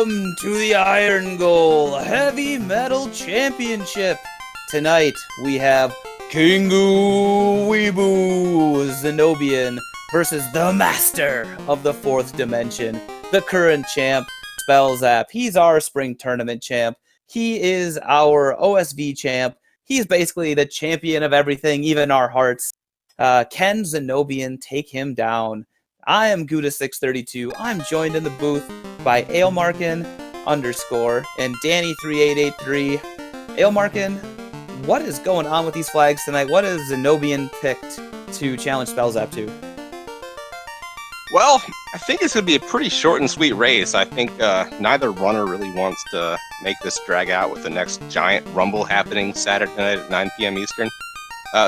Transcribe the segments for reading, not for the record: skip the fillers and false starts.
Welcome to the Irongol Heavy Metal Championship. Tonight we have Kingu Weebu Zen0bian versus the master of the fourth dimension, the current champ, Spellzapp. He's our spring tournament champ. He is our OSV champ. He's basically the champion of everything, even our hearts. Can Zen0bian take him down? I am Gouda632. I'm joined in the booth by Ailmarkin _ and Danny3883. Ailmarkin, what is going on with these flags tonight? What has Zen0bian picked to challenge Spellzapp to? Well, I think it's going to be a pretty short and sweet race. I think neither runner really wants to make this drag out with the next giant rumble happening Saturday night at 9 p.m. Eastern.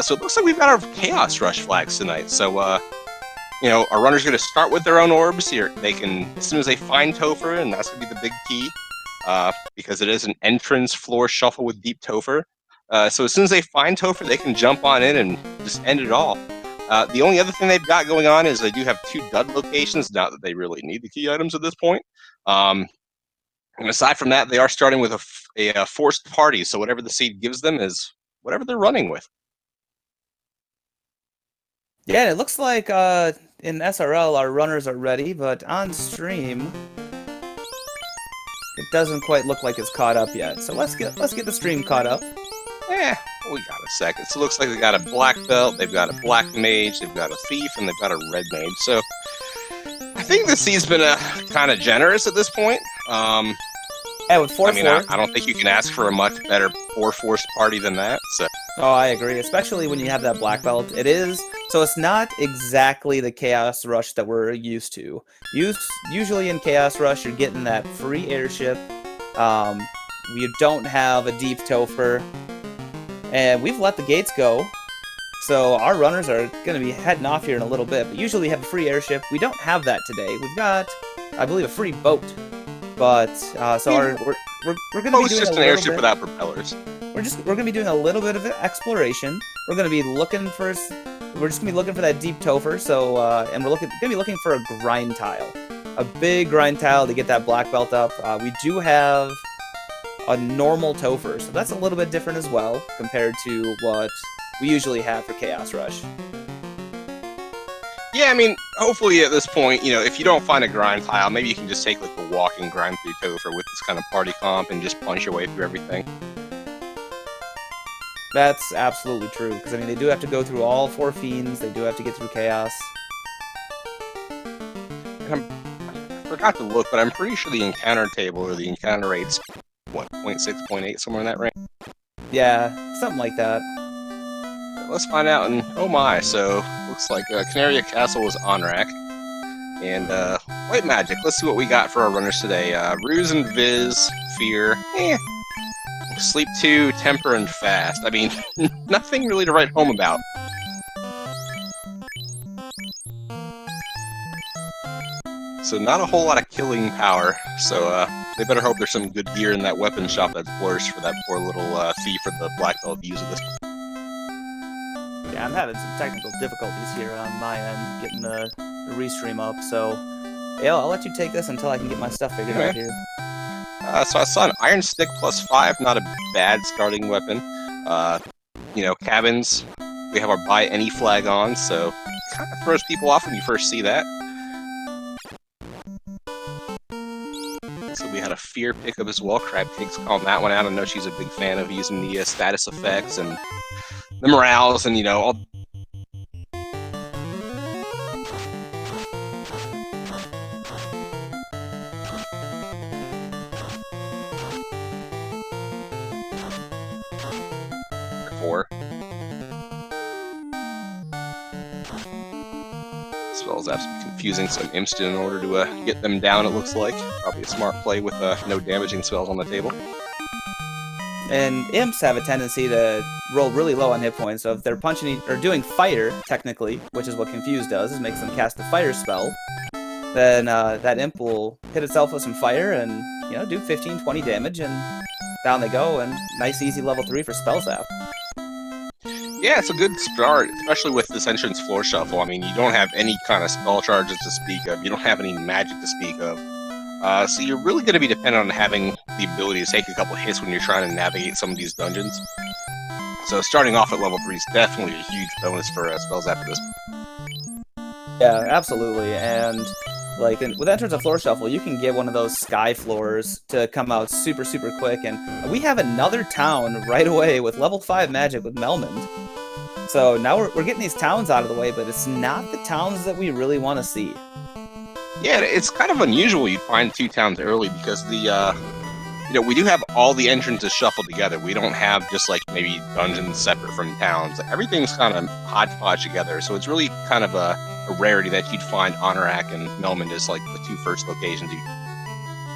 So it looks like we've got our Chaos Rush flags tonight. So, our runner's going to start with their own orbs here. They can, as soon as they find Topher, and that's going to be the big key, because it is an entrance floor shuffle with deep Topher. So as soon as they find Topher, they can jump on in and just end it all. The only other thing they've got going on is they do have 2 dud locations, not that they really need the key items at this point. And aside from that, they are starting with a forced party, so whatever the seed gives them is whatever they're running with. Yeah, it looks like in SRL our runners are ready, but on stream it doesn't quite look like it's caught up yet. So let's get the stream caught up. We got a second. So it looks like they got a black belt, they've got a black mage, they've got a thief, and they've got a red mage. So I think the seed's been kind of generous at this point. Yeah, with 4-4. I don't think you can ask for a much better 4-forced party than that. So. Oh, I agree, especially when you have that black belt. It is, so it's not exactly the Chaos Rush that we're used to. Usually in Chaos Rush, you're getting that free airship. You don't have a deep Topher. And we've let the gates go. So our runners are going to be heading off here in a little bit. But usually we have a free airship. We don't have that today. We've got, I believe, a free boat. But, so we're going to be doing just an airship without propellers. We're going to be doing a little bit of exploration. We're going to be looking for, we're just going to be looking for that deep Topher. So, and we're going to be looking for a grind tile, a big grind tile to get that black belt up. We do have a normal Topher, so that's a little bit different as well compared to what we usually have for Chaos Rush. Yeah, I mean, hopefully at this point, if you don't find a grind tile, maybe you can just take like a walk and grind through Topher with this kind of party comp and just punch your way through everything. That's absolutely true, because I mean, they do have to go through all 4 fiends, they do have to get through Chaos. I forgot to look, but I'm pretty sure the encounter table or the encounter rate's, 0.6, 0.8, somewhere in that range? Yeah, something like that. Let's find out, and oh my, so looks like Canaria Castle was on rack. And White Magic, let's see what we got for our runners today. Ruse and Viz, Fear, Sleep 2, Temper, and Fast. I mean, nothing really to write home about. So not a whole lot of killing power, so they better hope there's some good gear in that weapon shop that's flourished for that poor little thief or the black belt to use at this point. Yeah, I'm having some technical difficulties here on my end, getting the restream up, so yeah, I'll let you take this until I can get my stuff figured out here. So I saw an Iron Stick +5, not a bad starting weapon. Cabins, we have our buy any flag on, so it kind of throws people off when you first see that. So we had a Fear pickup as well. Crab Cake's calling that one out. I know she's a big fan of using the status effects and the morales and, all... Spellzapp's confusing some imps in order to get them down, it looks like. Probably a smart play with no damaging spells on the table. And imps have a tendency to roll really low on hit points, so if they're punching or doing fire, technically, which is what Confuse does, is makes them cast the fire spell, then that imp will hit itself with some fire and, do 15-20 damage, and down they go, and nice easy level 3 for Spellzapp. Yeah, it's a good start, especially with this entrance floor shuffle. I mean, you don't have any kind of spell charges to speak of. You don't have any magic to speak of. So you're really going to be dependent on having the ability to take a couple hits when you're trying to navigate some of these dungeons. So starting off at level 3 is definitely a huge bonus for Spellzapp at this. Yeah, absolutely. And like with Entrance of Floor Shuffle, you can get one of those sky floors to come out super, super quick. And we have another town right away with level 5 magic with Melmond. So now we're getting these towns out of the way, but it's not the towns that we really want to see. Yeah, it's kind of unusual you'd find 2 towns early because the we do have all the entrances shuffled together. We don't have just like maybe dungeons separate from towns. Everything's kind of hodgepodge together, so it's really kind of a rarity that you'd find Honorak and Melmond as like the 2 first locations.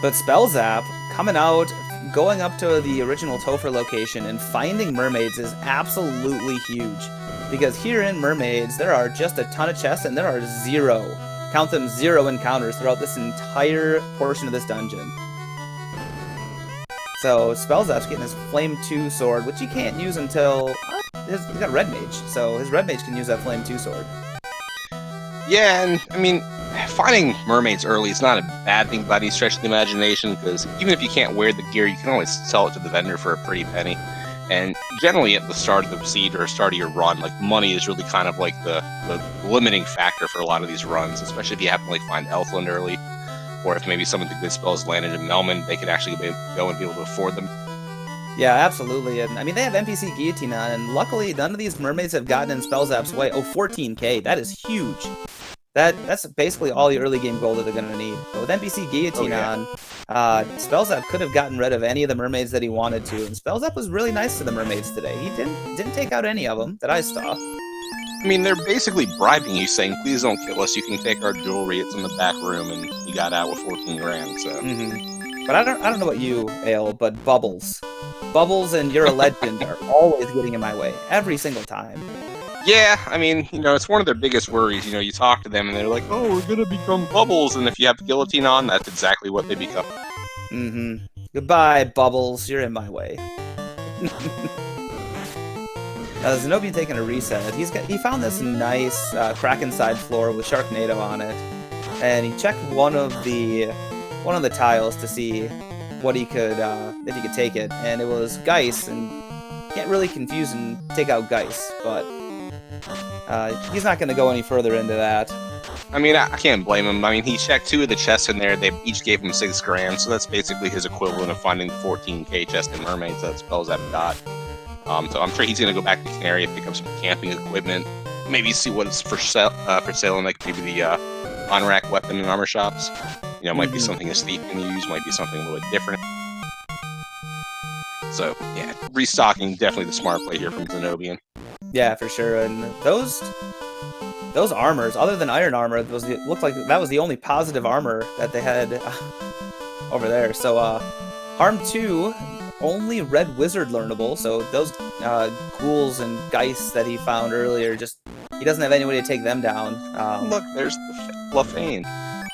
But Spellzapp coming out, going up to the original Topher location and finding mermaids is absolutely huge. Because here in Mermaids, there are just a ton of chests and there are 0, count them, 0 encounters throughout this entire portion of this dungeon. So Spellzapp's getting his Flame 2 sword, which he can't use until... he's got Red Mage, so his Red Mage can use that Flame 2 sword. Yeah, and I mean, finding mermaids early is not a bad thing by any stretch of the imagination, because even if you can't wear the gear, you can always sell it to the vendor for a pretty penny. And generally at the start of the siege or start of your run, like money is really kind of like the limiting factor for a lot of these runs, especially if you happen to like find Elfland early, or if maybe some of the good spells landed in Melmond, they could actually go and be able to afford them. Yeah, absolutely. And I mean, they have NPC Guillotine on, and luckily none of these mermaids have gotten in Spellzapp's way. Oh, 14k, that is huge. That's basically all the early game gold that they're going to need. But with NPC Guillotine on, Spellzapp could have gotten rid of any of the mermaids that he wanted to, and Spellzapp was really nice to the mermaids today. He didn't take out any of them that I saw. I mean, they're basically bribing you, saying, please don't kill us, you can take our jewelry, it's in the back room, and he got out with 14 grand, so... But I don't know about you, Ale, but Bubbles and You're a Legend are always getting in my way, every single time. Yeah, I mean, it's one of their biggest worries. You talk to them and they're like, oh, we're gonna become Bubbles, and if you have Guillotine on, that's exactly what they become. Goodbye, Bubbles, you're in my way. Zen0bian taking a reset. He found this nice Kraken side floor with Sharknado on it, and he checked one of the tiles to see what he could if he could take it, and it was Geist, and can't really confuse and take out Geist, but he's not going to go any further into that. I mean, I can't blame him. I mean, he checked 2 of the chests in there. They each gave him 6 grand, so that's basically his equivalent of finding the 14k chest in Mermaids that Spellzapp got. So I'm sure he's going to go back to Canary, pick up some camping equipment, maybe see what's for sale in like maybe the on-rack weapon and armor shops. Might be something a thief can use, might be something a little bit different. So, yeah, restocking, definitely the smart play here from Zen0bian. Yeah, for sure. And those armors, other than iron armor, looked like that was the only positive armor that they had over there. So, Harm 2, only Red Wizard learnable. So those ghouls and geists that he found earlier, he doesn't have any way to take them down. Look, there's the Lafane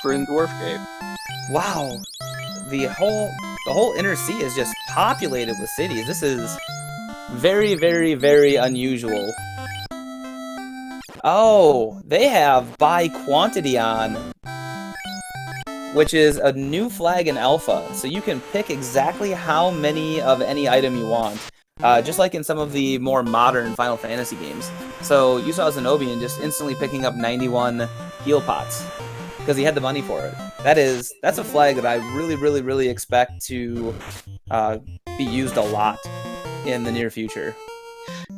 for in Dwarf Cave. Wow, the whole inner sea is just populated with cities. This is very, very, very unusual. Oh, they have buy quantity on, which is a new flag in alpha. So you can pick exactly how many of any item you want, just like in some of the more modern Final Fantasy games. So you saw Zen0bian just instantly picking up 91 heal pots because he had the money for it. That's a flag that I really, really, really expect to be used a lot in the near future.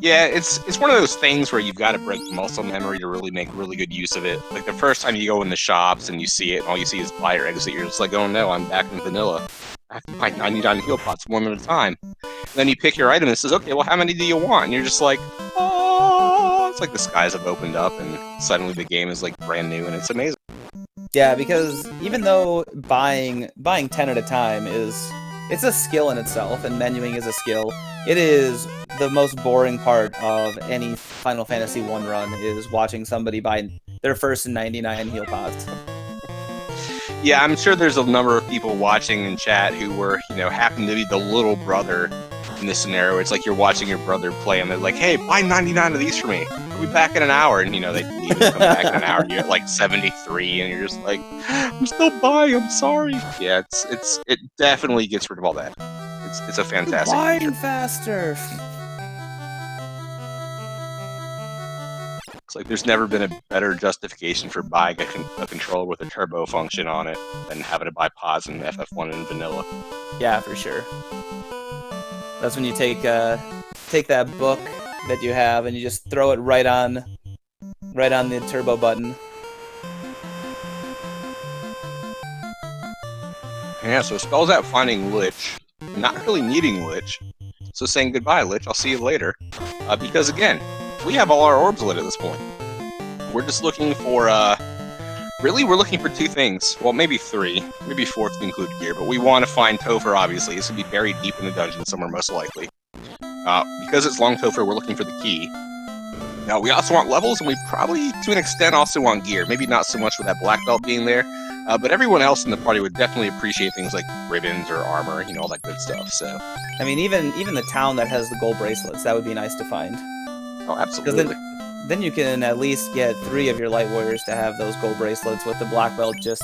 Yeah, it's one of those things where you've got to break the muscle memory to really make really good use of it. Like the first time you go in the shops and you see it, and all you see is buy or exit, you're just like, oh no, I'm back in vanilla. I have to buy 99 heal pots one at a time. And then you pick your item and it says, okay, well, how many do you want? And you're just like, oh, it's like the skies have opened up and suddenly the game is like brand new and it's amazing. Yeah, because even though buying 10 at a time it's a skill in itself, and menuing is a skill, it is the most boring part of any Final Fantasy 1 run is watching somebody buy their first 99 heal pots. Yeah, I'm sure there's a number of people watching in chat who were, happen to be the little brother in this scenario. It's like you're watching your brother play, and they're like, "Hey, buy 99 of these for me. I'll be back in an hour." And they leave and come back in an hour, and you're at like 73, and you're just like, "I'm still buying. I'm sorry." Yeah, it definitely gets rid of all that. It's a fantastic. Buying faster. It's like there's never been a better justification for buying a controller with a turbo function on it than having to buy pods in FF1 and vanilla. Yeah, for sure. That's when you take that book that you have and you just throw it right on the turbo button. Yeah, so Spellzapp finding Lich, not really needing Lich, so saying goodbye, Lich, I'll see you later. Because again, we have all our orbs lit at this point. We're just looking for, really we're looking for two things. Well, maybe three, maybe four if you include gear, but we want to find Topher, obviously. This would be buried deep in the dungeon somewhere, most likely. Because it's long Topher, we're looking for the key. Now, we also want levels, and we probably, to an extent, also want gear. Maybe not so much with that black belt being there, but everyone else in the party would definitely appreciate things like ribbons or armor, all that good stuff, so. I mean, even the town that has the gold bracelets, that would be nice to find. Oh, absolutely. Then you can at least get 3 of your light warriors to have those gold bracelets, with the black belt just,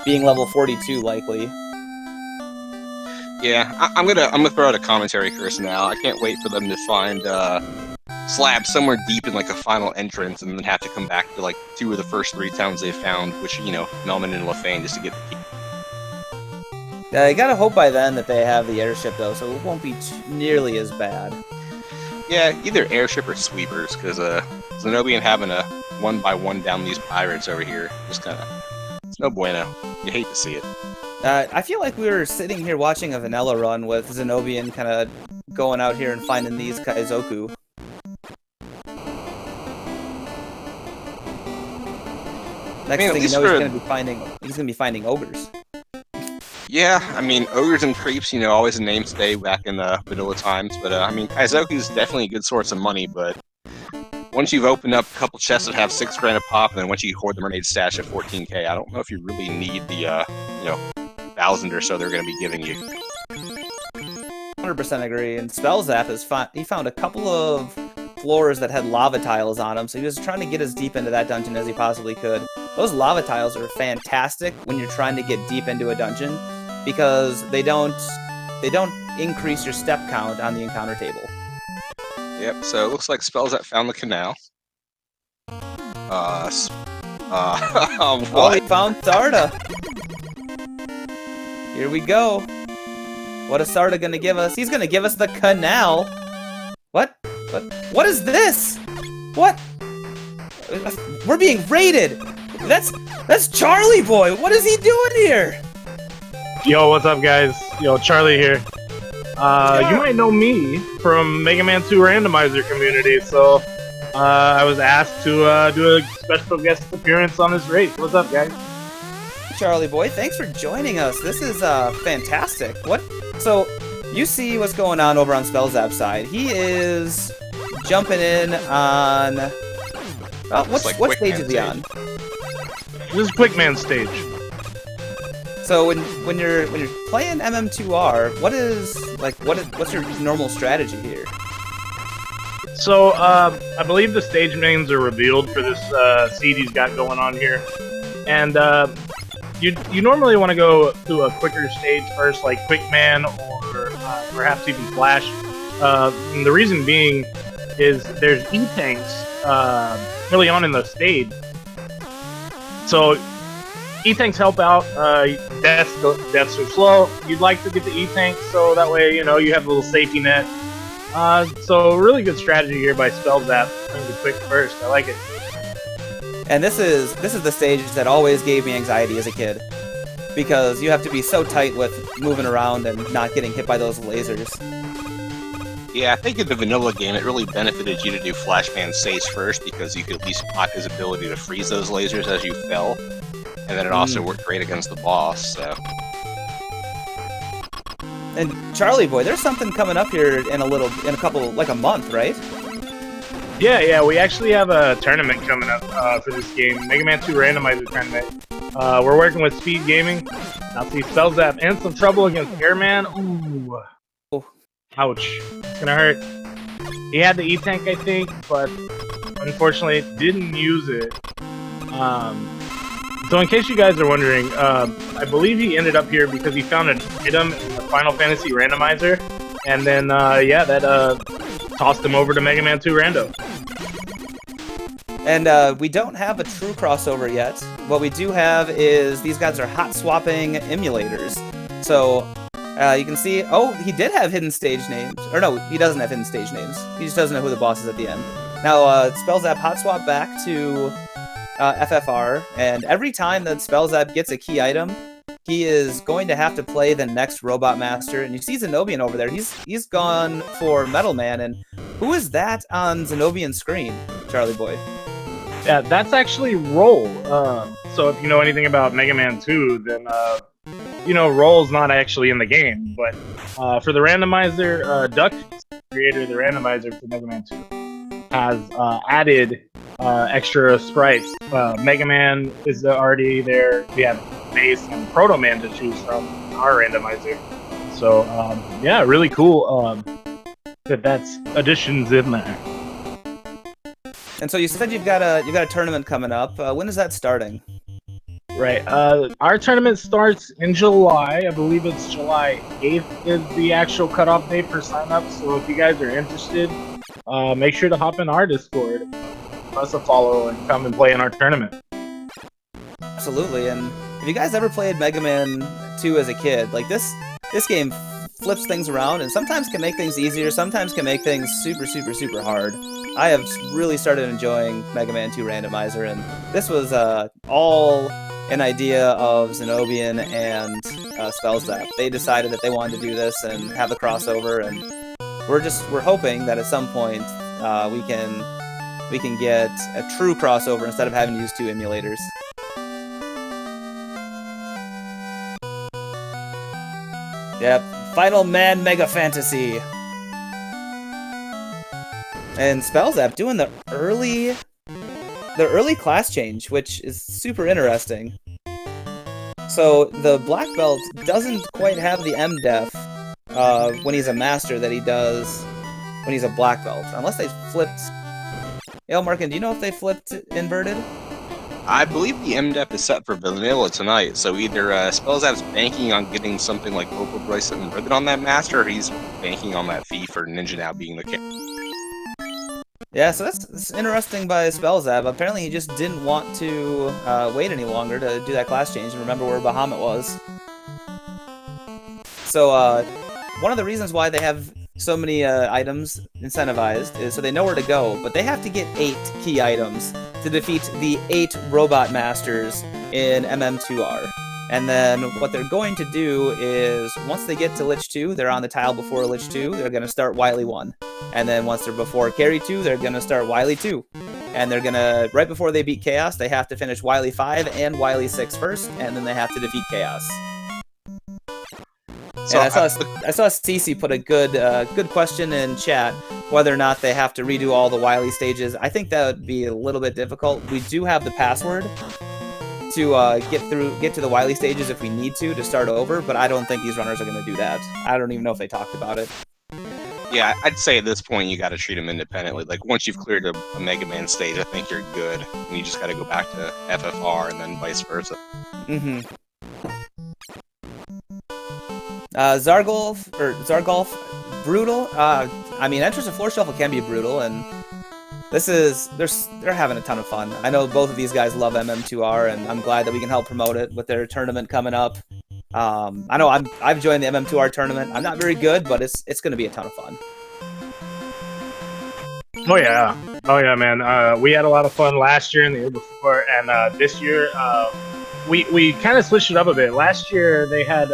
being level 42 likely. Yeah, I'm gonna throw out a commentary curse now. I can't wait for them to find Slab somewhere deep in like a final entrance, and then have to come back to like 2 of the first 3 towns they found, which Melman and Lefane, just to get the key. I gotta hope by then that they have the airship though, so it won't be nearly as bad. Yeah, either airship or sweepers, because Zen0bian having a 1-by-1 down these pirates over here, just kind of, it's no bueno. You hate to see it. I feel like we were sitting here watching a vanilla run with Zen0bian kind of going out here and finding these Kaizoku. Next thing you know, he's gonna be finding ogres. Yeah, I mean, ogres and creeps, always a mainstay back in the vanilla times. But, Kaizoku's definitely a good source of money, but once you've opened up a couple chests that have 6 grand a pop, and then once you hoard the mermaid stash at 14k, I don't know if you really need the, 1,000 or so they're going to be giving you. 100% agree, and Spellzapp he found a couple of floors that had lava tiles on them, so he was trying to get as deep into that dungeon as he possibly could. Those lava tiles are fantastic when you're trying to get deep into a dungeon, because they don't increase your step count on the encounter table. Yep, so it looks like Spellzapp found the canal. Oh, he found Sarda! Here we go. What is Sarda gonna give us? He's gonna give us the canal! What? What is this? What? We're being raided! That's Charlie Boy! What is he doing here? Yo, what's up, guys? Yo, Charlie here. You might know me from Mega Man 2 Randomizer community, so I was asked to do a special guest appearance on this raid. What's up, guys? Charlie Boy, thanks for joining us. This is fantastic. What? So, you see what's going on over on Spellzapp's side. He is jumping in on... what stage is he on? This is Quickman stage. So when you're playing MM2R, what's your normal strategy here? So I believe the stage names are revealed for this seed he's got going on here, and you normally want to go to a quicker stage first, like Quickman or perhaps even Flash. And the reason being is there's E-tanks early on in the stage. So E-tanks help out. Deaths are slow. You'd like to get the E-tank, so that way you have a little safety net. So really good strategy here by Spellzapp. Going to quick first. I like it. And this is the stage that always gave me anxiety as a kid, because you have to be so tight with moving around and not getting hit by those lasers. Yeah, I think in the vanilla game, it really benefited you to do Flashman stage first, because you could at least block his ability to freeze those lasers as you fell. And then it also worked great against the boss, so... And Charlie Boy, there's something coming up here in a couple, like a month, right? Yeah, we actually have a tournament coming up for this game, Mega Man 2 Randomizer tournament. We're working with Speed Gaming. Now see Spellzapp in some trouble against Airman. Ooh. Oh. Ouch. It's gonna hurt. He had the E-Tank, I think, but unfortunately didn't use it. So in case you guys are wondering, I believe he ended up here because he found an item in the Final Fantasy Randomizer, and then that tossed him over to Mega Man 2 Rando. And we don't have a true crossover yet. What we do have is these guys are hot swapping emulators. So you can see, oh, he did have hidden stage names. Or no, he doesn't have hidden stage names. He just doesn't know who the boss is at the end. Now, Spellzapp hot swap back to FFR, and every time that Spellzapp gets a key item, he is going to have to play the next Robot Master. And you see Zen0bian over there. He's gone for Metal Man. And who is that on Zen0bian's screen, Charlie Boy? Yeah, that's actually Roll. So if you know anything about Mega Man 2, then you know Roll's not actually in the game. But for the randomizer, Duck, creator of the randomizer for Mega Man 2, has added extra sprites. Mega Man is already there. We have Base and Proto Man to choose from in our randomizer. So yeah, really cool that's additions in there. And so you said you've got a tournament coming up. When is that starting? Right. Our tournament starts in July. I believe it's July 8th is the actual cutoff date for sign-up. So if you guys are interested, make sure to hop in our Discord, give us a follow, and come and play in our tournament. Absolutely. And if you guys ever played Mega Man 2 as a kid, like this game flips things around and sometimes can make things easier, sometimes can make things super, super, super hard. I have really started enjoying Mega Man 2 Randomizer, and this was all an idea of Zen0bian and Spellzapp. They decided that they wanted to do this and have a crossover, and we're hoping that at some point we can get a true crossover instead of having to use two emulators. Yep, Final Man Mega Fantasy. And Spellzapp doing the early class change, which is super interesting. So the black belt doesn't quite have the MDef when he's a master that he does when he's a black belt, unless they flipped. Markin, do you know if they flipped inverted? I believe the MDEP is set for vanilla tonight, so either Spellzapp's banking on getting something like Vocal Bracelet and Ribbon on that master, or he's banking on that fee for Ninja now being the king. Yeah, so that's interesting by Spellzapp. Apparently he just didn't want to wait any longer to do that class change and remember where Bahamut was. So one of the reasons why they have so many items incentivized is so they know where to go, but they have to get 8 key items to defeat the 8 Robot Masters in MM2R. And then what they're going to do is, once they get to Lich 2, they're on the tile before Lich 2, they're going to start Wily 1. And then once they're before Carry 2, they're going to start Wily 2. And they're going to, right before they beat Chaos, they have to finish Wily 5 and Wily 6 first, and then they have to defeat Chaos. So and I saw Cece put a good question in chat, whether or not they have to redo all the Wily stages. I think that would be a little bit difficult. We do have the password to get to the Wily stages if we need to start over, but I don't think these runners are going to do that. I don't even know if they talked about it. Yeah, I'd say at this point you got to treat them independently. Like, once you've cleared a Mega Man stage, I think you're good, and you just got to go back to FFR and then vice versa. Mm-hmm. Zargolf, brutal. I mean, Entrance to Floor Shuffle can be brutal, and they're having a ton of fun. I know both of these guys love MM2R, and I'm glad that we can help promote it with their tournament coming up. I know I've joined the MM2R tournament. I'm not very good, but it's going to be a ton of fun. Oh yeah, man. We had a lot of fun last year and the year before, and this year we kind of switched it up a bit. Last year they had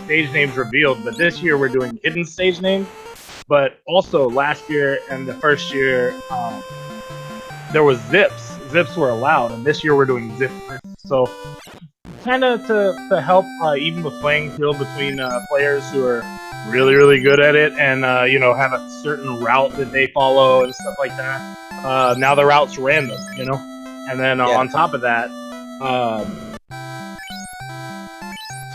stage names revealed, but this year we're doing hidden stage names. But also last year and the first year there was zips. Zips were allowed, and this year we're doing zips. So kind of to help even the playing field between players who are really, really good at it and have a certain route that they follow and stuff like that. Now the route's random, and then on top of that,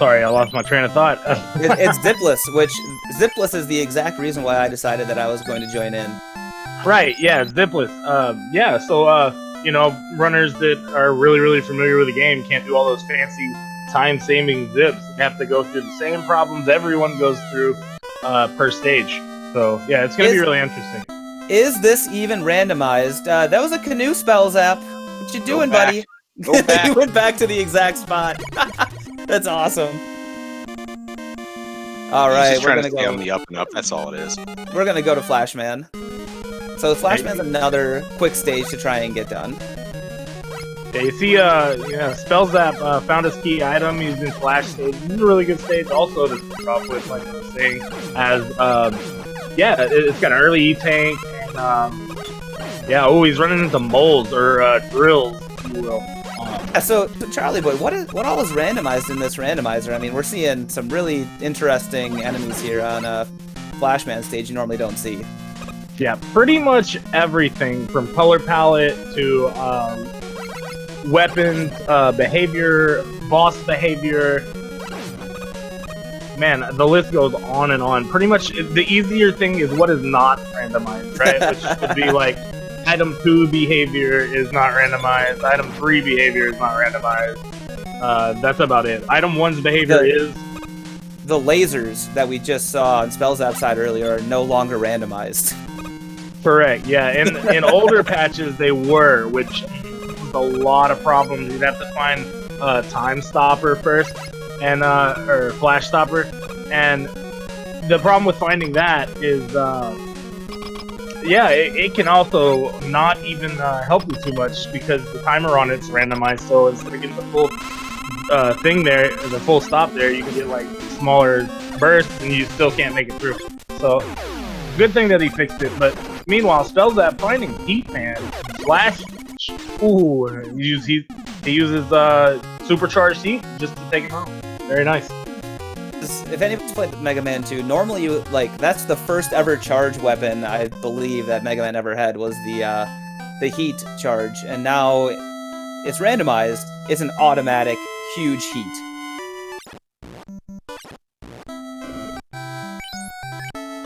Sorry, I lost my train of thought. It's Zipless, which Zipless is the exact reason why I decided that I was going to join in. Right, yeah, Zipless. Yeah, so, you know, runners that are really familiar with the game can't do all those fancy time-saving zips. They have to go through the same problems everyone goes through per stage. So, yeah, it's going to be really interesting. Is this even randomized? That was a canoe Spellzapp. What you doing, buddy? Go back. You went back to the exact spot. That's awesome. All right, He's just we're trying gonna to stay go. on the up and up. That's all it is. We're gonna go to Flashman. So Flashman's another quick stage to try and get done. Yeah, you see, Spellzapp found his key item. He's in Flash stage. This is a really good stage also to start off with, like I was saying. As, yeah, it's got an early E-Tank. And, yeah, oh, he's running into moles or drills, if you will. So Charlie Boy, what all is randomized in this randomizer? I mean, we're seeing some really interesting enemies here on a Flashman stage you normally don't see. Yeah, pretty much everything from color palette to weapons, behavior, boss behavior. Man, the list goes on and on. Pretty much the easier thing is what is not randomized, right? Which would be like item 2 behavior is not randomized, item 3 behavior is not randomized. That's about it. Item 1's behavior is... The lasers that we just saw on Spellzapp's side earlier are no longer randomized. Correct, yeah. In older patches they were, which was a lot of problems. You'd have to find a time stopper first, and or flash stopper. And the problem with finding that is, yeah, it can also not even help you too much because the timer on it's randomized. So instead of getting the full thing there, the full stop there, you can get like smaller bursts, and you still can't make it through. So good thing that he fixed it. But meanwhile, Spellzapp finding Heatman, Flash, ooh, he uses supercharged heat just to take him out. Very nice. If anyone's played Mega Man 2, normally you that's the first ever charge weapon I believe that Mega Man ever had was the heat charge, and now it's randomized. It's an automatic huge heat.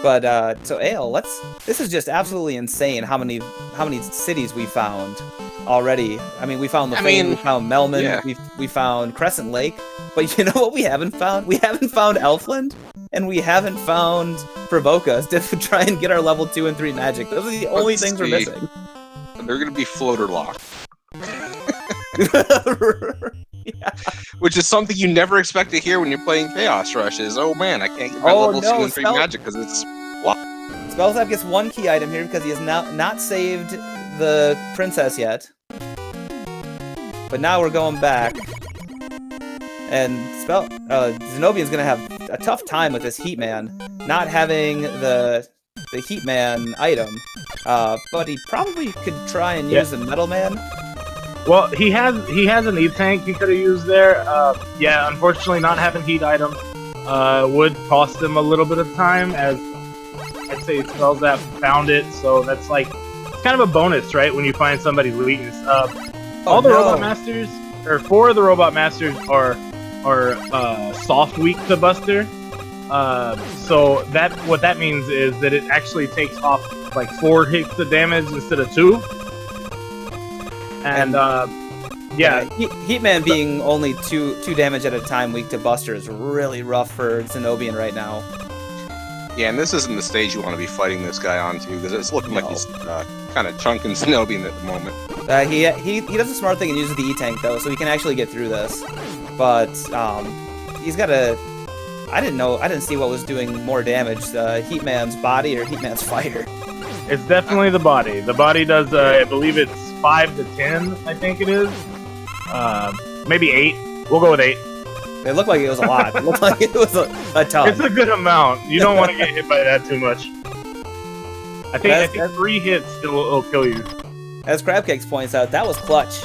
But so Ale, this is just absolutely insane how many cities we found already. I mean, we found Lefane, we found Melman, yeah. we found Crescent Lake, but you know what we haven't found? We haven't found Elfland, and we haven't found Provoca to try and get our level 2 and 3 magic. Those are the only things we're missing. They're gonna be floater locked. Yeah. Which is something you never expect to hear when you're playing Chaos Rushes. Oh man, I can't get my level 2 and 3 magic because it's what? Spellzapp gets one key item here because he has not saved the princess yet. But now we're going back. And Zen0bian's gonna have a tough time with this Heatman, not having the Heatman item. But he probably could try and use the Metal Man. Well, he has an E-Tank he could have used there. Yeah, unfortunately not having heat item would cost him a little bit of time, as I'd say Spellzapp found it, so that's like, it's kind of a bonus, right, when you find somebody's weakness. Robot Masters, or 4 of the Robot Masters are soft weak to Buster. So what that means is that it actually takes off like 4 hits of damage instead of 2. And yeah, Heatman being only 2 damage at a time weak to Buster is really rough for Zen0bian right now. Yeah, and this isn't the stage you want to be fighting this guy on too, because it's looking like he's kind of chunking Zen0bian at the moment. He does a smart thing and uses the E-Tank though, so he can actually get through this. But he's got a... I didn't see what was doing more damage, Heatman's body or Heatman's fire. It's definitely the body. The body does, I believe it's 5 to 10, I think it is. Maybe 8. We'll go with 8. It looked like it was a lot. It looked like it was a ton. It's a good amount. You don't want to get hit by that too much. I think 3 hits will kill you. As Crabcakes points out, that was clutch.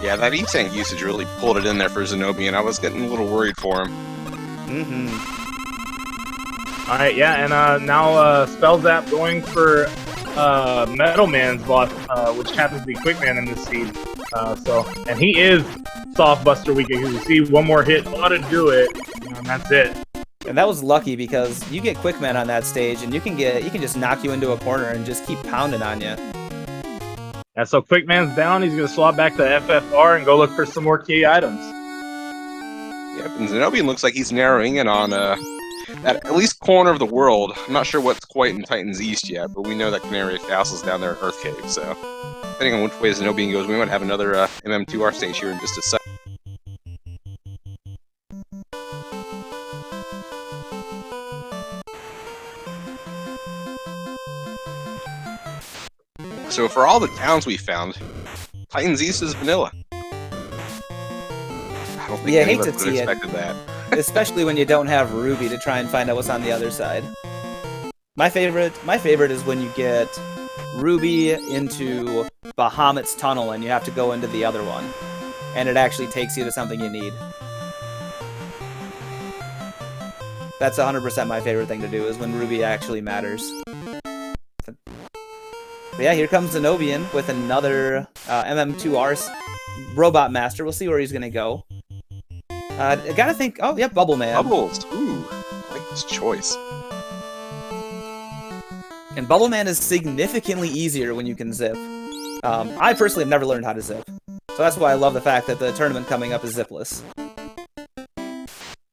Yeah, that E-Tank usage really pulled it in there for Zen0bian. I was getting a little worried for him. Mm-hmm. Alright, yeah, and now Spellzapp going for Metal Man's boss, which happens to be Quickman in this seed. And he is soft Buster Weekend because you see one more hit ought to do it, and that's it. And that was lucky because you get Quickman on that stage, and you can just knock you into a corner and just keep pounding on you. Yeah, so Quickman's down. He's gonna swap back to FFR and go look for some more key items. Yep, and Zen0bian looks like he's narrowing in on that at least corner of the world. I'm not sure what's quite in Titan's East yet, but we know that Canary Castle's down there in Earth Cave. So depending on which way Zen0bian goes, we might have another MM2R stage here in just a second. So for all the towns we found, Titan's East is vanilla. I don't think any of us would have expected that. Especially when you don't have Ruby to try and find out what's on the other side. My favorite is when you get Ruby into Bahamut's tunnel and you have to go into the other one, and it actually takes you to something you need. That's 100% my favorite thing to do, is when Ruby actually matters. But yeah, here comes Zen0bian with another MM2R Robot Master. We'll see where he's gonna go. I gotta think. Oh, yeah, Bubble Man. Bubbles. Ooh, I like this choice. And Bubble Man is significantly easier when you can zip. I personally have never learned how to zip, so that's why I love the fact that the tournament coming up is zipless.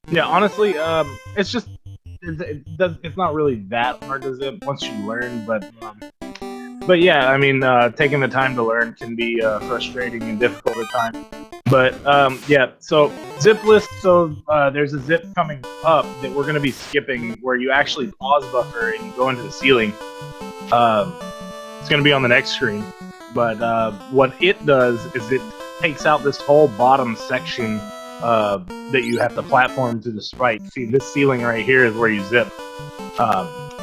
Yeah, honestly, it's just it's not really that hard to zip once you learn, but yeah, I mean, taking the time to learn can be frustrating and difficult at times. But yeah, so zipless. So there's a zip coming up that we're going to be skipping, where you actually pause buffer and you go into the ceiling. It's going to be on the next screen. But what it does is it takes out this whole bottom section that you have to platform to the spike. See, this ceiling right here is where you zip.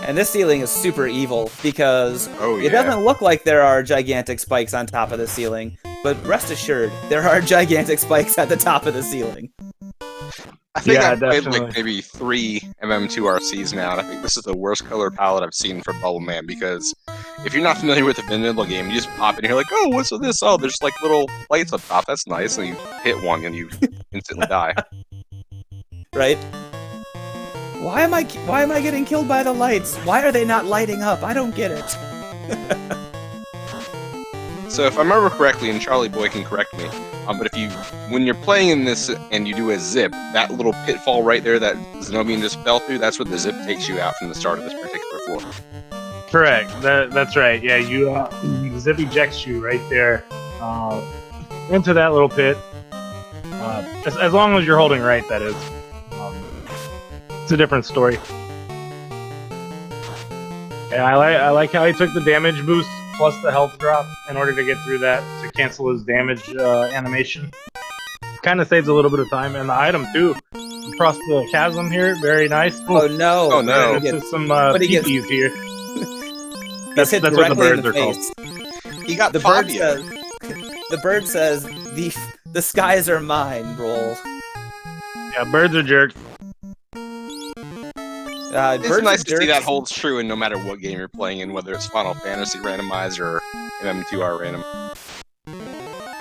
And this ceiling is super evil because it doesn't look like there are gigantic spikes on top of the ceiling, but rest assured, there are gigantic spikes at the top of the ceiling. I think I've played definitely. like maybe 3 MM2RCs now, and I think this is the worst color palette I've seen for Bubble Man, because if you're not familiar with the vanilla game, you just pop in here like, oh, what's this? Oh, there's like little lights up top, that's nice, and you hit one and you instantly die. Right? Why am I getting killed by the lights? Why are they not lighting up? I don't get it. So if I remember correctly, and Charlie Boy can correct me, but when you're playing in this and you do a zip, that little pitfall right there that Zen0bian just fell through, that's where the zip takes you out from the start of this particular floor. Correct. That's right. Yeah, the zip ejects you right there into that little pit. As long as you're holding right, that is. It's a different story. Yeah, I like how he took the damage boost plus the health drop in order to get through that to cancel his damage animation. Kind of saves a little bit of time, and the item too. Across the chasm here, very nice. Oh no! Oh no! It's just some PPs here. That's what the birds are called. He got the bird says. The bird says the skies are mine. Roll. Yeah, birds are jerks. It's nice to see that holds true in no matter what game you're playing in, whether it's Final Fantasy Randomizer or MM2R Random.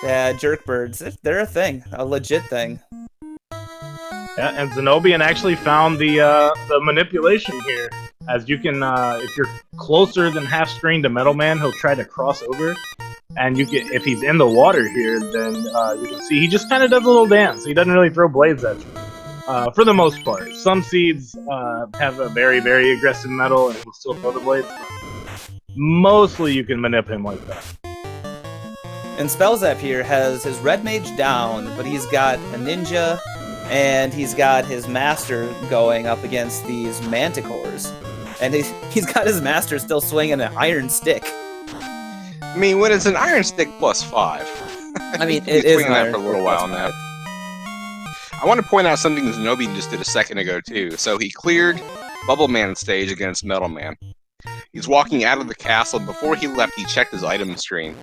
Yeah, jerk birds. They're a thing. A legit thing. Yeah, and Zen0bian actually found the manipulation here. As you can, if you're closer than half screen to Metal Man, he'll try to cross over. And if he's in the water here, then you can see he just kind of does a little dance. He doesn't really throw blades at you. For the most part. Some seeds have a very, very aggressive metal and will still throw the blades. Mostly you can manipulate him like that. And Spellzapp here has his red mage down, but he's got a ninja, and he's got his master going up against these manticores. And he's got his master still swinging an iron stick. I mean, when it's an iron stick plus 5. I mean, it is swinging that for a little while now. I want to point out something that Zen0bian just did a second ago, too. So he cleared Bubble Man's stage against Metal Man. He's walking out of the castle, and before he left, he checked his item screen.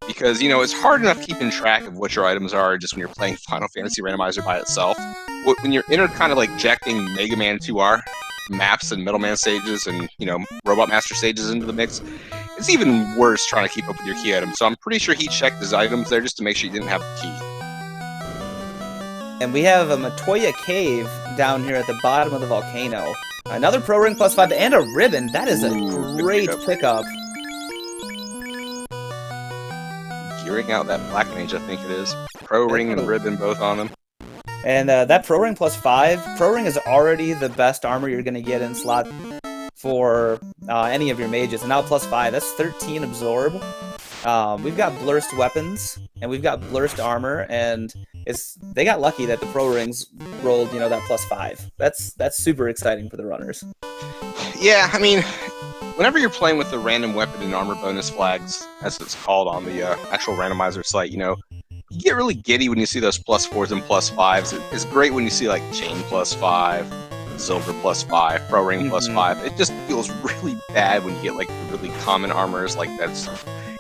Because, it's hard enough keeping track of what your items are just when you're playing Final Fantasy Randomizer by itself. When you're kind of like injecting Mega Man 2R maps and Metal Man stages and, Robot Master stages into the mix, it's even worse trying to keep up with your key items. So I'm pretty sure he checked his items there just to make sure he didn't have the key. And we have a Matoya Cave down here at the bottom of the volcano. Another Pro Ring +5 and a ribbon. That is a great pickup. Gearing out that Black Mage, I think it is. Pro Ring and ribbon both on them. And that Pro Ring +5, Pro Ring is already the best armor you're going to get in slot for any of your mages. And now +5, that's 13 absorb. We've got blurst weapons, and we've got blurst armor, and they got lucky that the Pro Rings rolled, that +5. That's super exciting for the runners. Yeah, I mean, whenever you're playing with the random weapon and armor bonus flags, as it's called on the actual randomizer site, you get really giddy when you see those +4s and +5s. It's great when you see like chain +5, silver +5, Pro Ring +5. It just feels really bad when you get like the really common armors like that's,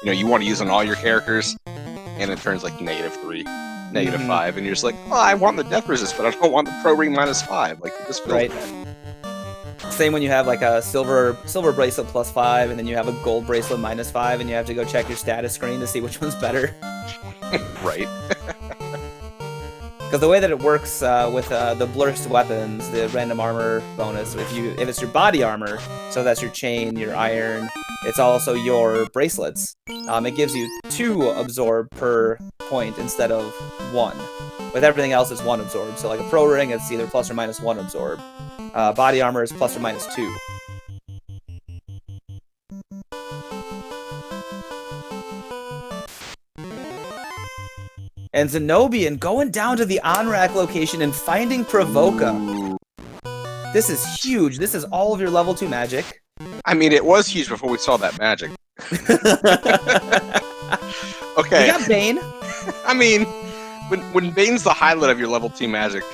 you want to use on all your characters, and it turns like -3, -5, and you're just like, oh, I want the death resist, but I don't want the Pro Ring -5. Like, it just feels bad. Same when you have like a silver bracelet +5, and then you have a gold bracelet -5, and you have to go check your status screen to see which one's better. Right. Because the way that it works with the blurst weapons, the random armor bonus, if it's your body armor, so that's your chain, your iron, it's also your bracelets. It gives you 2 absorb per point instead of 1. With everything else, it's 1 absorb. So like a Pro Ring, it's either +or -1 absorb. Body armor is +or -2. And Zen0bian going down to the on-rack location and finding Provoca. This is huge. This is all of your level 2 magic. I mean, it was huge before we saw that magic. Okay. You got Bane. I mean, when Bane's the highlight of your level 2 magic.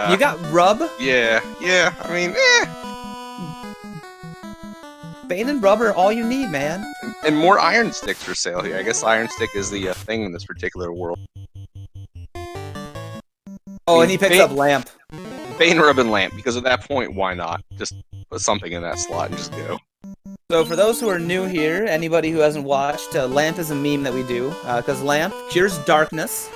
You got Rub. Yeah. I mean, Bane and Rub are all you need, man. And more Iron Sticks for sale here. I guess Iron Stick is the thing in this particular world. Oh, and he picks up Lamp. Bane, Rub, and Lamp, because at that point, why not? Just put something in that slot and just go. So for those who are new here, anybody who hasn't watched, Lamp is a meme that we do, because Lamp cures darkness,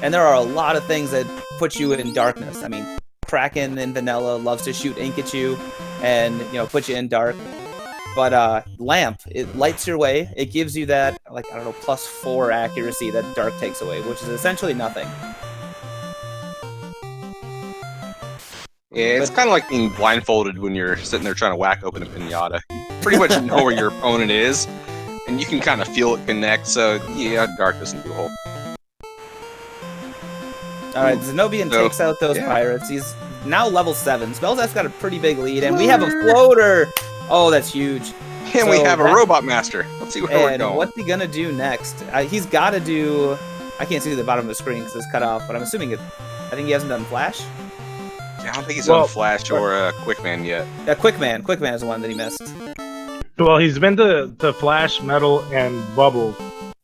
and there are a lot of things that put you in darkness. I mean, Kraken in vanilla loves to shoot ink at you, and, put you in dark. But Lamp, it lights your way. It gives you that, +4 accuracy that dark takes away, which is essentially nothing. Yeah, it's kind of like being blindfolded when you're sitting there trying to whack open a pinata. You pretty much know where your opponent is, and you can kind of feel it connect, so yeah, dark doesn't do a whole. Alright, Zen0bian takes out those pirates. He's now level 7. Spellzapp's got a pretty big lead, and we have a floater! Oh, that's huge. And we have a Robot Master. Let's see where we're going. And what's he gonna do next? He's gotta do... I can't see the bottom of the screen because it's cut off, but I'm assuming I think he hasn't done Flash? Yeah, I don't think he's done Flash or Quickman yet. Yeah, Quickman. Quickman is the one that he missed. Well, he's been to Flash, Metal, and Bubble.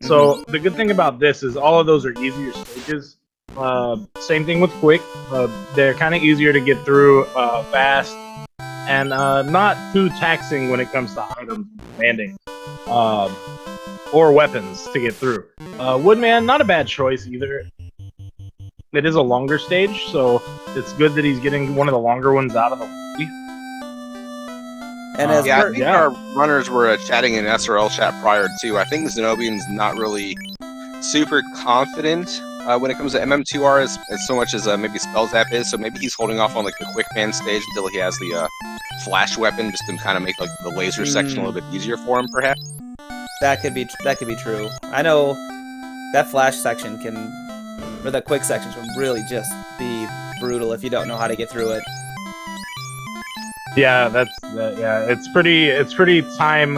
So the good thing about this is all of those are easier stages. Same thing with Quick. They're kind of easier to get through fast, and not too taxing when it comes to items landing or weapons to get through. Woodman, not a bad choice either. It is a longer stage, so it's good that he's getting one of the longer ones out of the way. And I think our runners were chatting in SRL chat prior too. I think Zen0bian's not really super confident when it comes to MM2R as so much as maybe Spellzapp is. So maybe he's holding off on like the Quickman stage until he has the Flash weapon, just to kind of make like the laser section a little bit easier for him, perhaps. That could be true. I know that Flash section or the Quick section can really just be brutal if you don't know how to get through it. Yeah, it's pretty time.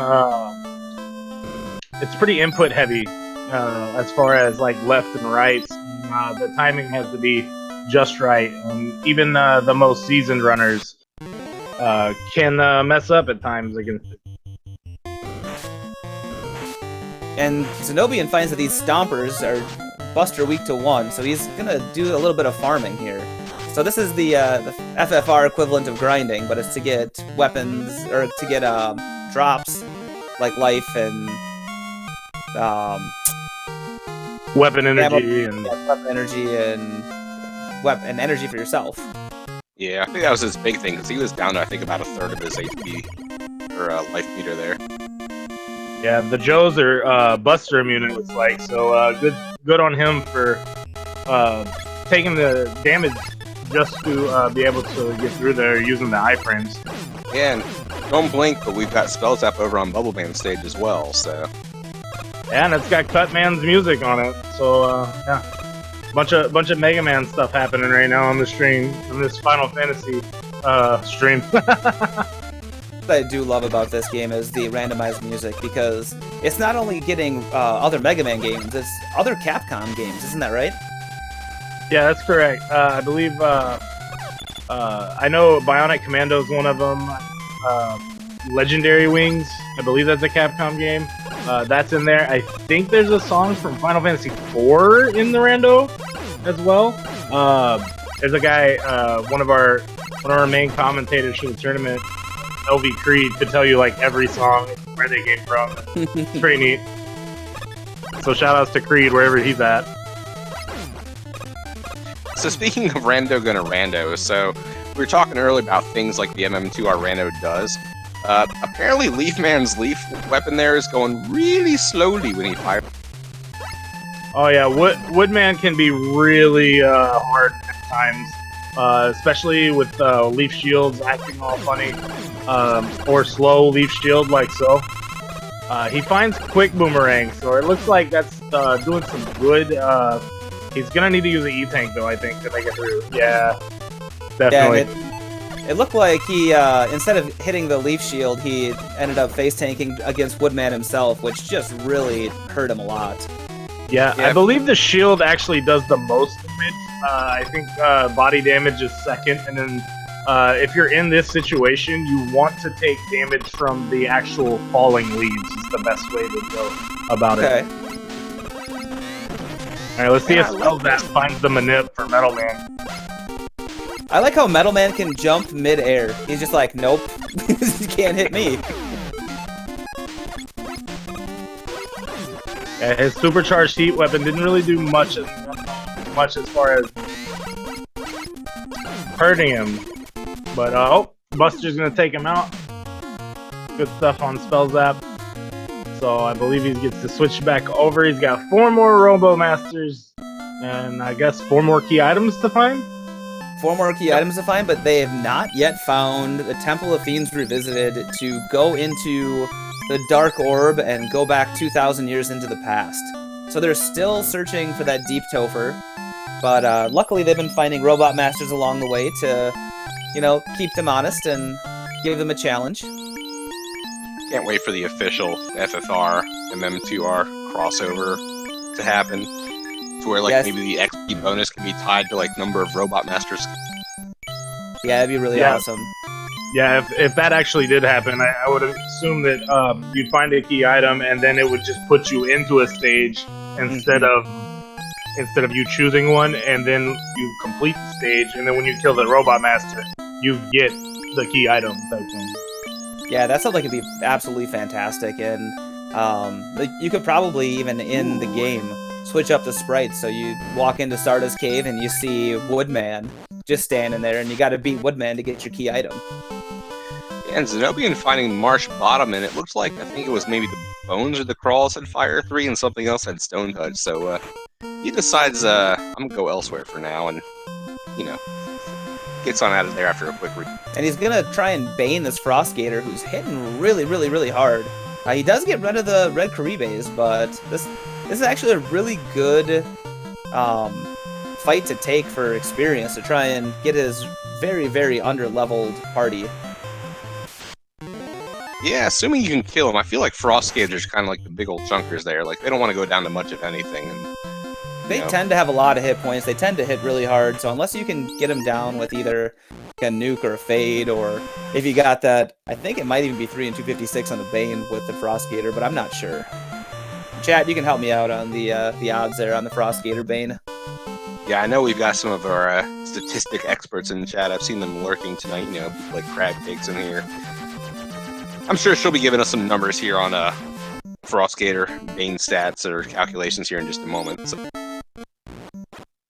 It's pretty input heavy as far as like left and right. The timing has to be just right, and even the most seasoned runners can mess up at times against it. And Zen0bian finds that these stompers are Buster weak to 1, so he's gonna do a little bit of farming here. So this is the FFR equivalent of grinding, but it's to get weapons, or to get drops like life and Weapon energy and weapon energy and weapon energy for yourself. Yeah, I think that was his big thing, because he was down to, I think, about a third of his HP, or life meter there. yeah, the Joes are Buster immune, it looks like. So good on him for taking the damage just to be able to get through there using the iframes. Yeah, and don't blink, but we've got Spellzapp over on Bubble Man stage as well, so... Yeah, and it's got Cutman's music on it. So yeah, bunch of Mega Man stuff happening right now on the stream, on this Final Fantasy stream. What I do love about this game is the randomized music, because it's not only getting other Mega Man games, it's other Capcom games, isn't that right? Yeah, that's correct. I believe I know Bionic Commando is one of them. Legendary Wings, I believe that's a Capcom game. That's in there. I think there's a song from Final Fantasy IV in the rando as well. There's a guy, one of our main commentators for the tournament, LV Creed, could tell you like every song, where they came from. It's pretty neat. So shout outs to Creed wherever he's at. So speaking of Rando Gonna Rando, so we were talking earlier about things like the MM2R Rando does. Apparently Leaf Man's leaf weapon there is going really slowly when he fires. Oh yeah, Woodman can be really hard at times, especially with leaf shields acting all funny, or slow leaf shield like so. He finds quick boomerang, so it looks like that's doing some good. He's gonna need to use the E-Tank though, I think, to make it through. Yeah, definitely. Yeah, it looked like he, instead of hitting the leaf shield, he ended up face tanking against Woodman himself, which just really hurt him a lot. Yeah, I believe the shield actually does the most damage. I think body damage is second, and then if you're in this situation, you want to take damage from the actual falling leaves. Is the best way to go about it. All right, let's see if Spellzapp finds the manip for Metal Man. I like how Metal Man can jump mid-air. He's just like, nope, you can't hit me. Yeah, his supercharged heat weapon didn't really do much as far as hurting him. But, oh, Buster's gonna take him out. Good stuff on Spellzapp. So I believe he gets to switch back over. He's got 4 more Robo Masters, and I guess 4 more key items to find? 4 more key items to find, but they have not yet found the Temple of Fiends Revisited to go into the Dark Orb and go back 2,000 years into the past. So they're still searching for that Deep Topher, but luckily they've been finding Robot Masters along the way to, you know, keep them honest and give them a challenge. Can't wait for the official FFR MM2R crossover to happen. To where, like, maybe the XP bonus can be tied to, like, number of Robot Masters. Yeah, that'd be really awesome. Yeah, if that actually did happen, I would assume that you'd find a key item and then it would just put you into a stage instead of you choosing one, and then you complete the stage, and then when you kill the Robot Master, you get the key item type thing. Yeah, that sounds like it'd be absolutely fantastic, and you could probably even in the game switch up the sprites, so you walk into Stardust Cave and you see Woodman just standing there, and you gotta beat Woodman to get your key item. Yeah, and Zen0bian finding Marsh Bottom, and it looks like, I think it was maybe the Bones or the Crawls had Fire 3, and something else had Stone Touch, so he decides, I'm gonna go elsewhere for now, and, you know, gets on out of there after a quick And he's gonna try and bane this Frost Gator, who's hitting really, really, really hard. He does get rid of the Red Caribes, but this is actually a really good fight to take for experience to try and get his very, very under-leveled party. Yeah, assuming you can kill him. I feel like Frost Gators are kind of like the big old chunkers there. Like, they don't want to go down to much of anything. And, they tend to have a lot of hit points. They tend to hit really hard, so unless you can get them down with either a nuke or a fade, or if you got that, I think it might even be 3 and 256 on the Bane with the Frost Gator, but I'm not sure. Chat, you can help me out on the odds there on the Frost Gator Bane. Yeah, I know we've got some of our statistic experts in the chat. I've seen them lurking tonight, you know, like Crab Cakes in here. I'm sure she'll be giving us some numbers here on Frostgator main stats or calculations here in just a moment. So.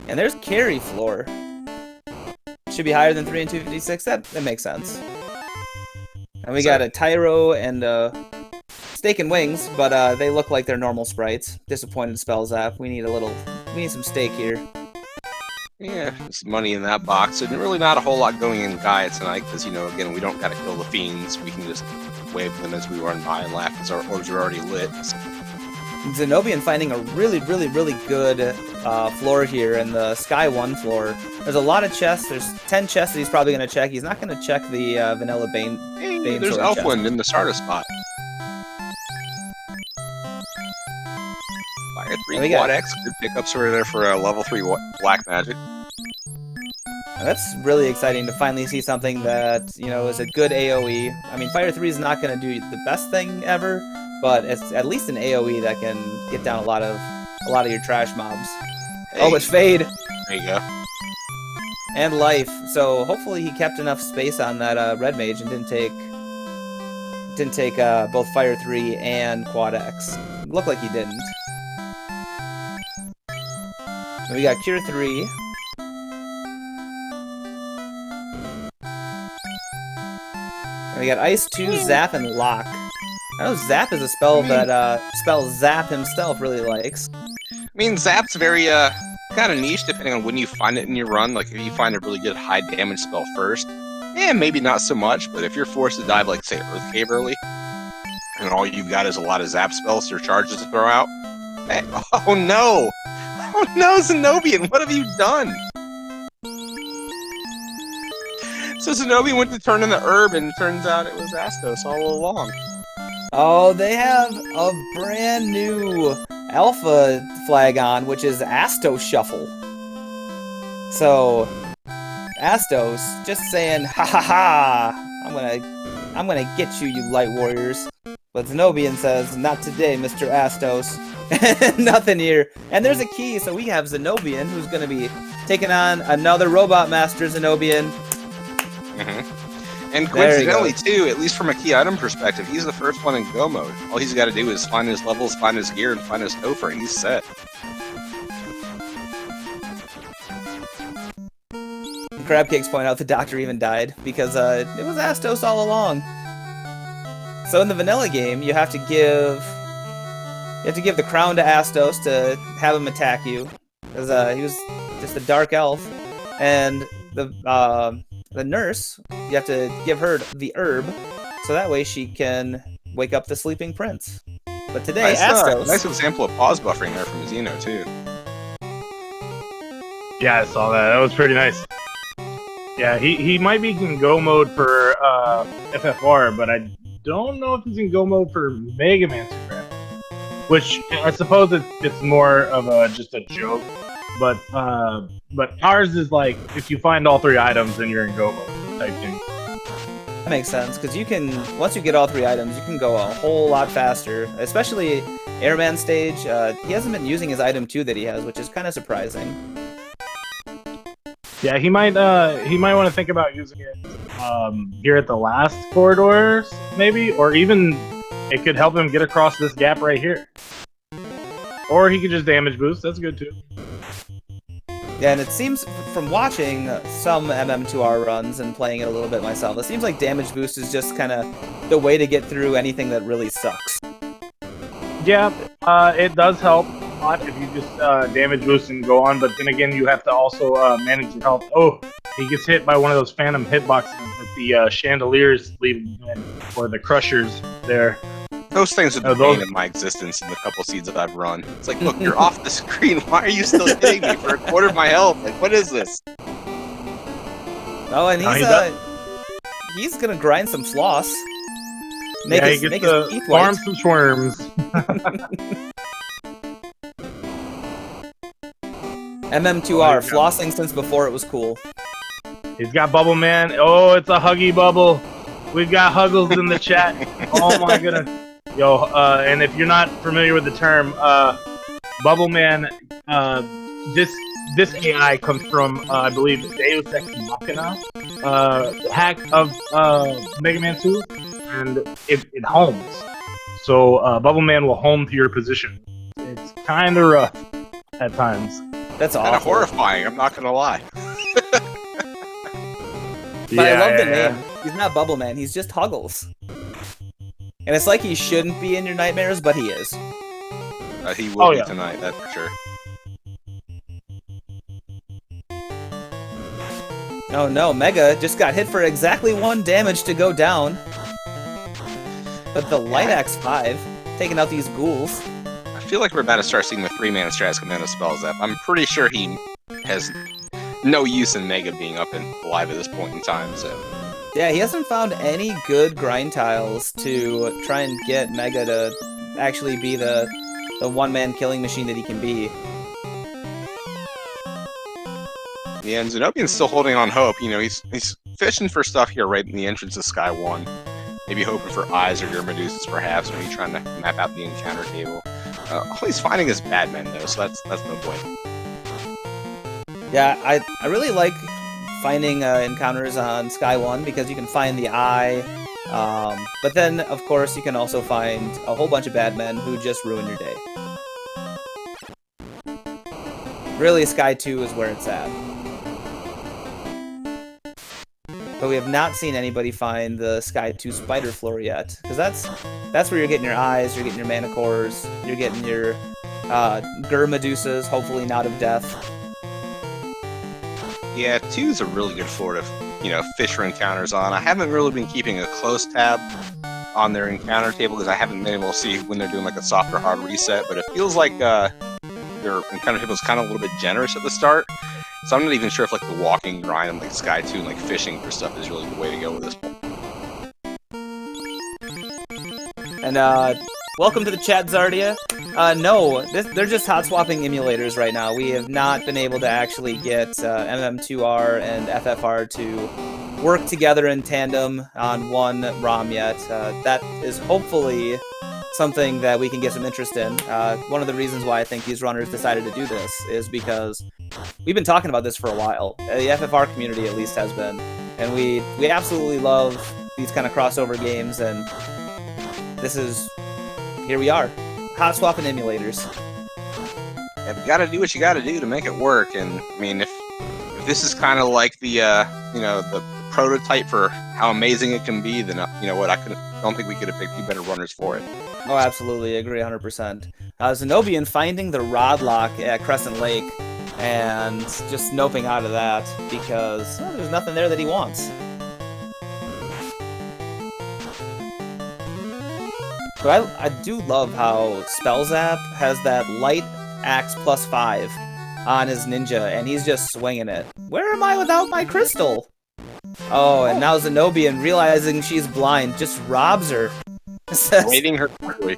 And there's carry floor. Should be higher than 3 and 256. That makes sense. And we got a Tyro and Steak and Wings, but they look like they're normal sprites. Disappointed Spellzapp. We need some steak here. Yeah, there's money in that box. And really not a whole lot going in Gaia tonight, because, you know, again, we don't gotta kill the fiends. We can just wave them as we run by and laugh because our orbs are already lit. Zen0bian finding a really good floor here in the Sky 1 floor. There's a lot of chests. There's 10 chests that he's probably going to check. He's not going to check the Vanilla Bane. Hey, there's Elfwind in the starter spot. Fire 3 Quad X. Good pickups over there for level 3 Black Magic. That's really exciting to finally see something that, you know, is a good AoE. I mean, Fire 3 is not going to do the best thing ever, but it's at least an AoE that can get down a lot of your trash mobs. Hey. Oh, it's Fade. There you go. And Life. So hopefully he kept enough space on that Red Mage and didn't take both Fire 3 and Quad X. Looked like he didn't. So we got Cure 3. And we got Ice 2, Zap, and Lock. I know Zap is a spell that Spellzapp himself really likes. I mean, Zap's very kind of niche depending on when you find it in your run. Like, if you find a really good high damage spell first, maybe not so much. But if you're forced to dive, like, say, Earth Cave early, and all you've got is a lot of Zap spells or charges to throw out, hey, oh no! Oh no, Zen0bian, what have you done? So Zen0bian went to turn in the herb, and it turns out it was Astos all along. Oh, they have a brand new alpha flag on, which is Astos Shuffle. So, Astos just saying, ha ha ha, I'm gonna get you, you light warriors. But Zen0bian says, not today, Mr. Astos. Nothing here. And there's a key, so we have Zen0bian, who's gonna be taking on another Robot Master Zen0bian. And coincidentally, too, at least from a key item perspective, he's the first one in go mode. All he's got to do is find his levels, find his gear, and find his Topher, and he's set. Crabcakes point out the doctor even died, because it was Astos all along. So in the vanilla game, you have to give the crown to Astos to have him attack you, because he was just a dark elf, and the nurse, you have to give her the herb, so that way she can wake up the sleeping prince. But today, Astos... nice example of pause buffering there from Xeno, too. Yeah, I saw that. That was pretty nice. Yeah, he might be in go mode for FFR, but I don't know if he's in go mode for Mega Man Super. Which, I suppose it's more of just a joke. But ours is like, if you find all 3 items, then you're in go mode type thing. That makes sense, because you can, once you get all 3 items, you can go a whole lot faster. Especially Airman stage, he hasn't been using his item 2 that he has, which is kind of surprising. Yeah, he might want to think about using it here at the last corridors, maybe, or even it could help him get across this gap right here. Or he could just damage boost, that's good too. Yeah, and it seems, from watching some MM2R runs and playing it a little bit myself, it seems like damage boost is just kind of the way to get through anything that really sucks. Yeah, it does help a lot if you just damage boost and go on, but then again, you have to also manage your health. Oh, he gets hit by one of those phantom hitboxes that the chandeliers leave in, or the crushers there. Those things have been bane in my existence in the couple seeds that I've run. It's like, look, you're off the screen. Why are you still hitting me for a quarter of my health? Like, what is this? Oh, and he's gonna grind some floss. Make his teeth white. Farm some swarms. MM2R, flossing since before it was cool. He's got Bubble Man. Oh, it's a Huggy Bubble. We've got Huggles in the chat. Oh my goodness. Yo, and if you're not familiar with the term, Bubble Man, this AI comes from, I believe, Deus Ex Machina hack of Mega Man 2. and it homes. So Bubble Man will home to your position. It's kind of rough at times. That's Kind of awful. horrifying, I'm not gonna lie. But I love the name. He's not Bubble Man, he's just Huggles. And it's like he shouldn't be in your nightmares, but he is. He will be tonight, that's for sure. Oh no, Mega just got hit for exactly 1 damage to go down. But the Light Axe 5, taking out these ghouls. I feel like we're about to start seeing the 3-mana strats come out of Spellzapp. I'm pretty sure he has no use in Mega being up and alive at this point in time, so... Yeah, he hasn't found any good grind tiles to try and get Mega to actually be the one-man killing machine that he can be. Yeah, and Zen0bian's still holding on hope. You know, he's fishing for stuff here right in the entrance of Sky 1. Maybe hoping for eyes or Medusas, perhaps, when he's trying to map out the encounter table. All he's finding is bad men, though, so that's no point. Yeah, I really like finding encounters on Sky 1 because you can find the eye. But then, of course, you can also find a whole bunch of bad men who just ruin your day. Really, Sky 2 is where it's at. But we have not seen anybody find the Sky 2 Spider Floor yet. Because that's where you're getting your eyes, you're getting your mana cores, you're getting your Medusas, hopefully not of death. Yeah, 2 is a really good floor to, you know, fish for encounters on. I haven't really been keeping a close tab on their encounter table because I haven't been able to see when they're doing like a soft or hard reset, but it feels like their encounter table is kind of a little bit generous at the start. So I'm not even sure if like the walking grind and like Sky 2 and like fishing for stuff is really the way to go with this one. And welcome to the chat, Zardia. No, they're just hot swapping emulators right now. We have not been able to actually get MM2R and FFR to work together in tandem on one ROM yet. That is hopefully something that we can get some interest in. One of the reasons why I think these runners decided to do this is because we've been talking about this for a while. The FFR community at least has been. And we absolutely love these kind of crossover games, and here we are. Hot swapping emulators. Yeah, you gotta do what you gotta do to make it work, and I mean, if this is kind of like the the prototype for how amazing it can be, then you know what, I don't think we could have picked 2 better runners for it. Oh, absolutely, I agree 100%. Zen0bian finding the rod lock at Crescent Lake and just snoping out of that because there's nothing there that he wants. So I do love how Spellzapp has that Light Axe +5 on his ninja, and he's just swinging it. Where am I without my crystal? Oh, and now Zen0bian, realizing she's blind, just robs her. Says, Waiting her quickly.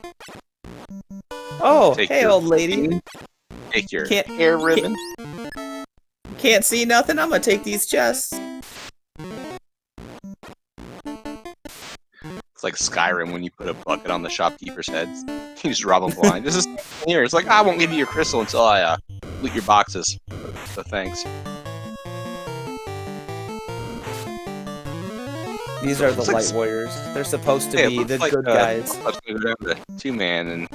oh, hey, old lady. Take your hair ribbon. Can't see nothing, I'm gonna take these chests. It's like Skyrim when you put a bucket on the shopkeeper's heads. You just rob them blind. This is here. It's like, I won't give you your crystal until I loot your boxes. So thanks. These are the Light Warriors. They're supposed to be the good guys. Let's go down to 2-man, and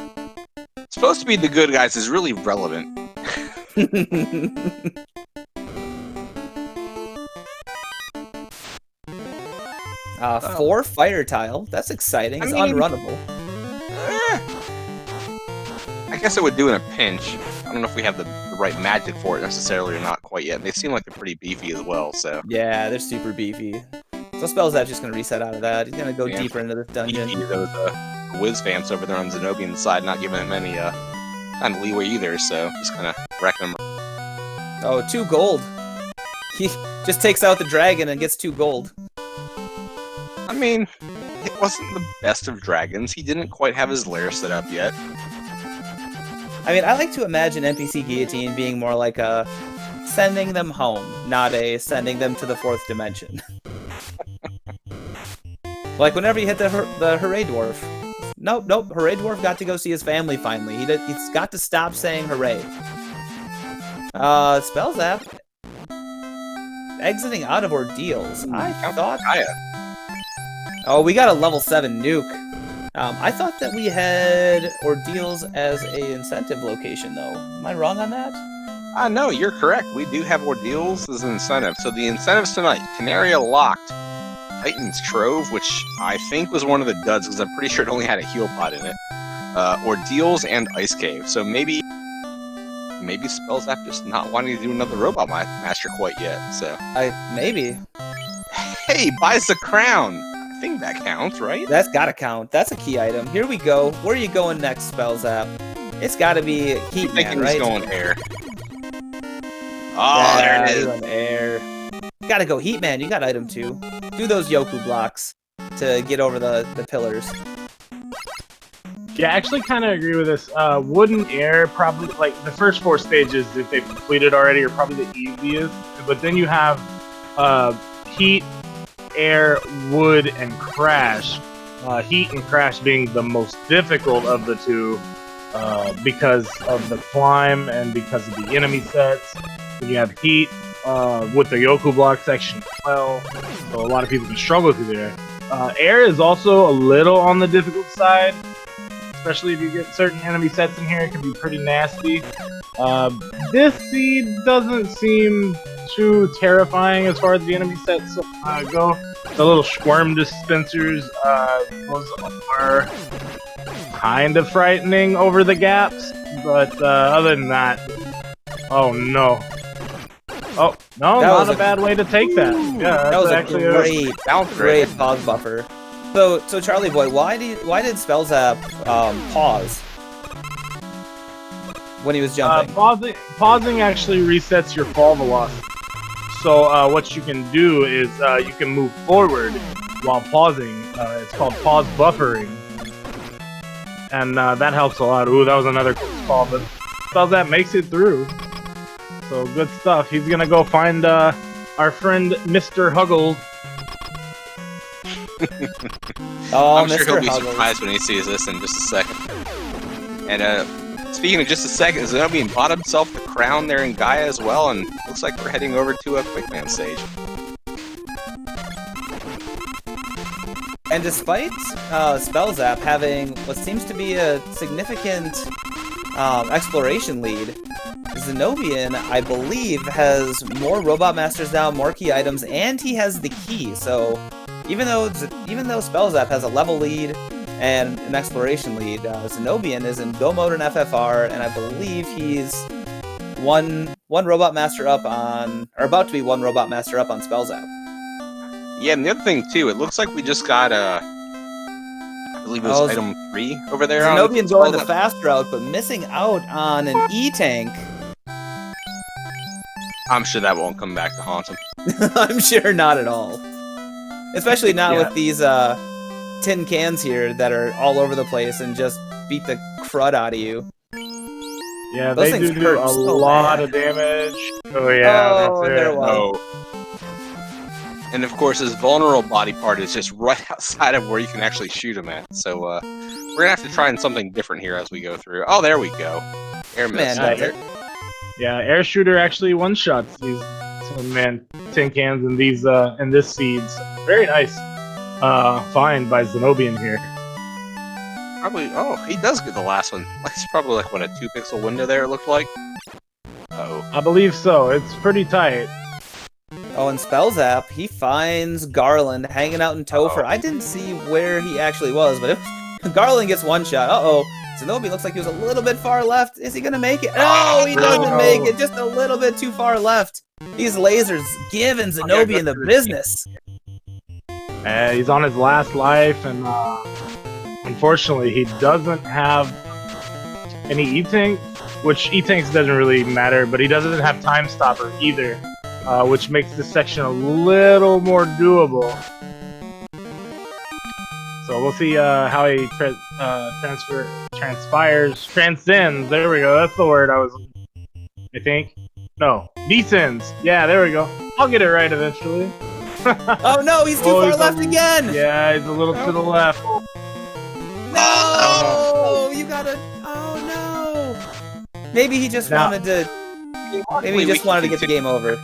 supposed to be the good guys is really relevant. 4 fire tile. That's exciting. It's unrunnable. I guess it would do in a pinch. I don't know if we have the right magic for it necessarily or not quite yet. They seem like they're pretty beefy as well, so... Yeah, they're super beefy. So Spellzapp's just going to reset out of that. He's going to go deeper into this dungeon. Those whiz vamps over there on Zen0bian's side, not giving him any kind of leeway either, so just kind of wrecking him. Oh, 2 gold. He just takes out the dragon and gets 2 gold. I mean, it wasn't the best of dragons. He didn't quite have his lair set up yet. I mean, I like to imagine NPC Guillotine being more like a sending them home, not a sending them to the 4th dimension. Like whenever you hit the Hooray Dwarf. Nope, Hooray Dwarf got to go see his family finally. He's got to stop saying hooray. Spellzapp. Exiting out of ordeals. I thought... Oh, we got a level 7 nuke. I thought that we had ordeals as a incentive location, though. Am I wrong on that? No, you're correct. We do have ordeals as an incentive. So the incentives tonight: Canaria Locked, Titan's Trove, which I think was one of the duds because I'm pretty sure it only had a heal pod in it. Ordeals and Ice Cave. So maybe Spellzapp just not wanting to do another Robot Master quite yet. So Maybe. hey, buys the crown. I think that counts, right? That's gotta count. That's a key item. Here we go. Where are you going next, Spellzapp? It's gotta be Heat Man, Thinking right? he's going air. Oh, there it is. He's on air. Gotta go Heat Man. You got item 2. Do those Yoku blocks to get over the pillars. Yeah, I actually kind of agree with this. Wooden air, probably, like, the first 4 stages, if they've completed already, are probably the easiest. But then you have heat, air, wood, and crash. Heat and crash being the most difficult of the 2 because of the climb and because of the enemy sets. Then you have heat with the Yoku block section as well, so a lot of people can struggle through there. Air is also a little on the difficult side, especially if you get certain enemy sets in here. It can be pretty nasty. This seed doesn't seem too terrifying as far as the enemy sets go. The little squirm dispensers, those are kind of frightening over the gaps, but other than that, oh no. Oh, no, not a bad way to take that. Yeah, that was actually a great pause buffer. So Charlie Boy, why did Spellzapp pause when he was jumping? Pausing actually resets your fall velocity. So what you can do is you can move forward while pausing. It's called pause buffering, and that helps a lot. Ooh, that was another close call, but Spellzapp makes it through. So good stuff. He's gonna go find our friend Mr. Huggle. Oh, I'm Mr. sure he'll be Huggles. surprised when he sees this in just a second. And speaking of just a second, Zen0bian bought himself the crown there in Gaia as well, and looks like we're heading over to a Quickman stage. And despite Spellzapp having what seems to be a significant exploration lead, Zen0bian, I believe, has more Robot Masters now, more key items, and he has the key. So even though Spellzapp has a level lead and an exploration lead, Zen0bian is in Go Mode and FFR, and I believe he's one Robot Master up on, or about to be one Robot Master up on Spellzapp. Yeah, and the other thing too, it looks like we just got I believe it was item 3 over there. Zen0bian going the fast route, but missing out on an E-Tank. I'm sure that won't come back to haunt him. I'm sure not at all. Especially not with these tin cans here that are all over the place and just beat the crud out of you. Yeah, Those they things do hurt a so lot bad. of damage. Oh yeah, Oh, that's it. there was. Oh. And of course, his vulnerable body part is just right outside of where you can actually shoot him at. So we're gonna have to try something different here as we go through. Oh, there we go. Air miss. Yeah, air shooter actually one-shots these tin cans and these and this seeds. Very nice find by Zen0bian here. Probably. Oh, he does get the last one. It's probably like what, a 2-pixel window there. It looked like. Uh-oh. I believe so. It's pretty tight. Oh, and Spellzapp, he finds Garland hanging out in Topher. I didn't see where he actually was, but if Garland gets one shot, Zen0bian looks like he was a little bit far left. Is he gonna make it? No, he doesn't make it. Just a little bit too far left. These lasers giving Zen0bian the business. He's on his last life, and unfortunately, he doesn't have any E-Tank, which E-Tanks doesn't really matter, but he doesn't have Time Stopper either, which makes this section a little more doable. So we'll see how he transcends. There we go. That's the word I think. No, descends. Yeah, there we go. I'll get it right eventually. Oh no, he's too far left again! Yeah, he's a little to the left. No! You gotta... Oh no! Maybe he just wanted to... Maybe he just wanted to get the game over.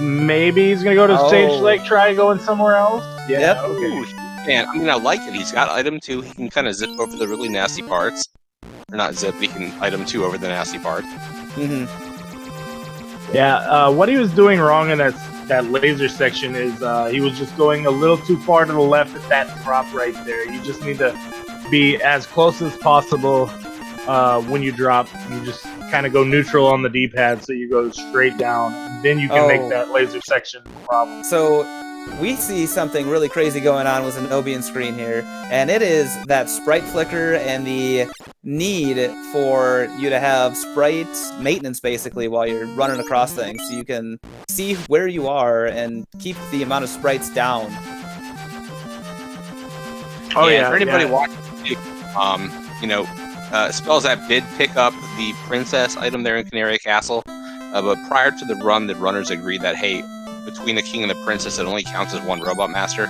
Maybe he's gonna go to Stage Oh. Lake, try going somewhere else. Yeah. Yep. Okay. Ooh, man, I mean, I like it. He's got item 2. He can kind of zip over the really nasty parts. Or not zip, he can item 2 over the nasty parts. Mm-hmm. Yeah. What he was doing wrong in that laser section is he was just going a little too far to the left at that drop right there. You just need to be as close as possible when you drop. You just kind of go neutral on the D-pad, so you go straight down. And then you can make that laser section problem. So we see something really crazy going on with Zen0bian screen here, and it is that sprite flicker and the need for you to have sprite maintenance basically while you're running across things, so you can see where you are and keep the amount of sprites down. Oh yeah. For anybody watching, you know, Spellzapp did pick up the princess item there in Canary Castle, but prior to the run, the runners agreed that, hey, between the king and the princess, it only counts as one robot master.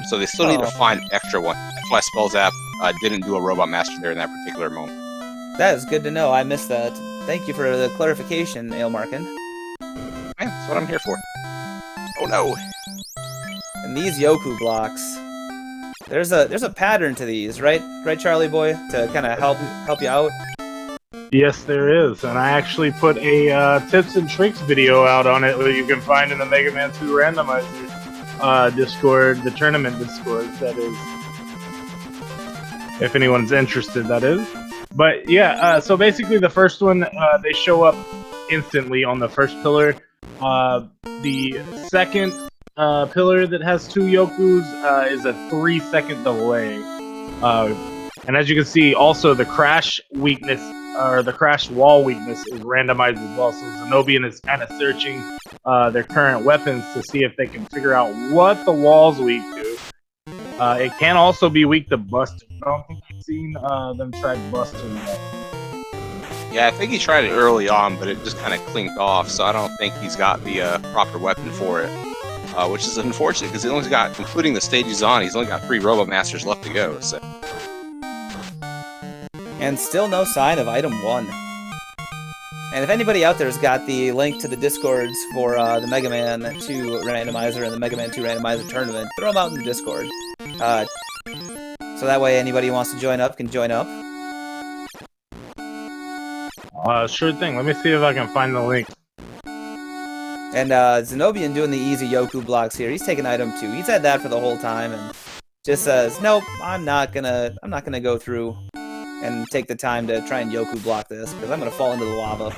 So they still need to find extra one. That's why Spellzapp didn't do a robot master there in that particular moment. That is good to know. I missed that. Thank you for the clarification, Ailmarkin. Yeah, that's what I'm here for. Oh no! And these Yoku blocks, there's a pattern to these, right? Right, Charlie boy, to kind of help you out. Yes, there is, and I actually put a tips and tricks video out on it that you can find in the Mega Man 2 Randomizer Discord, the tournament Discord, that is. If anyone's interested, that is. But yeah, so basically the first one, they show up instantly on the first pillar. The second pillar that has 2 Yokus is a 3-second delay. And as you can see, also the crash weakness, or the crash wall weakness, is randomized as well. So Zen0bian is kind of searching their current weapons to see if they can figure out what the wall's weak to. It can also be weak to Buster. I don't think I've seen them try Buster yet. Yeah, I think he tried it early on, but it just kind of clinked off, so I don't think he's got the proper weapon for it. Which is unfortunate, because he only got, including the stage he's on, he's only got 3 Robo Masters left to go, so... And still no sign of item 1. And if anybody out there's got the link to the Discords for the Mega Man 2 Randomizer and the Mega Man 2 Randomizer tournament, throw them out in the Discord. So that way anybody who wants to join up can join up. Sure thing. Let me see if I can find the link. And Zen0bian doing the easy Yoku blocks here. He's taking item 2. He's had that for the whole time and just says, nope, I'm not gonna go through and take the time to try and Yoku block this, because I'm gonna fall into the lava.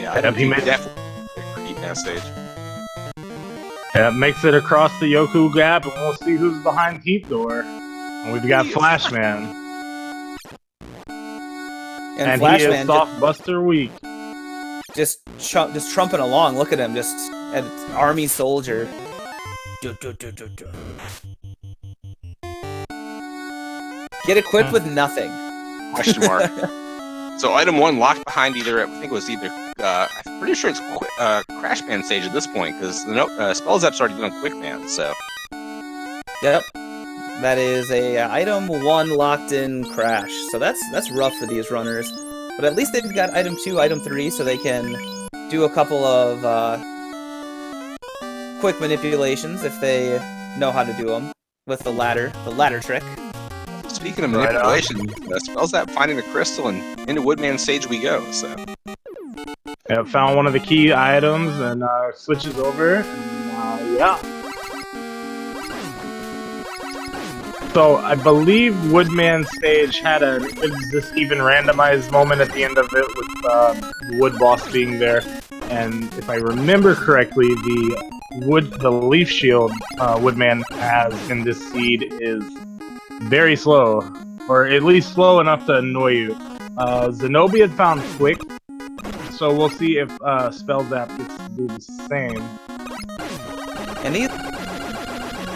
Yeah, he made definitely eat that stage. Yeah, makes it across the Yoku gap, and we'll see who's behind Heat Door. And we've got Flashman. And he is Flashman soft Buster weak. just trumping along. Look at him, just an army soldier. Get equipped with nothing. Question mark. So item 1 locked behind either, I think it was either, I'm pretty sure it's Crash Band stage at this point, because Spellzapp's already doing Quick Band, so... Yep. That is a item 1 locked in Crash. So that's rough for these runners. But at least they've got item 2, item 3, so they can do a couple of quick manipulations if they know how to do them with the ladder trick. Speaking of manipulation, Spellzapp finding the crystal, and into Woodman stage we go, so... Yeah, found one of the key items and switches over, and yeah. So I believe Woodman stage had this even randomized moment at the end of it with the Wood Boss being there, and if I remember correctly, the Leaf Shield Woodman has in this seed is very slow, or at least slow enough to annoy you. Zen0bian found Quick, so we'll see if Spellzapp gets to do the same. And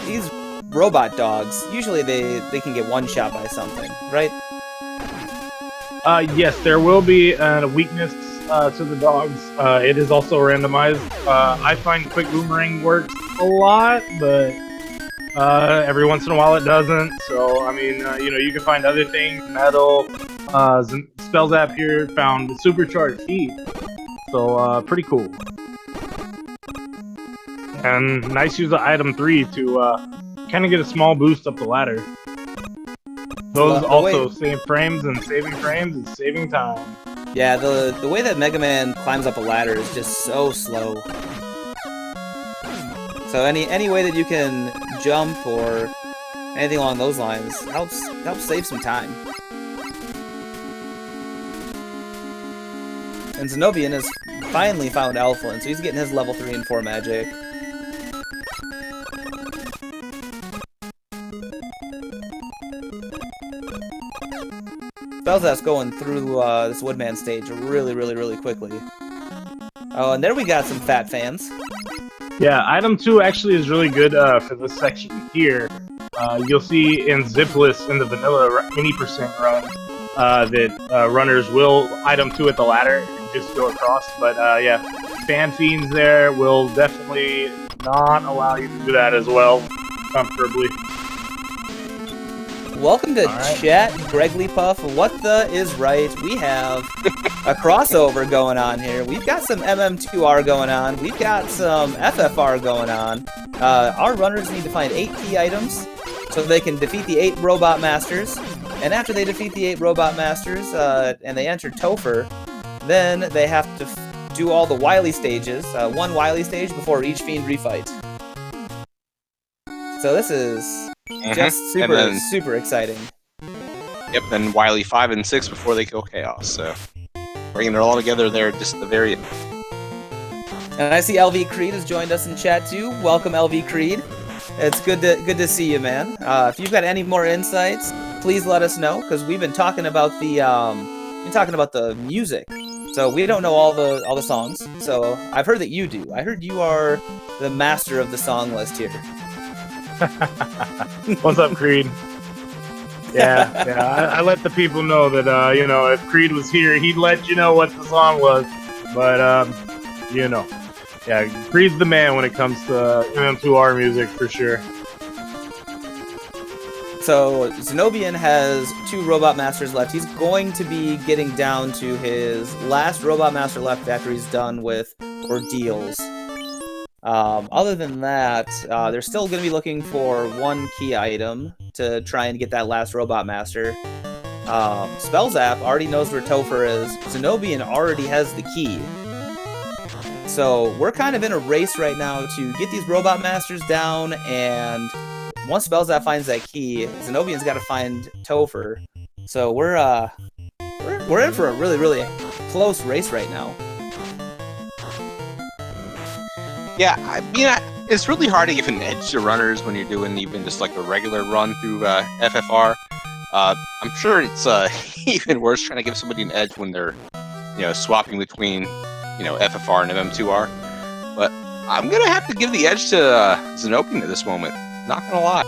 these robot dogs, usually they can get one shot by something, right? Yes, there will be a weakness to the dogs. It is also randomized. I find Quick Boomerang works a lot, but every once in a while it doesn't. So, I mean, you can find other things, metal, Spellzapp here found supercharged heat, so pretty cool. And nice use of item 3 to kind of get a small boost up the ladder. Those also save frames and saving time. Yeah, the way that Mega Man climbs up a ladder is just so slow. So any way that you can jump or anything along those lines helps save some time. And Zen0bian has finally found Elflin, so he's getting his level 3 and 4 magic. Spellzapp's going through this Woodman stage really quickly. Oh, and there we got some fat fans. Yeah, item 2 actually is really good for this section here. You'll see in Zipless in the vanilla any percent run that runners will item 2 at the ladder and just go across. But yeah, Fan Fiends there will definitely not allow you to do that as well comfortably. Welcome to chat, Greglypuff. What the is right? We have a crossover going on here. We've got some MM2R going on. We've got some FFR going on. Our runners need to find 8 key items so they can defeat the 8 Robot Masters. And after they defeat the 8 Robot Masters and they enter Topher, then they have to do all the Wily stages. 1 Wily stage before each Fiend refight. So this is just super exciting. Yep, then Wily 5 and 6 before they go Chaos. So bringing it all together there just at the very end. And I see LV Creed has joined us in chat too. Welcome, LV Creed. It's good to see you, man. If you've got any more insights, please let us know, because we've been talking about the music. So we don't know all the songs. So I've heard that you do. I heard you are the master of the song list here. What's up, Creed? Yeah. I let the people know that you know, if Creed was here, he'd let you know what the song was. But you know, yeah, Creed's the man when it comes to MM2R music for sure. So Zen0bian has 2 Robot Masters left. He's going to be getting down to his last Robot Master left after he's done with Ordeals. Other than that, they're still going to be looking for 1 key item to try and get that last Robot Master. Spellzapp already knows where Topher is. Zen0bian already has the key. So we're kind of in a race right now to get these Robot Masters down, and once Spellzapp finds that key, Zen0bian's got to find Topher. So we're in for a really close race right now. Yeah, I mean, it's really hard to give an edge to runners when you're doing even just like a regular run through FFR. I'm sure it's even worse trying to give somebody an edge when they're, you know, swapping between, you know, FFR and MM2R. But I'm gonna have to give the edge to Zen0bian at this moment. Not gonna lie.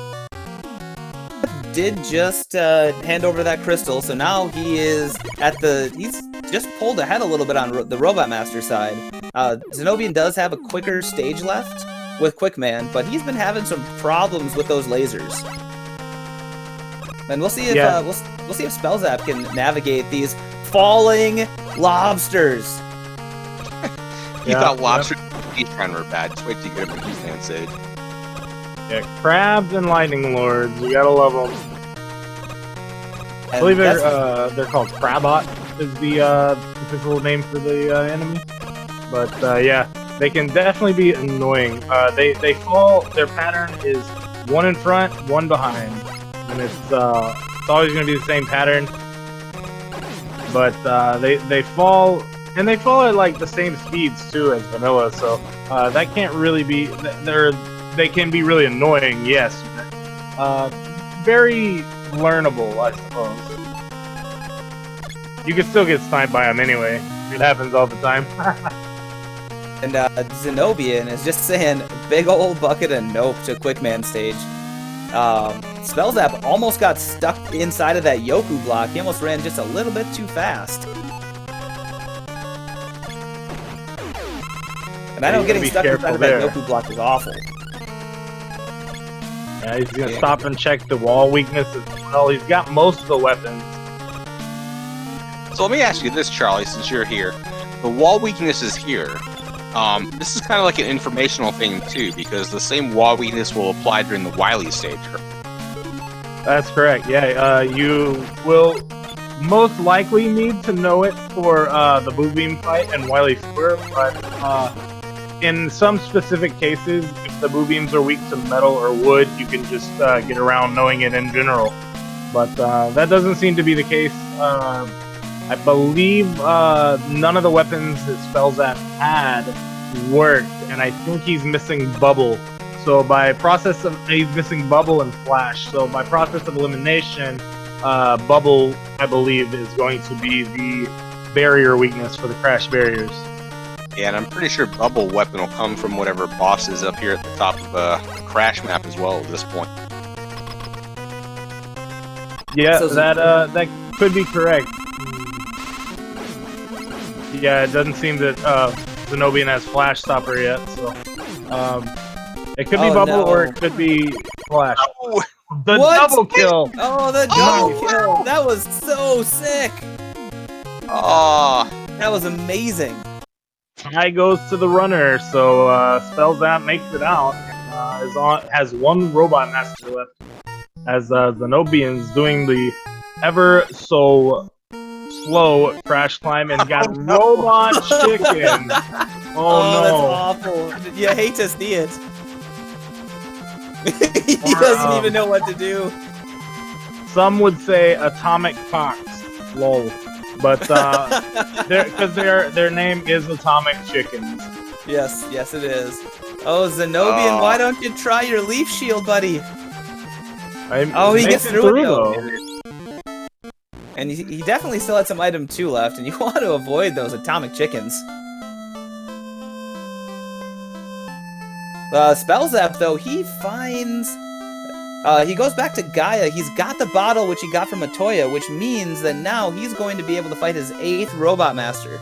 Did just hand over that crystal, so now he's just pulled ahead a little bit on the Robot Master side. Zen0bian does have a quicker stage left with Quickman, but he's been having some problems with those lasers. And we'll see if we'll see if Spellzapp can navigate these falling lobsters. You thought lobsters kind of were bad. Just wait till you get up in Quickman stage. Yeah, crabs and lightning lords. We gotta love them. I believe they're called Crabot is the official name for the enemy. But yeah, they can definitely be annoying. They fall. Their pattern is 1 in front, 1 behind, and it's always going to be the same pattern. But they fall, and they fall at like the same speeds too as vanilla. So that can't really be. They can be really annoying, yes, but very learnable, I suppose. You can still get sniped by them anyway. It happens all the time. And Zen0bian is just saying big old bucket of nope to Quickman stage. Spellzapp almost got stuck inside of that Yoku block. He almost ran just a little bit too fast. And I know getting stuck inside of that Yoku block is awful. Yeah, he's gonna stop and check the wall weakness as well. He's got most of the weapons. So let me ask you this, Charlie, since you're here. The wall weakness is here. This is kind of like an informational thing, too, because the same wall weakness will apply during the Wily stage. That's correct. Yeah, you will most likely need to know it for the Boo Beam fight and Wily Swerve, but in some specific cases, if the Boo Beams are weak to metal or wood, you can just get around knowing it in general. But that doesn't seem to be the case. I believe none of the weapons that Spellzapp had worked, and I think he's missing Bubble. So by process of he's missing Bubble and Flash. So by process of elimination, Bubble, I believe, is going to be the barrier weakness for the Crash barriers. Yeah, and I'm pretty sure Bubble weapon will come from whatever boss is up here at the top of the Crash map as well at this point. Yeah, so that could be correct. Yeah, it doesn't seem that Zen0bian has Flash Stopper yet, so it could be Bubble or it could be Flash. Oh, the double kill! Oh, the double kill! That was so sick! Oh, that was amazing. Tie goes to the runner, so Spellzapp makes it out. Has one Robot Master left. As Zen0bian's doing the ever so slow crash climb and got Robot Chicken. Oh no! That's awful. You hate to see it. He doesn't even know what to do. Some would say Atomic Fox. Lol. But because their name is Atomic Chickens. Yes, it is. Oh, Zen0bian, why don't you try your Leaf Shield, buddy? He gets through it though. And he definitely still had some item 2 left, and you want to avoid those Atomic Chickens. Spellzapp, though, he finds... he goes back to Gaia. He's got the bottle which he got from Atoya, which means that now he's going to be able to fight his 8th Robot Master.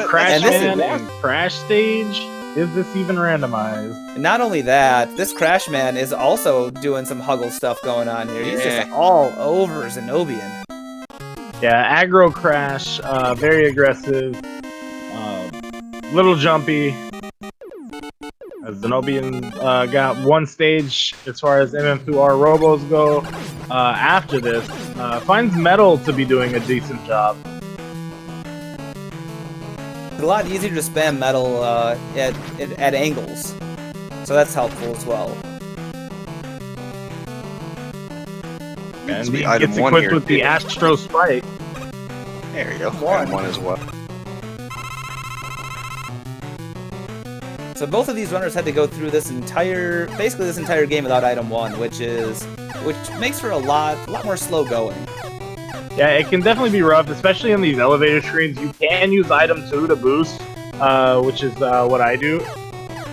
Crash Man and Crash Stage? Is this even randomized? And not only that, this Crash Man is also doing some Huggle stuff going on here. He's just all over Zen0bian. Yeah, aggro Crash, very aggressive, little jumpy. Zen0bian got one stage as far as MM2R Robos go. After this, finds Metal to be doing a decent job. It's a lot easier to spam Metal at angles, so that's helpful as well. And he gets equipped with the Astro Spike. There you go. One as well. So both of these runners had to go through basically this entire game without item 1, which makes for a lot more slow going. Yeah, it can definitely be rough, especially on these elevator screens. You can use item 2 to boost, which is what I do.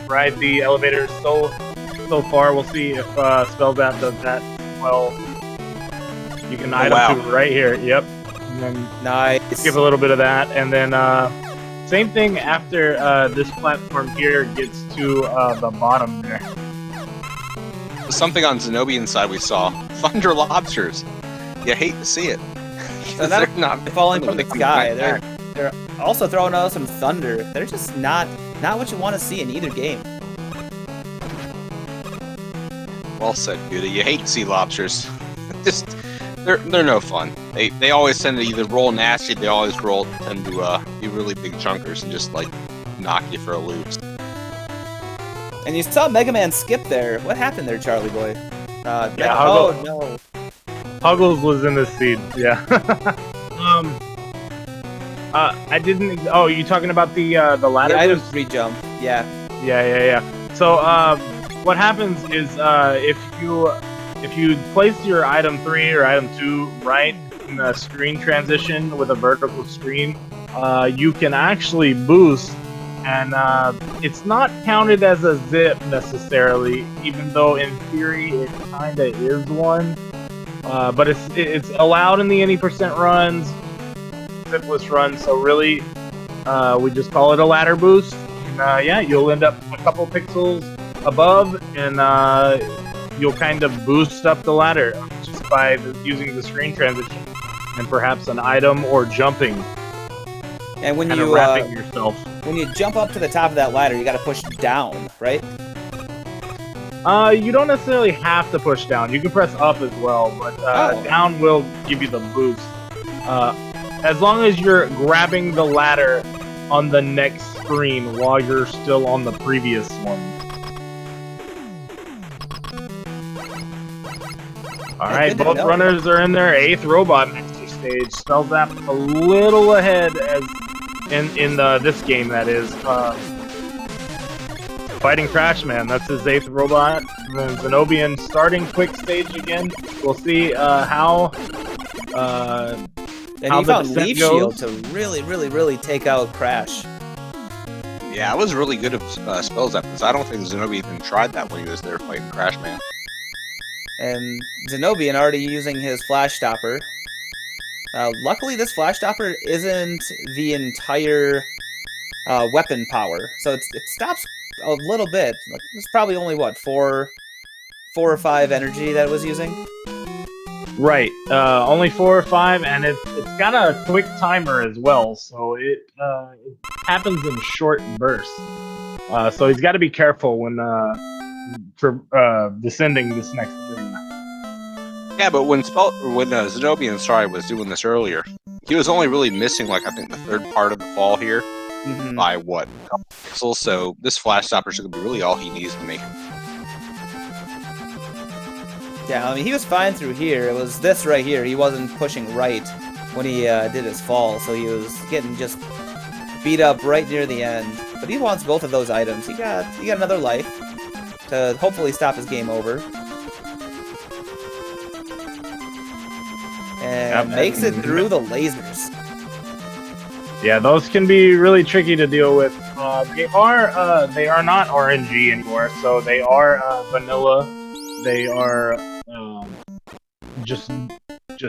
Ride the elevator so far. We'll see if Spellzapp does that well. You can item 2 right here. Yep. And then nice. Give a little bit of that, and then same thing after this platform here gets to the bottom there. Something on Zen0bian's side we saw. Thunder Lobsters. You hate to see it. So they're not falling from the sky. They're also throwing out some thunder. They're just not what you want to see in either game. Well said, Buda. You hate to see lobsters. They're no fun. They always tend to either roll nasty. They always tend to be really big chunkers and just like knock you for a loop. And you saw Mega Man skip there. What happened there, Charlie boy? Oh no. Huggles was in this seed, yeah. I didn't. Oh, you talking about the ladder? The item 3 jump. Yeah. Yeah. So what happens is if you place your item 3 or item 2 right in the screen transition with a vertical screen, you can actually boost, and it's not counted as a zip necessarily, even though in theory it kinda is one. But it's allowed in the any percent runs, zipless runs. So really, we just call it a ladder boost. And, yeah, you'll end up a couple pixels above, and you'll kind of boost up the ladder just by using the screen transition. and perhaps an item or jumping. And when Kind of you wrapping yourself. when you jump up to the top of that ladder, you got to push down, right? You don't necessarily have to push down. You can press up as well, but down will give you the boost. As long as you're grabbing the ladder on the next screen while you're still on the previous one. Alright, both runners are in their 8th Robot Master stage. Spellzapp a little ahead as in this game, that is. Fighting Crashman, that's his 8th robot. And then Zen0bian starting quick stage again. We'll see how And he found Leaf Shield to really take out Crash. Yeah, I was really good at Spellzapp because I don't think Zen0bian even tried that when he was there fighting Crashman. And Zen0bian already using his Flash Stopper. Luckily, this Flash Stopper isn't the entire weapon power, so it stops a little bit. Like, it's probably only what, 4 or 5 energy that it was using. Right, only 4 or 5, and it's got a quick timer as well, so it happens in short bursts. So he's got to be careful when descending this next thing. Yeah, but when Zen0bian was doing this earlier, he was only really missing, like, I think the 3rd part of the fall here by, what, a couple pixels, so this Flash Stopper should be really all he needs to make it. Yeah, I mean, he was fine through here. It was this right here. He wasn't pushing right when he did his fall, so he was getting just beat up right near the end. But he wants both of those items. He got another life to hopefully stop his game over. And makes it through the lasers. Yeah, those can be really tricky to deal with. They are not RNG anymore, so they are vanilla. They are just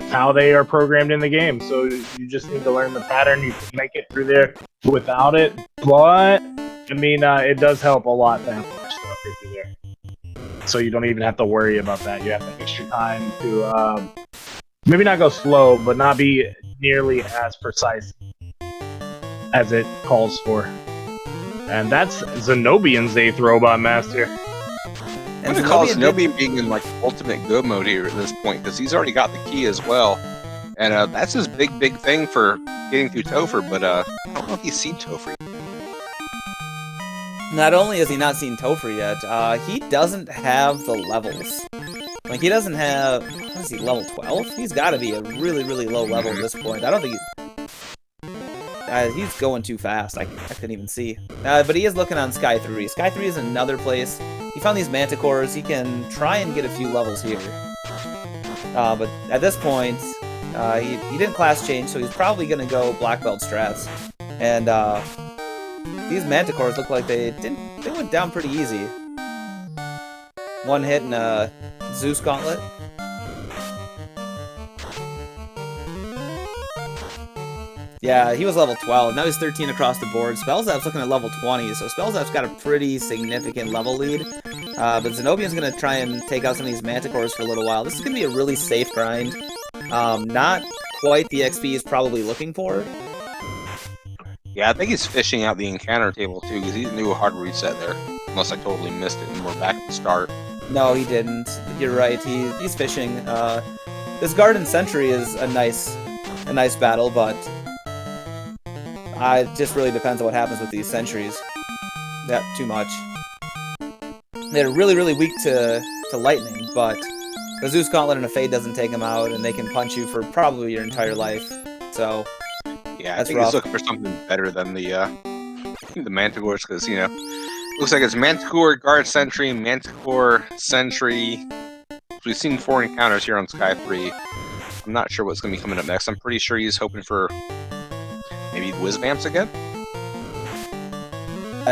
how they are programmed in the game. So you just need to learn the pattern. You can make it through there without it, but I mean, it does help a lot to have more stuff through there. So you don't even have to worry about that. You have the extra time to maybe not go slow, but not be nearly as precise as it calls for. And that's Zen0bian's 8th Robot Master. I'm going to call Zen0bian being in, like, ultimate go mode here at this point, because he's already got the key as well. And that's his big thing for getting through Topher, but I don't know if he's seen Topher yet. Not only has he not seen Topher yet, he doesn't have the levels. Like, he doesn't have... What is he, level 12? He's got to be a really low level at this point. I don't think he's going too fast. I couldn't even see. But he is looking on Sky 3. Sky 3 is another place. He found these Manticores. He can try and get a few levels here. But at this point, he didn't class change, so he's probably going to go Black Belt strats. And these Manticores look like they went down pretty easy. One hit and a Zeus Gauntlet. Yeah, he was level 12. Now he's 13 across the board. Spellzapp's looking at level 20, so Spellzapp's got a pretty significant level lead. But Zen0bian's going to try and take out some of these Manticores for a little while. This is going to be a really safe grind. Not quite the XP he's probably looking for. Yeah, I think he's fishing out the encounter table, too, because he didn't do a hard reset there. Unless I totally missed it and we're back at the start. No, he didn't. You're right. He's fishing. This Garden Sentry is a nice battle, but it just really depends on what happens with these sentries. That too much. They're really weak to lightning, but the Zeus Gauntlet and a Fade doesn't take them out, and they can punch you for probably your entire life. So yeah, I think he's looking for something better than the Manticores, because looks like it's Manticore, Guard Sentry, Manticore, Sentry. We've seen 4 encounters here on Sky 3. I'm not sure what's going to be coming up next. I'm pretty sure he's hoping for maybe Whiz Vamps again?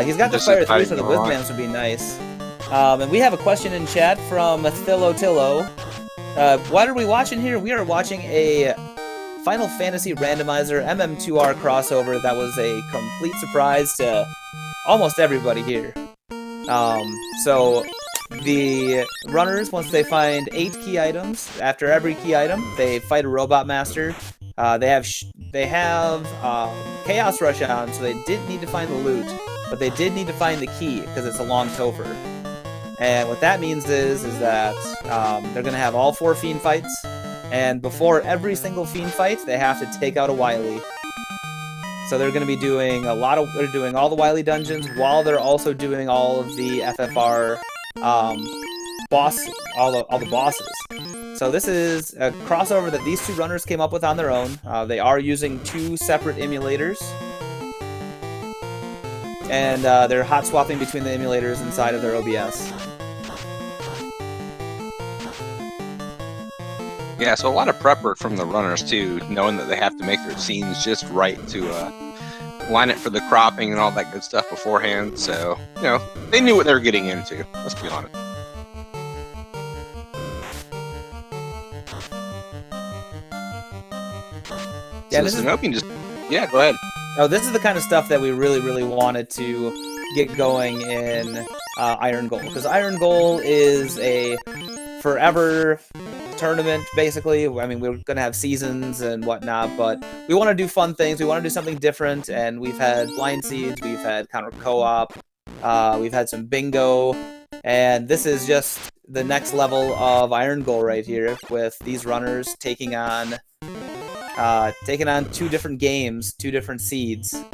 He's got the Fire 3, so the Whiz Vamps would be nice. And we have a question in chat from Tillo. What are we watching here? We are watching a Final Fantasy Randomizer MM2R crossover that was a complete surprise to almost everybody here. So the runners, once they find 8 key items, after every key item, they fight a Robot Master, they have Chaos Rush on, so they didn't need to find the loot, but they did need to find the key because it's a long Topher. And what that means is that they're gonna have all 4 Fiend fights, and before every single Fiend fight, they have to take out a Wily. So they're gonna be doing they're doing all the Wily dungeons while they're also doing all of the FFR all the bosses. So this is a crossover that these 2 runners came up with on their own. They are using 2 separate emulators, and they're hot swapping between the emulators inside of their OBS. Yeah, so a lot of prep work from the runners too, knowing that they have to make their scenes just right to line it for the cropping and all that good stuff beforehand. So, you know, they knew what they were getting into. Let's be honest. Yeah, so Zen0bian just... Yeah, go ahead. Oh, this is the kind of stuff that we really, really wanted to get going in Irongol, because Irongol is a forever tournament, basically. I mean, we're going to have seasons and whatnot, but we want to do fun things. We want to do something different, and we've had blind seeds, we've had counter co-op, we've had some bingo, and this is just the next level of Irongol right here, with these runners taking on 2 different games, 2 different seeds.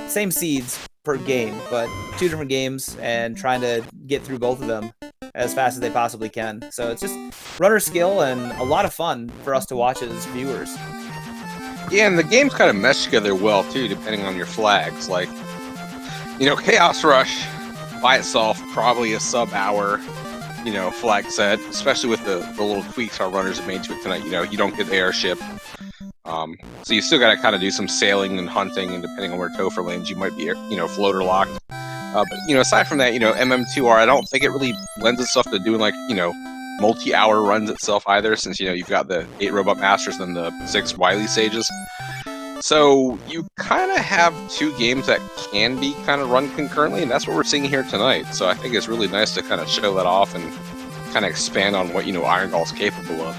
Same seeds per game, but 2 different games, and trying to get through both of them as fast as they possibly can. So it's just runner skill and a lot of fun for us to watch as viewers. Yeah, and the games kind of mesh together well too, depending on your flags. Like, you know, Chaos Rush by itself, probably a sub-hour, you know, flag set, especially with the little tweaks our runners have made to it tonight. You know, you don't get the airship. So you still got to kind of do some sailing and hunting, and depending on where Topher lands, you might be, you know, floater locked. But, you know, aside from that, you know, MM2R, I don't think it really lends itself to doing, like, you know, multi-hour runs itself either, since, you know, you've got the 8 Robot Masters and the 6 Wily Sages. So you kind of have 2 games that can be kind of run concurrently, and that's what we're seeing here tonight. So I think it's really nice to kind of show that off and kind of expand on what, you know, Irongol's capable of.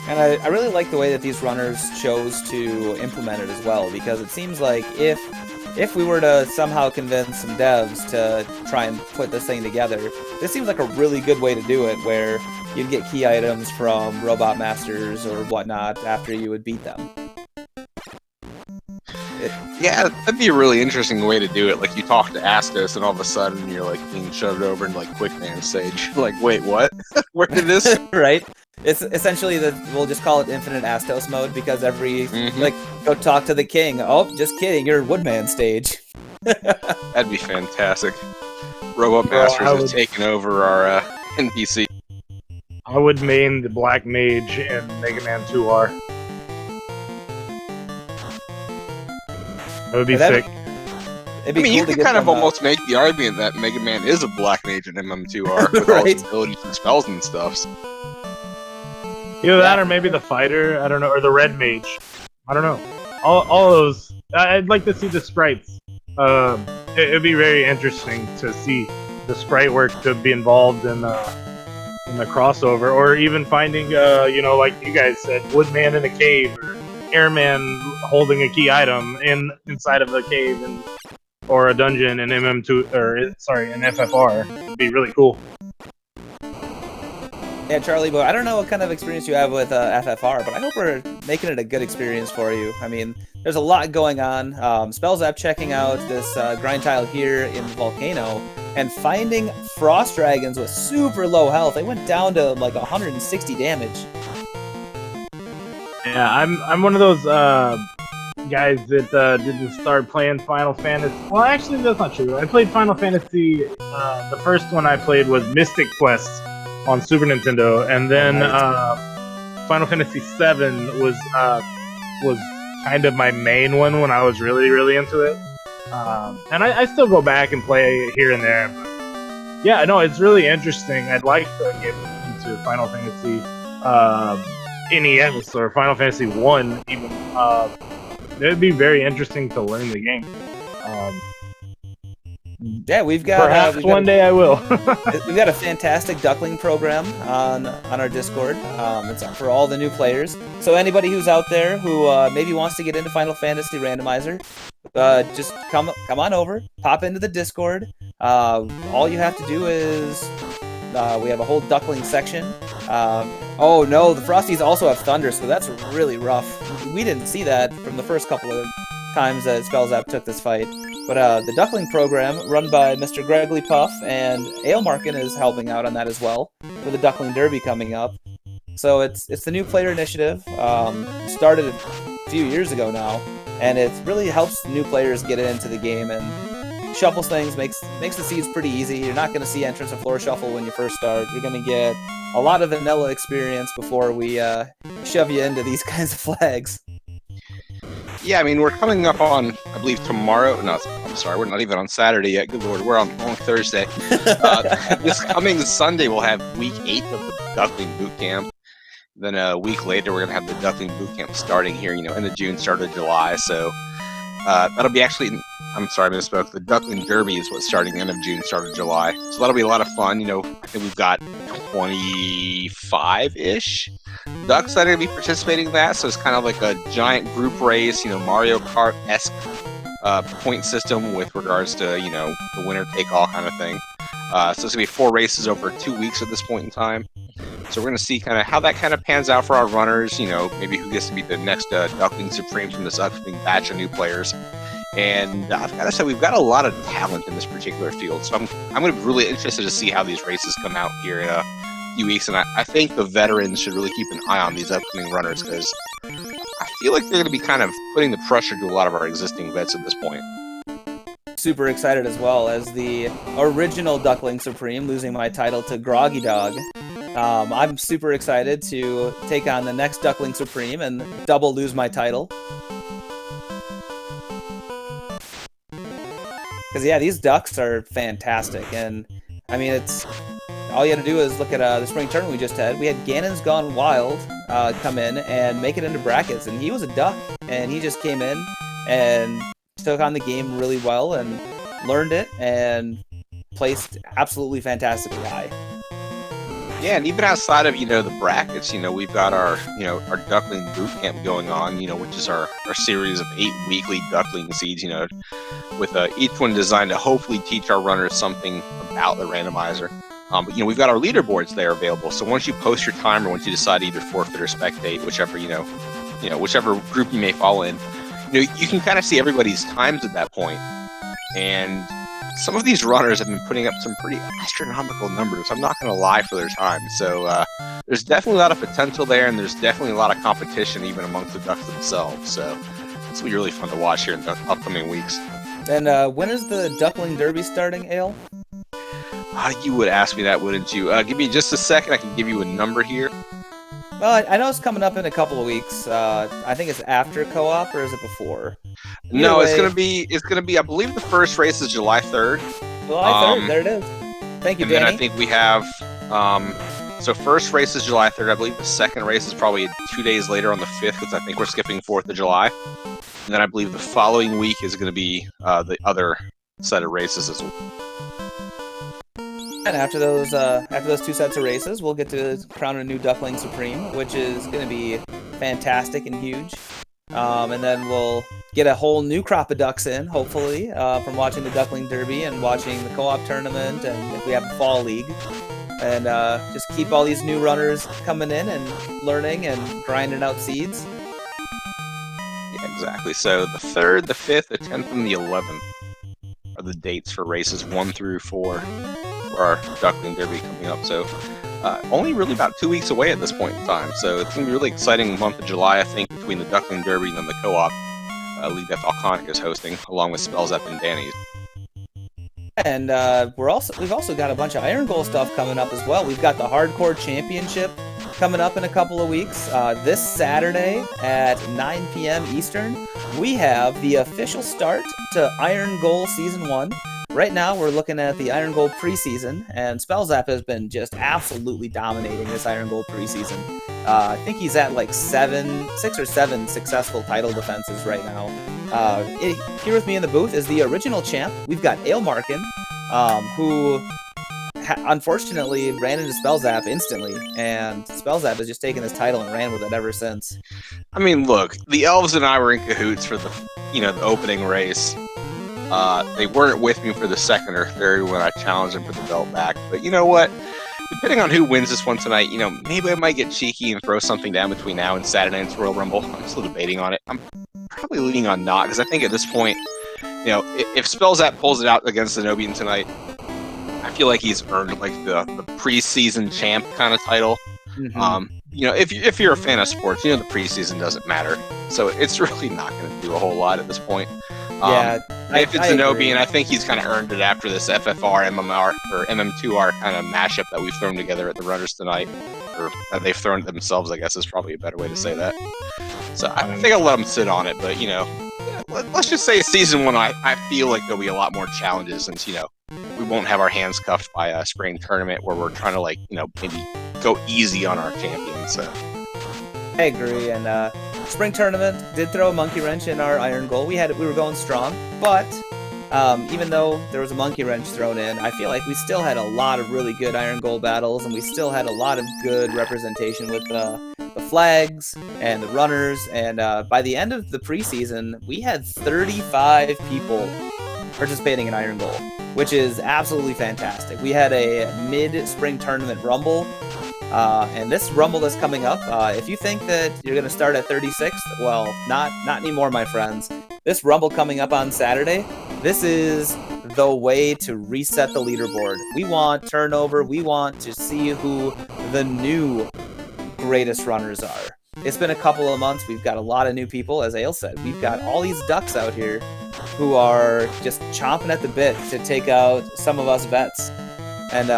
And I really like the way that these runners chose to implement it as well, because it seems like if we were to somehow convince some devs to try and put this thing together, this seems like a really good way to do it, where you'd get key items from Robot Masters or whatnot after you would beat them. Yeah, that'd be a really interesting way to do it. Like, you talk to Astos, and all of a sudden you're, like, being shoved over into, like, Quick Man stage. Like, wait, what? Where did this... Right? It's essentially we'll just call it infinite Astos mode, because like, go talk to the king. Oh, just kidding, you're Woodman stage. That'd be fantastic. Robot Masters have taken over our NPC. I would main the Black Mage in Mega Man 2R. That would be sick. I mean, you could kind of almost make the argument that Mega Man is a Black Mage in MM2R with all its abilities and spells and stuff. Either that or maybe the fighter, I don't know, or the Red Mage. I don't know. All those. I'd like to see the sprites. It'd be very interesting to see the sprite work to be involved in the crossover, or even finding, you know, like you guys said, Woodman in a cave, or Airman holding a key item inside of a cave, or a dungeon in MM2, or in FFR. It'd be really cool. Yeah, Charlie, but I don't know what kind of experience you have with FFR, but I hope we're making it a good experience for you. I mean, there's a lot going on. Spellzapp checking out this grind tile here in Volcano, and finding Frost Dragons with super low health. They went down to like 160 damage. Yeah, I'm one of those guys that didn't start playing Final Fantasy. Well, actually, that's not true. I played Final Fantasy. The first one I played was Mystic Quest on Super Nintendo, and then Final Fantasy VII was kind of my main one when I was really, really into it. And I still go back and play here and there. But yeah, no, it's really interesting. I'd like to get into Final Fantasy NES or Final Fantasy 1 even. It would be very interesting to learn the game. Yeah, we've got Perhaps one day I will. we've got a fantastic duckling program on our Discord. It's for all the new players. So anybody who's out there who maybe wants to get into Final Fantasy Randomizer, just come on over, pop into the Discord. All you have to do is we have a whole duckling section. Oh no, the Frosties also have Thunder, so that's really rough. We didn't see that from the first couple of times that Spellzapp took this fight. But the Duckling program, run by Mr. Gregley Puff, and Ailmarkin is helping out on that as well, for the Duckling Derby coming up. So it's the new player initiative, started a few years ago now, and it really helps new players get into the game and shuffles things, makes the seeds pretty easy. You're not going to see entrance and floor shuffle when you first start. You're going to get a lot of vanilla experience before we shove you into these kinds of flags. Yeah, I mean, we're coming up on, I believe, tomorrow. No, I'm sorry, we're not even on Saturday yet. Good Lord, we're on Thursday. This coming Sunday, we'll have week 8 of the Duckling Boot Camp. Then a week later, we're going to have the Duckling Boot Camp starting here, end of June, start of July. So that'll be actually, I'm sorry, I misspoke. The Duckling Derby is what's starting end of June, start of July. So that'll be a lot of fun. I think we've got 25-ish ducks that are going to be participating in that. So it's kind of like a giant group race, Mario Kart-esque point system with regards to, the winner take all kind of thing. So it's going to be 4 races over 2 weeks at this point in time. So we're going to see kind of how that kind of pans out for our runners, maybe who gets to be the next Duckling Supreme from this upcoming batch of new players. And I've got to say, we've got a lot of talent in this particular field. So I'm going to be really interested to see how these races come out here in a few weeks. And I think the veterans should really keep an eye on these upcoming runners, because I feel like they're going to be kind of putting the pressure to a lot of our existing vets at this point. Super excited as well, as the original Duckling Supreme, losing my title to Groggy Dog. I'm super excited to take on the next Duckling Supreme and double lose my title. Because, yeah, these ducks are fantastic. And, I mean, it's all you had to do is look at the spring tournament we just had. We had Ganon's Gone Wild come in and make it into brackets. And he was a duck. And he just came in and took on the game really well and learned it and placed absolutely fantastically high. Yeah, and even outside of, the brackets, we've got our Duckling Boot Camp going on, which is our series of 8 weekly Duckling seeds, with each one designed to hopefully teach our runners something about the randomizer. But, we've got our leaderboards there available. So once you post your time, or once you decide to either forfeit or spectate, whichever, whichever group you may fall in, you can kind of see everybody's times at that point. And some of these runners have been putting up some pretty astronomical numbers. I'm not going to lie, for their time. So there's definitely a lot of potential there, and there's definitely a lot of competition even amongst the ducks themselves. So it's going to be really fun to watch here in the upcoming weeks. And when is the Duckling Derby starting, Ale? You would ask me that, wouldn't you? Give me just a second. I can give you a number here. Well, I know it's coming up in a couple of weeks. I think it's after co-op, or is it before? No, it's gonna be. I believe the first race is July 3rd. July 3rd. There it is. Thank you, and Danny. Then I think we have. So first race is July 3rd. I believe the second race is probably 2 days later on the 5th, because I think we're skipping 4th of July. And then I believe the following week is going to be the other set of races as well. And after those 2 sets of races, we'll get to crown a new Duckling Supreme, which is going to be fantastic and huge. And then we'll get a whole new crop of ducks in, hopefully, from watching the Duckling Derby and watching the co-op tournament, and if we have a fall league. And just keep all these new runners coming in and learning and grinding out seeds. Yeah, exactly. So the 3rd, the 5th, the 10th, and the 11th are the dates for races 1 through 4 for our Duckling Derby coming up. So only really about 2 weeks away at this point in time. So it's going to be a really exciting month of July, I think, between the Duckling Derby and then the co-op league that Falconic is hosting, along with Spellzapp and Danny's. And we've also got a bunch of Irongol stuff coming up as well. We've got the Hardcore Championship coming up in a couple of weeks. This Saturday at 9 p.m. Eastern, we have the official start to Irongol Season 1. Right now, we're looking at the Irongol preseason, and Spellzapp has been just absolutely dominating this Irongol preseason. I think he's at like 6 or 7 successful title defenses right now. Here with me in the booth is the original champ. We've got Ailmarkin, who unfortunately ran into Spellzapp instantly, and Spellzapp has just taken this title and ran with it ever since. I mean, look, the elves and I were in cahoots for the opening race. They weren't with me for the second or third when I challenged them for the belt back. But you know what? Depending on who wins this one tonight, maybe I might get cheeky and throw something down between now and Saturday night's Royal Rumble. I'm still debating on it. I'm probably leaning on not, because I think at this point, if Spellzapp pulls it out against Zen0bian tonight, I feel like he's earned like the preseason champ kind of title. Mm-hmm. If you're a fan of sports, the preseason doesn't matter, so it's really not going to do a whole lot at this point. If it's Zen0bian, I think he's kind of earned it after this FFR, MMR, or MM2R kind of mashup that we've thrown together at the Runners tonight, or that they've thrown it themselves, I guess is probably a better way to say that. So I think I'll let him sit on it, but let's just say season one, I feel like there'll be a lot more challenges since we won't have our hands cuffed by a spring tournament where we're trying to maybe go easy on our champions. So I agree, and spring tournament did throw a monkey wrench in our Irongol. We were going strong, but even though there was a monkey wrench thrown in, I feel like we still had a lot of really good Irongol battles, and we still had a lot of good representation with the flags and the runners. And by the end of the preseason, we had 35 people participating in Irongol, which is absolutely fantastic. We had a mid-spring tournament rumble. And this rumble that's coming up, if you think that you're going to start at 36th, well, not anymore, my friends. This rumble coming up on Saturday, this is the way to reset the leaderboard. We want turnover. We want to see who the new greatest runners are. It's been a couple of months. We've got a lot of new people, as Ale said. We've got all these ducks out here who are just chomping at the bit to take out some of us vets. And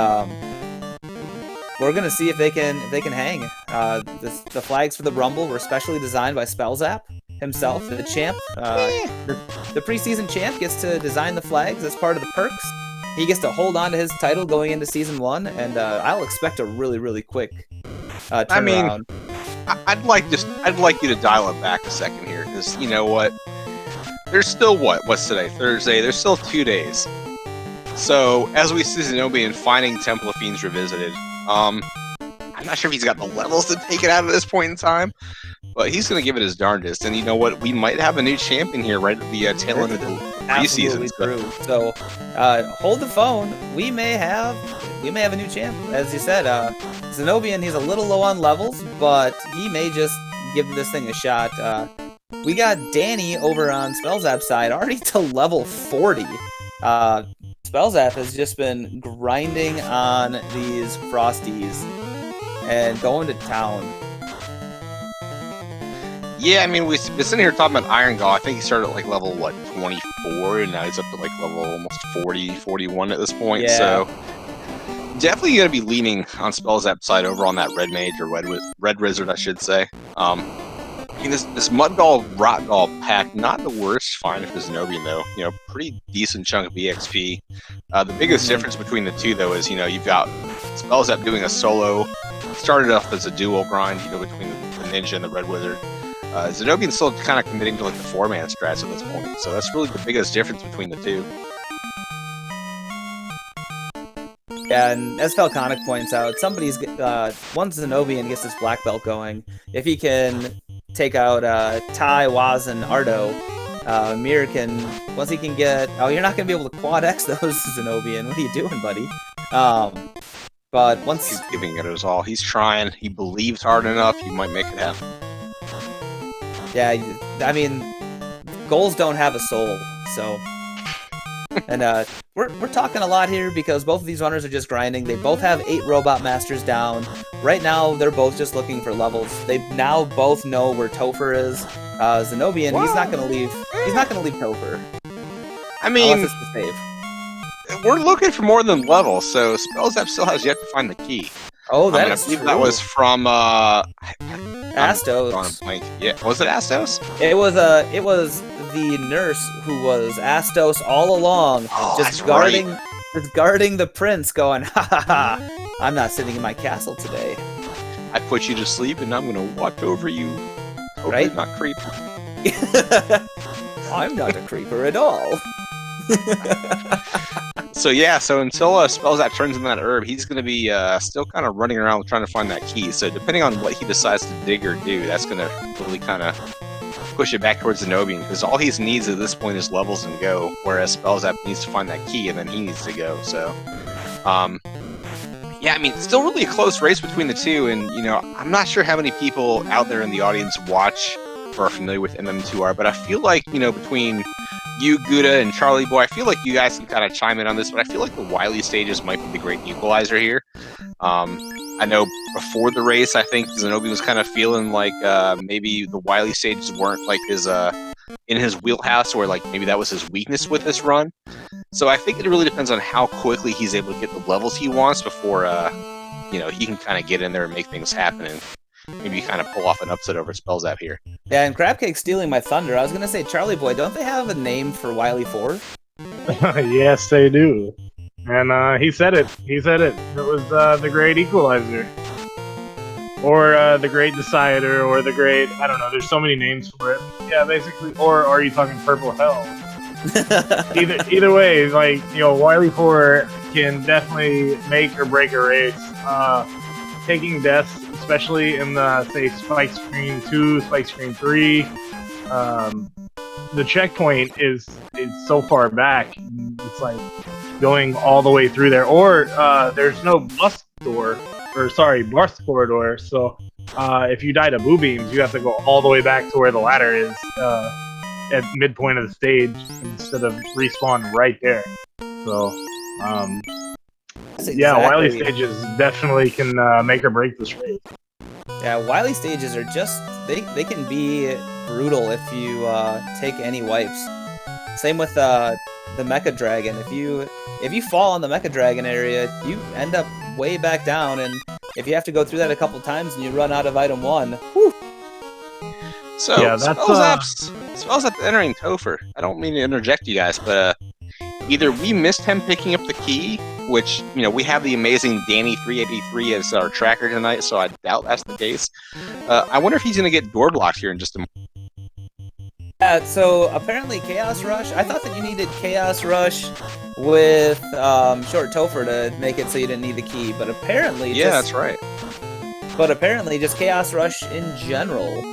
we're gonna see if they can hang. The flags for the Rumble were specially designed by Spellzapp himself, the champ. The preseason champ gets to design the flags as part of the perks. He gets to hold on to his title going into season 1, and I'll expect a really, really quick turnaround. I'd like you to dial it back a second here, because you know what? There's still what's today? Thursday. There's still 2 days. So as we see Zen0bian finding Temple of Fiends Revisited, I'm not sure if he's got the levels to take it out at this point in time, but he's going to give it his darndest. And you know what? We might have a new champion here right at the tail end of the preseason. True. So hold the phone. We may have a new champ. As you said, Zen0bian, he's a little low on levels, but he may just give this thing a shot. We got Danny over on Spellzapp's side already to level 40. Spellzapp has just been grinding on these Frosties and going to town. Yeah, I mean, we've been sitting here talking about Irongol. I think he started at level 24, and now he's up to level almost 40, 41 at this point. Yeah. So definitely going to be leaning on Spellzapp's side over on that Red Mage, or Red Wizard, I should say. I mean, this Mudgall Rotgall pack, not the worst find for Zen0bian though. Pretty decent chunk of EXP. The biggest difference between the two though is you've got Spellzapp doing a solo, started off as a dual grind, between the Ninja and the Red Wizard. Zen0bian's still kind of committing to the 4-man strats at this point, so that's really the biggest difference between the two. Yeah, and as Falconic points out, once Zen0bian gets this black belt going, if he can take out Ty, Waz, and Ardo, Mir can, once he can get, you're not going to be able to quad X those, Zen0bian. What are you doing, buddy? But once he's giving it his all, he's trying, he believes hard enough, he might make it happen. Yeah, I mean, goals don't have a soul, so. And we're talking a lot here because both of these runners are just grinding. They both have 8 Robot Masters down. Right now, they're both just looking for levels. They now both know where Topher is. Zen0bian, he's not gonna leave. He's not gonna leave Topher. I mean, unless it's the save. We're looking for more than levels, so Spellzapp still has yet to find the key. Oh, that's true. That was from Astos. Yeah, was it Astos? It was the nurse who was Astos all along, just guarding the prince, going, ha ha ha, I'm not sitting in my castle today. I put you to sleep and I'm gonna watch over you. Hopefully Right? not creepy. I'm not a creeper at all. So yeah, so until Spellzapp turns in that herb, he's going to be still kind of running around trying to find that key. So depending on what he decides to dig or do, that's going to really kind of push it back towards Zen0bian, because all he needs at this point is levels and go, whereas Spellzapp needs to find that key and then he needs to go. So, yeah, I mean, it's still really a close race between the two, and you know, I'm not sure how many people out there in the audience watch or are familiar with MM2R, but I feel like, you know, between you, Gouda, and Charlie Boy, I feel like you guys can kind of chime in on this, but I feel like the Wily stages might be the great equalizer here. I know before the race, I think Zen0bian was kind of feeling like maybe the Wily stages weren't like his in his wheelhouse, or like maybe that was his weakness with this run. So I think it really depends on how quickly he's able to get the levels he wants before you know, he can kind of get in there and make things happen and maybe kind of pull off an upset over Spellzapp here. Yeah, and Crabcake's stealing my thunder. I was gonna say, Charlie Boy, don't they have a name for Wily 4? Yes, they do. And he said it. He said it. It was the great equalizer. Or the great decider, or the great... I don't know, there's so many names for it. Yeah, basically. Or are you talking purple hell? Either way, like, you know, Wily 4 can definitely make or break a race. Taking deaths, especially in the, say, Spike Screen 2, Spike Screen 3, the checkpoint is so far back. It's like going all the way through there. Or there's no bus door, or sorry, bus corridor. So if you die to boo beams, you have to go all the way back to where the ladder is at midpoint of the stage instead of respawn right there. So yeah, Wily stages definitely can make or break this race. Yeah, Wily stages are just, they can be brutal if you take any wipes. Same with the Mecha Dragon. If you fall on the Mecha Dragon area, you end up way back down, and if you have to go through that a couple times and you run out of item 1, whew. So yeah, that's Spellzapp entering Topher. I don't mean to interject you guys, but either we missed him picking up the key, which, you know, we have the amazing Danny383 as our tracker tonight, so I doubt that's the case. I wonder if he's going to get door blocked here in just a moment. Yeah, so apparently Chaos Rush, I thought that you needed Chaos Rush with Short Topher to make it so you didn't need the key, but apparently that's right. But apparently just Chaos Rush in general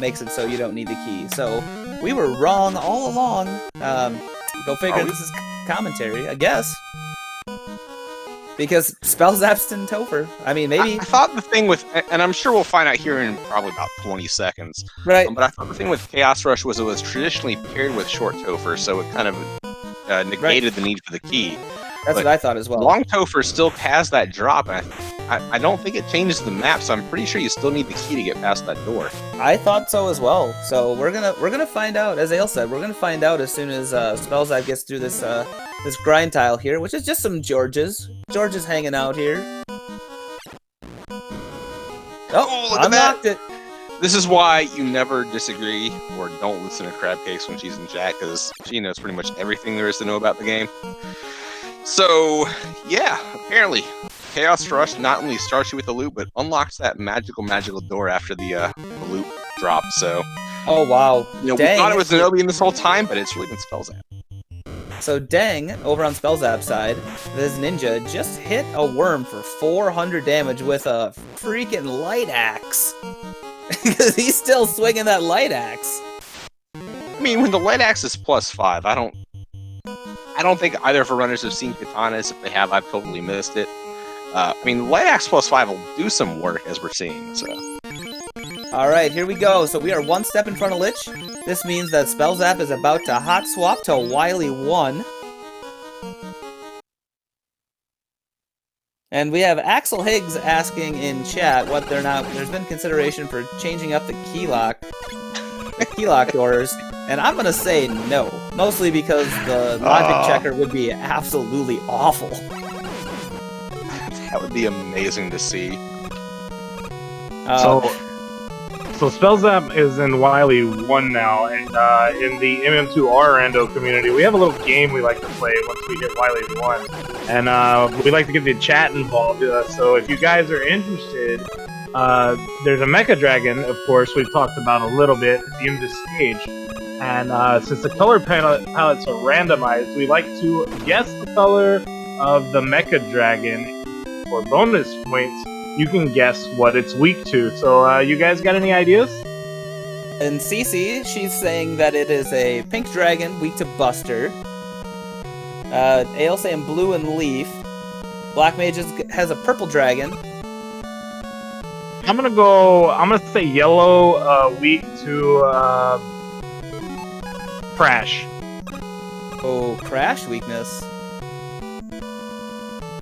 makes it so you don't need the key. So we were wrong all along. Go figure, this is commentary, I guess. Because Spellzapp's in Topher. I mean, maybe... I thought the thing with... And I'm sure we'll find out here in probably about 20 seconds. Right. But I thought the thing with Chaos Rush was it was traditionally paired with Short Topher, so it kind of negated the need for the key. That's what I thought as well. Long Topher still has that drop, and I don't think it changes the map, so I'm pretty sure you still need the key to get past that door. I thought so as well. So we're gonna find out, as Ale said, we're gonna find out as soon as Spellzapp gets through this this grind tile here, which is just some Georges. Georges hanging out here. Oh, look at unlocked that. It. This is why you never disagree or don't listen to Crabcakes when she's in chat, because she knows pretty much everything there is to know about the game. So, yeah, apparently, Chaos Rush not only starts you with the loop, but unlocks that magical door after the loop drops. So, oh wow, you know, dang, we thought it was Zen0bian this whole time, but it's really been Spellzapp. So Dang, over on Spellzapp's side, this ninja just hit a worm for 400 damage with a freaking light axe. Because he's still swinging that light axe. I mean, when the light axe is +5, I don't think either of our runners have seen katanas. If they have, I've totally missed it. I mean, light axe +5 will do some work, as we're seeing. So, all right, here we go. So we are one step in front of Lich. This means that Spellzapp is about to hot swap to Wily 1. And we have Axel Higgs asking in chat whether or not there's been consideration for changing up the key lock doors. And I'm gonna say no, mostly because the logic checker would be absolutely awful. That would be amazing to see. So Spellzapp is in Wily 1 now, and in the MM2R rando community, we have a little game we like to play once we hit Wily 1. And we like to get the chat involved, so if you guys are interested, there's a Mecha Dragon, of course, we've talked about a little bit at the end of the stage. And since the color palettes are randomized, we like to guess the color of the Mecha Dragon. For bonus points, you can guess what it's weak to. So, you guys got any ideas? And Cece, she's saying that it is a pink dragon, weak to Buster. Ale saying blue and Leaf. Black Mage has a purple dragon. I'm gonna say yellow, weak to Crash. Oh, Crash weakness.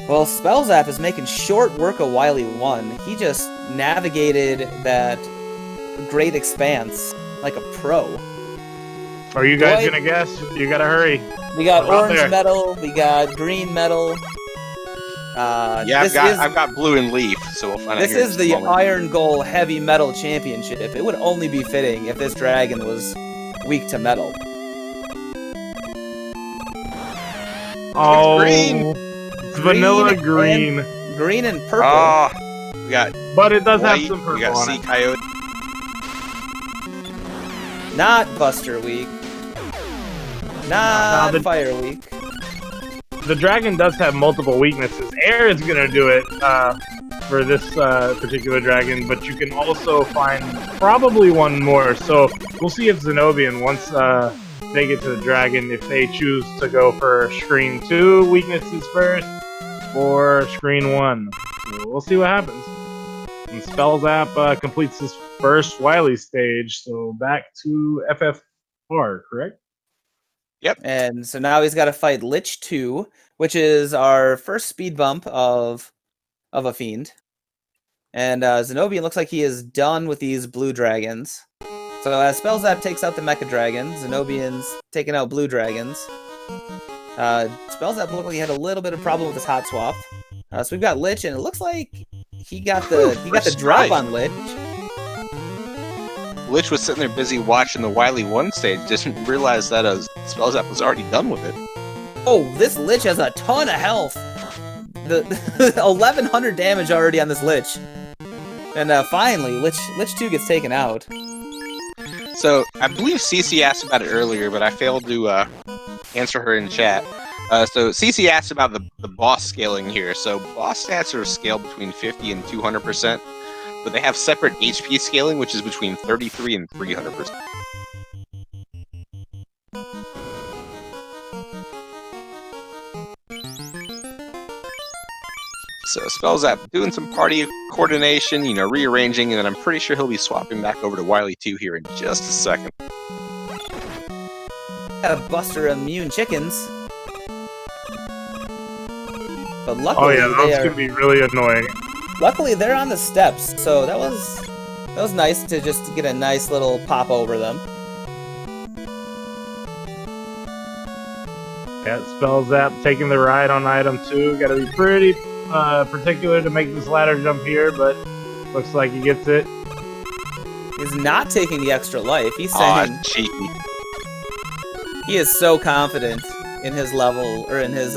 Well, Spellzapp is making short work of Wily 1. He just navigated that great expanse like a pro. Are you guys gonna guess? You gotta hurry. We got We're out orange there. metal, we got green metal. I've got blue and Leaf, so we'll find out. This here in is just a the moment. Irongol Heavy Metal Championship. It would only be fitting if this dragon was weak to metal. Oh, green. it's vanilla Green green. Green and purple. Oh, we got But it does white, have some purple we got on Sea it. Coyote. Not Buster weak. Not the- Fire weak. The dragon does have multiple weaknesses. Air is gonna do it for this particular dragon, but you can also find probably one more. So we'll see if Zen0bian, once they get to the dragon, if they choose to go for screen 2 weaknesses first or screen 1. So we'll see what happens. And Spellzapp completes his first Wily stage, so back to FFR, correct? And so now he's got to fight Lich 2, which is our first speed bump of a fiend. And Zen0bian looks like he is done with these blue dragons. So as Spellzapp takes out the Mecha Dragon, Zen0bian's taking out blue dragons. Spellzapp looked like he had a little bit of problem with his hot swap. So we've got Lich, and it looks like he got the drop strike. on Lich. Lich was sitting there busy watching the Wily 1 stage, didn't realize that Spellzapp was already done with it. Oh, this Lich has a ton of health. The 1100 damage already on this Lich. And finally, Lich 2 gets taken out. So, I believe Cece asked about it earlier, but I failed to answer her in chat. So, Cece asked about the boss scaling here. So, boss stats are scaled between 50 and 200%, but they have separate HP scaling, which is between 33 and 300%. So Spellzapp doing some party coordination, rearranging, and then I'm pretty sure he'll be swapping back over to Wily 2 here in just a second. Buster immune chickens. But Oh luckily, yeah, that's gonna be really annoying. luckily they're on the steps, so that was nice to just get a nice little pop over them. Yeah, Spellzapp taking the ride on item 2. Gotta be pretty particular to make this ladder jump here, but looks like he gets it. He's not taking the extra life. He's Aw, saying cheeky. he is so confident in his level or in his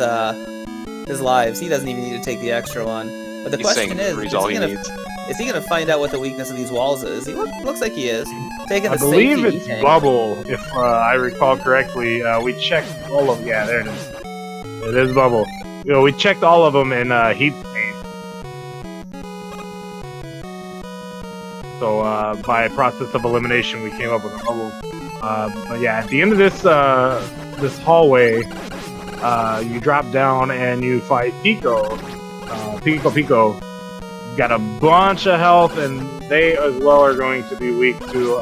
lives. He doesn't even need to take the extra one. But the He's question saying is, three's all he needs. is he gonna find out what the weakness of these walls is? He looks like he is. Taking I the believe safety it's tank. Bubble, if I recall correctly. We checked all of yeah, there it is. It is Bubble. We checked all of them in Heat Stain. So by process of elimination, we came up with a Bubble. But yeah, at the end of this this hallway, you drop down and you fight Pico. Pico. Got a bunch of health, and they as well are going to be weak to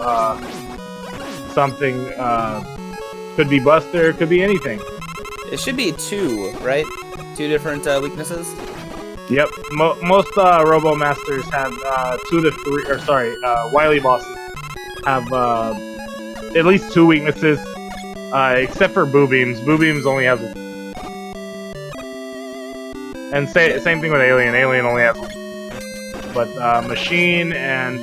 something. Could be Buster, could be anything. It should be 2, right? 2 different weaknesses. Yep, most Robo Masters have 2 to 3, or sorry, Wily bosses have at least 2 weaknesses, except for Boo Beams. Boo Beams only has 1. And same thing with Alien. Alien only has 1. But Machine and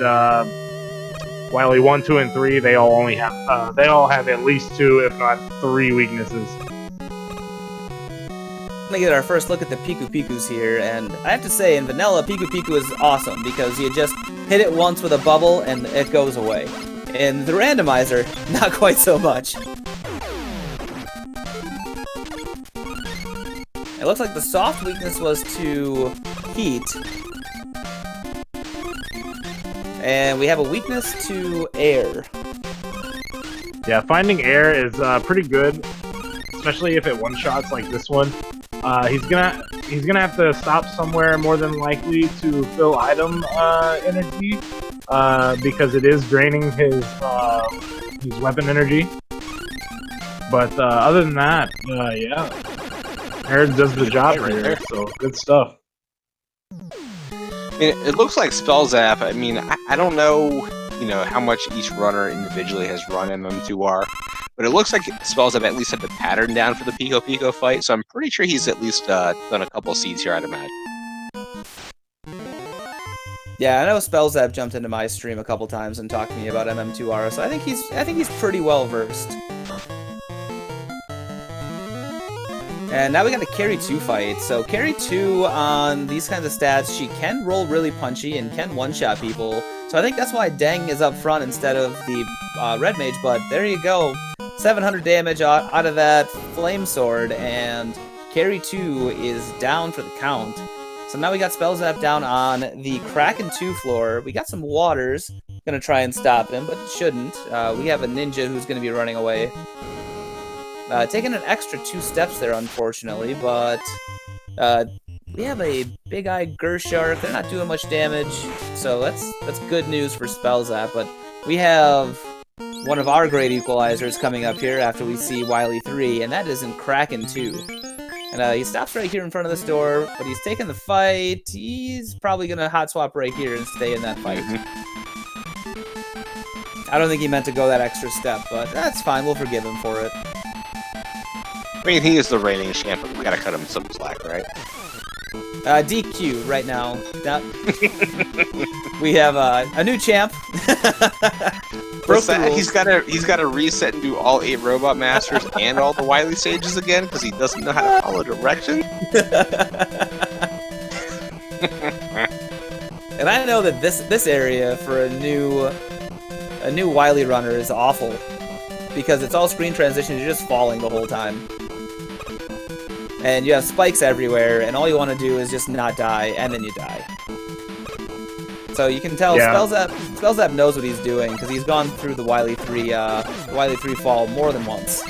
Wily 1, 2, and 3, they all have at least 2, if not 3 weaknesses. We're gonna get our first look at the Piku Pikus here, and I have to say, in vanilla, Piku Piku is awesome because you just hit it once with a bubble and it goes away. In the randomizer, not quite so much. It looks like the soft weakness was to heat. And we have a weakness to air. Yeah, finding air is pretty good, especially if it one-shots like this one. He's gonna have to stop somewhere more than likely to fill item energy, because it is draining his weapon energy. But other than that, yeah, air does the job right there. So good stuff. I mean, it looks like Spellzapp. I mean, I don't know, how much each runner individually has run MM2R, but it looks like Spellzapp at least had the pattern down for the Pico Pico fight, so I'm pretty sure he's at least done a couple seeds here, I'd imagine. Yeah, I know Spellzapp jumped into my stream a couple times and talked to me about MM2R, so I think he's pretty well versed. And now we got a Carry 2 fight. So Carry 2 on these kinds of stats, she can roll really punchy and can one-shot people. So I think that's why Deng is up front instead of the Red Mage, but there you go. 700 damage out of that Flame Sword, and Carry 2 is down for the count. So now we got Spellzapp down on the Kraken 2 floor. We got some waters. Gonna try and stop him, but shouldn't. We have a ninja who's gonna be running away. Taking an extra 2 steps there, unfortunately, but we have a big-eyed Gershark. They're not doing much damage, so that's good news for Spellzapp. But we have one of our great equalizers coming up here after we see Wily 3, and that is in Kraken 2. And he stops right here in front of this door, but he's taking the fight. He's probably going to hot swap right here and stay in that fight. I don't think he meant to go that extra step, but that's fine. We'll forgive him for it. I mean, he is the reigning champ, but we gotta cut him some slack, right? DQ right now. We have a new champ. What's that? He's gotta reset and do all 8 Robot Masters and all the Wily stages again because he doesn't know how to follow direction. And I know that this area for a new Wily runner is awful because it's all screen transitions. You're just falling the whole time. And you have spikes everywhere, and all you want to do is just not die, and then you die. So you can tell Spellzapp knows what he's doing, because he's gone through the Wily 3 fall more than once.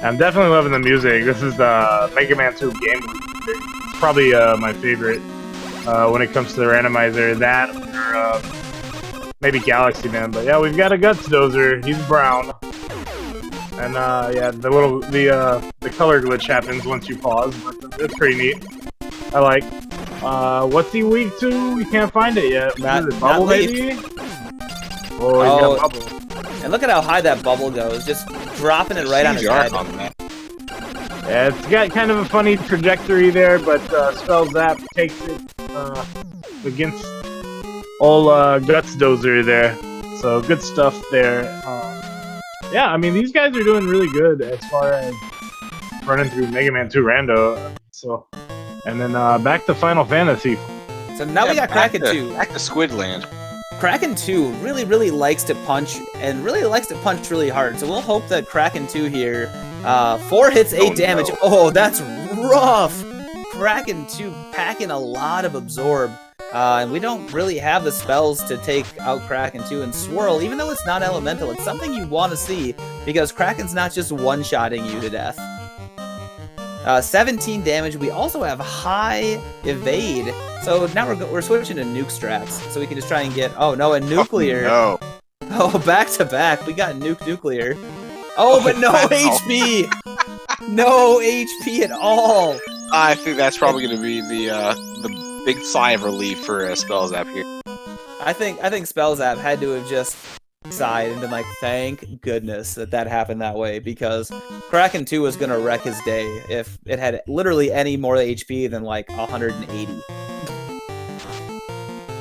I'm definitely loving the music. This is the Mega Man 2 game. It's probably my favorite when it comes to the randomizer. That or maybe Galaxy Man. But yeah, we've got a Guts Dozer. He's brown. And yeah, the color glitch happens once you pause, but it's pretty neat. I like. What's he weak to? We can't find it yet. What is it, bubble maybe? Oh, he's got bubble. And look at how high that bubble goes, just dropping it right on his head. Yeah, it's got kind of a funny trajectory there, but Spellzapp takes it against old Guts Dozer there. So good stuff there. Yeah, I mean, these guys are doing really good as far as running through Mega Man 2 Rando. So, and then back to Final Fantasy. So now we got Kraken 2. Back to Squidland. Kraken 2 really likes to punch, and really likes to punch really hard. So we'll hope that Kraken 2 here, 4 hits, 8 damage. No. Oh, that's rough! Kraken 2 packing a lot of absorb. And we don't really have the spells to take out Kraken 2 and Swirl, even though it's not elemental. It's something you want to see, because Kraken's not just one-shotting you to death. 17 damage. We also have high evade. So now we're switching to nuke strats, so we can just try and get... Oh, no, a nuclear. Oh, no. Oh, back-to-back. We got nuclear. Oh, but no HP! No HP at all! I think that's probably going to be the big sigh of relief for Spellzapp here. I think Spellzapp had to have just sighed and been like, thank goodness that happened that way, because Kraken 2 was gonna wreck his day if it had literally any more HP than like 180.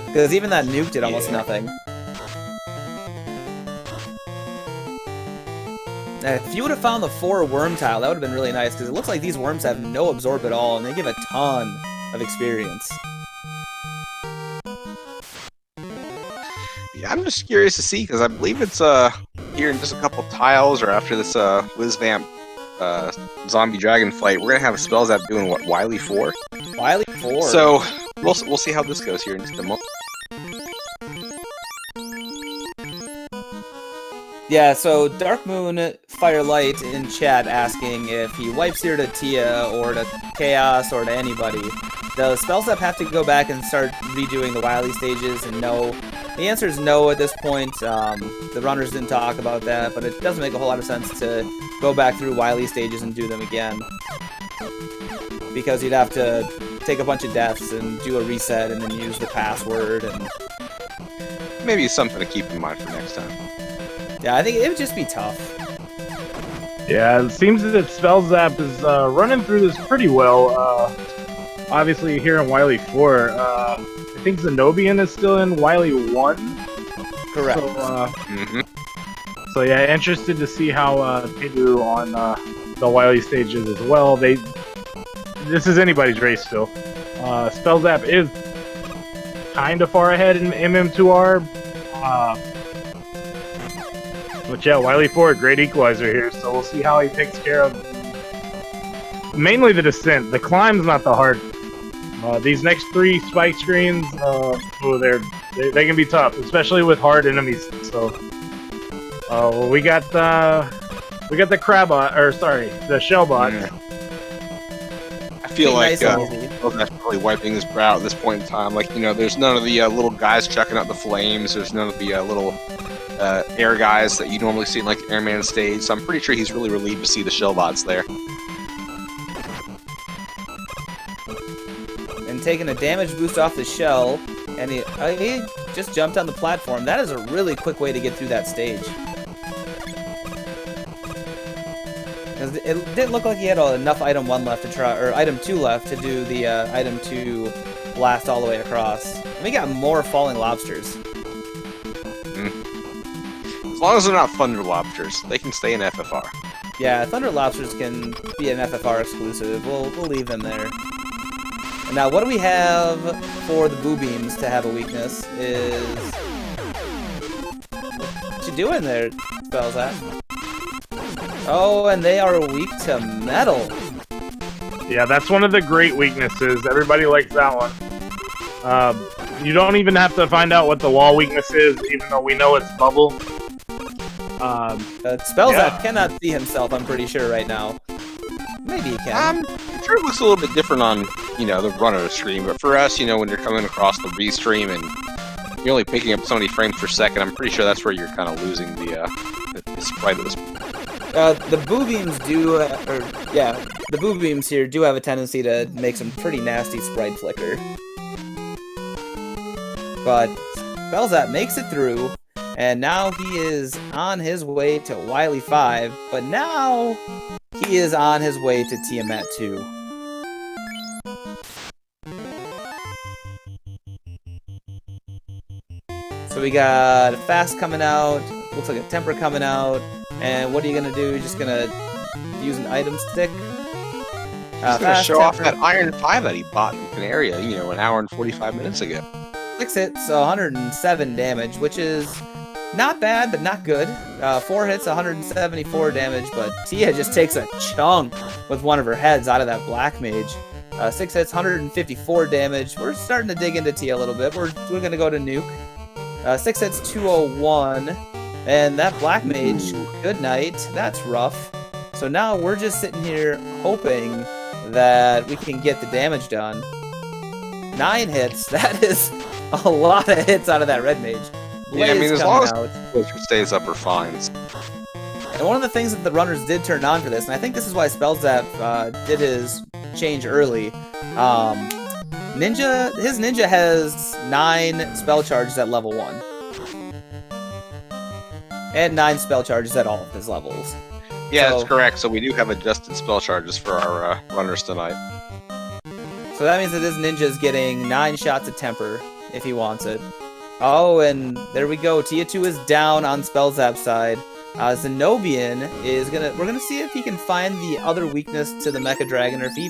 Because even that nuke did almost nothing. Now, if you would have found the 4 worm tile, that would have been really nice, because it looks like these worms have no absorb at all, and they give a ton of experience. Yeah, I'm just curious to see because I believe it's here in just a couple tiles or after this Wizvamp zombie dragon fight, we're gonna have a Spellzapp doing what, Wily 4? Wily 4. So we'll see how this goes here in just a moment. Yeah, so Dark Moon Firelight in chat asking if he wipes here to Tia or to Chaos or to anybody, does Spellzapp have to go back and start redoing the Wily stages? And no. The answer is no at this point. The runners didn't talk about that, but it doesn't make a whole lot of sense to go back through Wily stages and do them again. Because you'd have to take a bunch of deaths and do a reset and then use the password. And maybe something to keep in mind for next time. yeah, I think it would just be tough. Yeah, it seems that Spellzapp is running through this pretty well. Obviously, here in Wily 4, I think Zen0bian is still in Wily 1. Correct. So, so yeah, interested to see how they do on the Wily stages as well. This is anybody's race still. Spellzapp is kind of far ahead in MM2R. But yeah, Wily 4, great equalizer here, so we'll see how he takes care of mainly the descent. The climb's not the hard. These next 3 spike screens, they can be tough, especially with hard enemies. So, we got the Crabot, or sorry, the Shellbot. Yeah. I feel like nice that's really wiping his brow at this point in time. Like, you know, there's none of the little guys checking out the flames. There's none of the little air guys that you normally see in like the Airman stage. So I'm pretty sure he's really relieved to see the Shellbots there. And taking a damage boost off the shell, and he just jumped on the platform. That is a really quick way to get through that stage. Because it didn't look like he had enough item 1 left to try, or item 2 left to do the item 2 blast all the way across. And we got more falling lobsters. As long as they're not Thunder Lobsters, they can stay in FFR. Yeah, Thunder Lobsters can be an FFR exclusive. We'll leave them there. And now, what do we have for the Boo Beams to have a weakness is... What you doing there, Spellzapp? Oh, and they are weak to metal. Yeah, that's one of the great weaknesses. Everybody likes that one. You don't even have to find out what the wall weakness is, even though we know it's bubble. Spellzapp cannot see himself, I'm pretty sure, right now. Maybe he can. I'm sure it looks a little bit different on, you know, the runner stream, but for us, you know, when you're coming across the restream and you're only picking up so many frames per second, I'm pretty sure that's where you're kind of losing the sprite of this. The Boo Beams do, the Boo Beams here do have a tendency to make some pretty nasty sprite flicker. But Spellzapp makes it through, and now he is on his way to Wily 5, but now he is on his way to Tiamat 2. So we got a Fast coming out, looks like a Temper coming out, and what are you gonna do? You're just gonna use an item stick? He's gonna show off that Iron 5 that he bought in Canaria, you know, an hour and 45 minutes ago. 6 hits, 107 damage, which is not bad, but not good. 4 hits, 174 damage, but Tia just takes a chunk with one of her heads out of that Black Mage. 6 hits, 154 damage. We're starting to dig into Tia a little bit. We're gonna go to Nuke. 6 hits, 201, and that Black Mage, good night. That's rough. So now we're just sitting here hoping that we can get the damage done. 9 hits, that is a lot of hits out of that Red Mage. Yeah, I mean, as long as it stays up, we're fine. And one of the things that the runners did turn on for this, and I think this is why Spellzapp did his change early. His Ninja has 9 spell charges at level 1. And 9 spell charges at all of his levels. Yeah, that's correct. So we do have adjusted spell charges for our runners tonight. So that means that this Ninja is getting 9 shots of Temper if he wants it. Oh, and there we go. Tia 2 is down on Spellzapp's side. Zen0bian is we're gonna see if he can find the other weakness to the Mecha Dragon, or if he